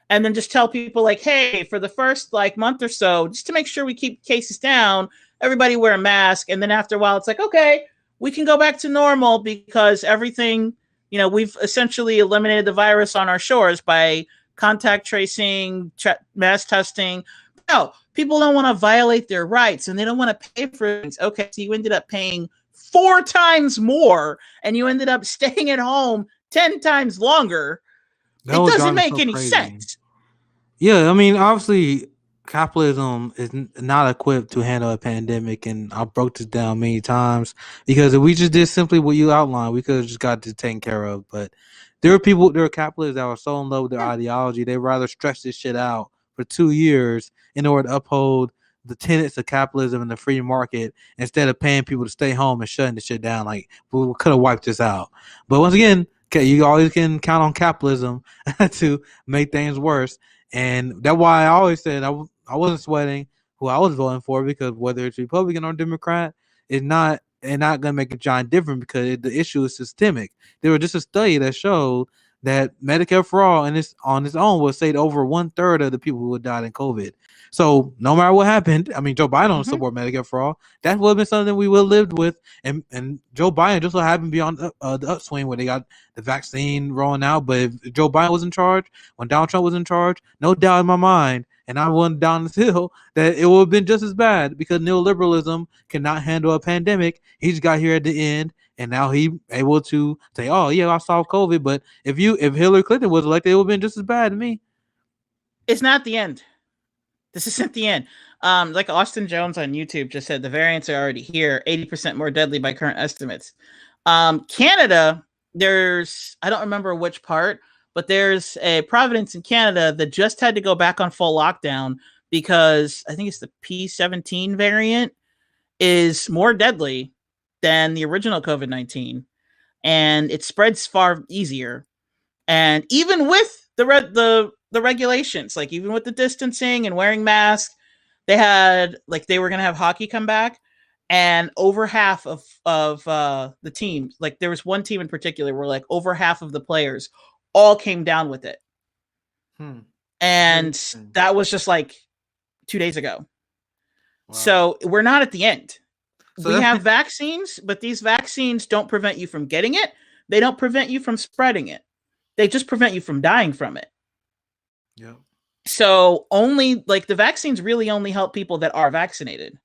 And then just tell people like, hey, for the first month or so, just to make sure we keep cases down, everybody wear a mask. And then after a while, it's like, okay, we can go back to normal because everything, we've essentially eliminated the virus on our shores by contact tracing, mass testing. No, people don't want to violate their rights and they don't want to pay for things. Okay, so you ended up paying 4 times more and you ended up staying at home 10 times longer. It doesn't make any sense. Yeah, I mean, obviously, capitalism is not equipped to handle a pandemic, and I broke this down many times because if we just did simply what you outlined, we could have just got this taken care of. But there are capitalists that are so in love with their ideology, they'd rather stretch this shit out for 2 years in order to uphold the tenets of capitalism and the free market instead of paying people to stay home and shutting the shit down. Like, we could have wiped this out. But once again, you always can count on capitalism to make things worse. And that's why I always said I wasn't sweating who I was voting for, because whether it's Republican or Democrat is not going to make a giant difference because the issue is systemic. There was just a study that showed that Medicare for all on its own would save over 1/3 of the people who had died in COVID. So no matter what happened, I mean, Joe Biden don't support Medicare for all. That would have been something we would have lived with. And Joe Biden just so happened to be on the upswing where they got the vaccine rolling out. But if Joe Biden was in charge, when Donald Trump was in charge, no doubt in my mind, and I went down this hill, that it would have been just as bad because neoliberalism cannot handle a pandemic. He just got here at the end. And now he able to say, "Oh yeah, I solved COVID." But if Hillary Clinton was elected, it would have been just as bad to me. It's not the end. This isn't the end. Like Austin Jones on YouTube just said, the variants are already here, 80% more deadly by current estimates. Canada I don't remember which part, but there's a Providence in Canada that just had to go back on full lockdown because I think it's the P17 variant is more deadly than the original COVID-19, and it spreads far easier. And even with the regulations, like even with the distancing and wearing masks, they were gonna have hockey come back, and over half of the teams, like there was one team in particular where like over half of the players all came down with it. And that was just like 2 days ago. Wow. So we're not at the end. So we have vaccines, but these vaccines don't prevent you from getting it. They don't prevent you from spreading it. They just prevent you from dying from it. Yeah. So only like the vaccines really only help people that are vaccinated.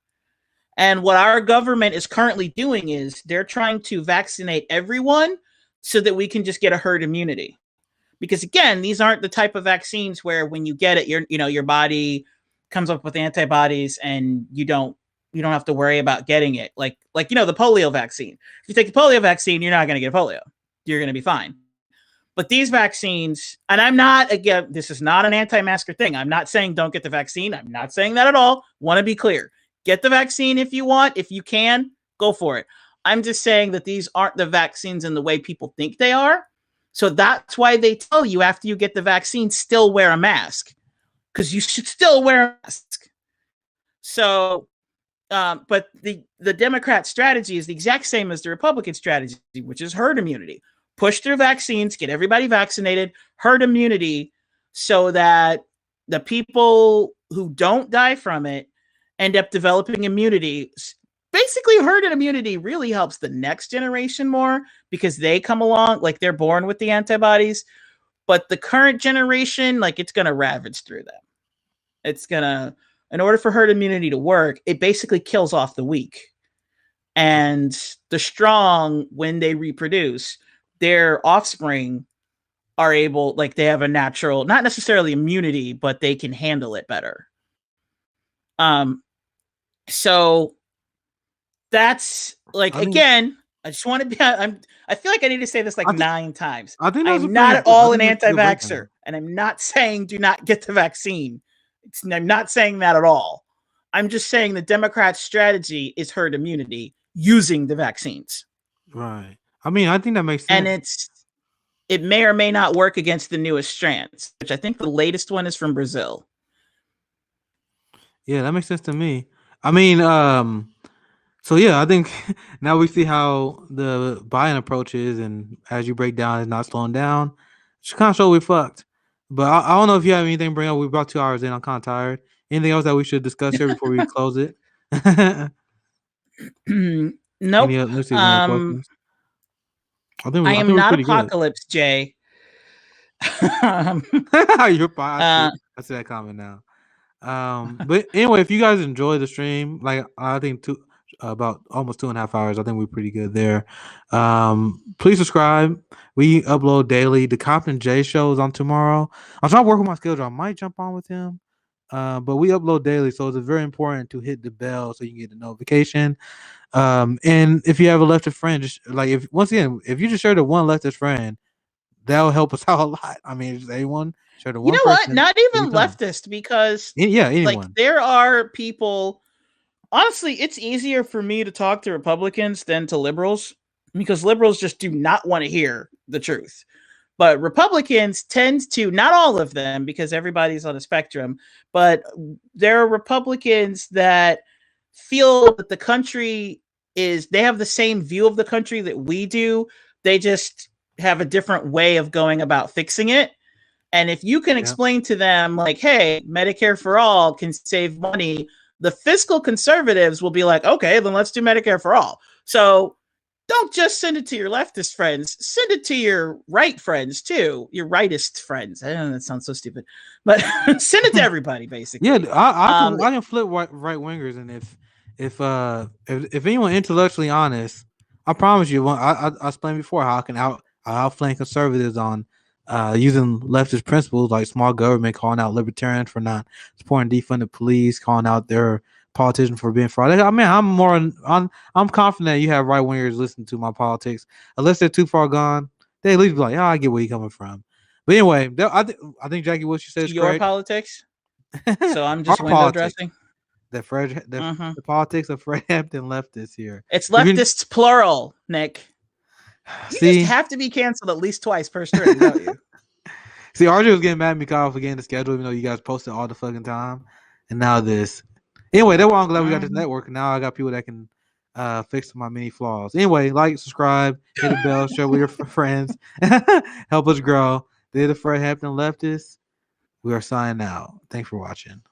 And what our government is currently doing is they're trying to vaccinate everyone so that we can just get a herd immunity. Because again, these aren't the type of vaccines where when you get it, your body comes up with antibodies and you don't have to worry about getting it. Like the polio vaccine. If you take the polio vaccine, you're not going to get polio. You're going to be fine. But these vaccines, and I'm not, again, this is not an anti-masker thing. I'm not saying don't get the vaccine. I'm not saying that at all. Want to be clear. Get the vaccine if you want. If you can, go for it. I'm just saying that these aren't the vaccines in the way people think they are. So that's why they tell you after you get the vaccine, still wear a mask. Because you should still wear a mask. So, but the Democrat strategy is the exact same as the Republican strategy, which is herd immunity. Push through vaccines, get everybody vaccinated, herd immunity, so that the people who don't die from it end up developing immunity. Basically, herd immunity really helps the next generation more because they come along, like they're born with the antibodies. But the current generation, like it's going to ravage through them. It's going to, in order for herd immunity to work, it basically kills off the weak. And the strong, when they reproduce, their offspring are able, like they have a natural, not necessarily immunity, but they can handle it better. So that's like, again, I just want to be, I feel like I need to say this like 9 times. I'm not at all an anti-vaxxer, and I'm not saying do not get the vaccine. I'm not saying that at all. I'm just saying the Democrats' strategy is herd immunity using the vaccines. Right. I mean, I think that makes sense. And it may or may not work against the newest strands, which I think the latest one is from Brazil. Yeah, that makes sense to me. I mean, so yeah, I think now we see how the Biden approach is, and as you break down, it's not slowing down. Just kind of show we fucked. But I don't know if you have anything to bring up. We're about 2 hours in. I'm kind of tired. Anything else that we should discuss here before we close it? Nope. Let's see, any questions? I am not Apocalypse, good. Jay. You're fine. I see that comment now. But anyway, if you guys enjoy the stream, like I think about almost 2.5 hours, I think we're pretty good there. Please subscribe. We upload daily. The Compton J show is on tomorrow. I'm trying to work with my schedule. I might jump on with him. But we upload daily, so it's very important to hit the bell so you can get the notification. And if you have a leftist friend, just like if you just share to one leftist friend, that'll help us out a lot. I mean, just anyone share to one. You know what? Not even leftist, because anyone. Like there are people. Honestly, it's easier for me to talk to Republicans than to liberals because liberals just do not want to hear the truth. But Republicans tend to, not all of them, because everybody's on a spectrum, but there are Republicans that feel that the country they have the same view of the country that we do. They just have a different way of going about fixing it. And if you can explain to them like, hey, Medicare for all can save money, the fiscal conservatives will be like, okay, then let's do Medicare for all. So don't just send it to your leftist friends, send it to your right friends too, your rightist friends. I know that sounds so stupid, but send it to everybody basically. Yeah, I can flip right wingers, and if anyone intellectually honest, I promise you, I explained before how I can outflank conservatives on using leftist principles like small government, calling out libertarians for not supporting defunded police, calling out their politicians for being fraud. I mean, I'm confident you have right wingers listening to my politics, unless they're too far gone. they at least be like, oh, I get where you're coming from. But anyway, I think Jackie, what you said is Your correct. politics. So I'm just Our window politics. dressing. The politics of Fred Hampton leftists here. It's leftists plural, Nick. You just have to be canceled at least twice per string, don't you? See, RJ was getting mad at me for getting the schedule, even though you guys posted all the fucking time. And now this. Anyway, that's why I'm glad we got this network. And now I got people that can fix my many flaws. Anyway, like, subscribe, hit the bell, share with your friends, help us grow. They're the Fred Hampton leftists. We are signing out. Thanks for watching.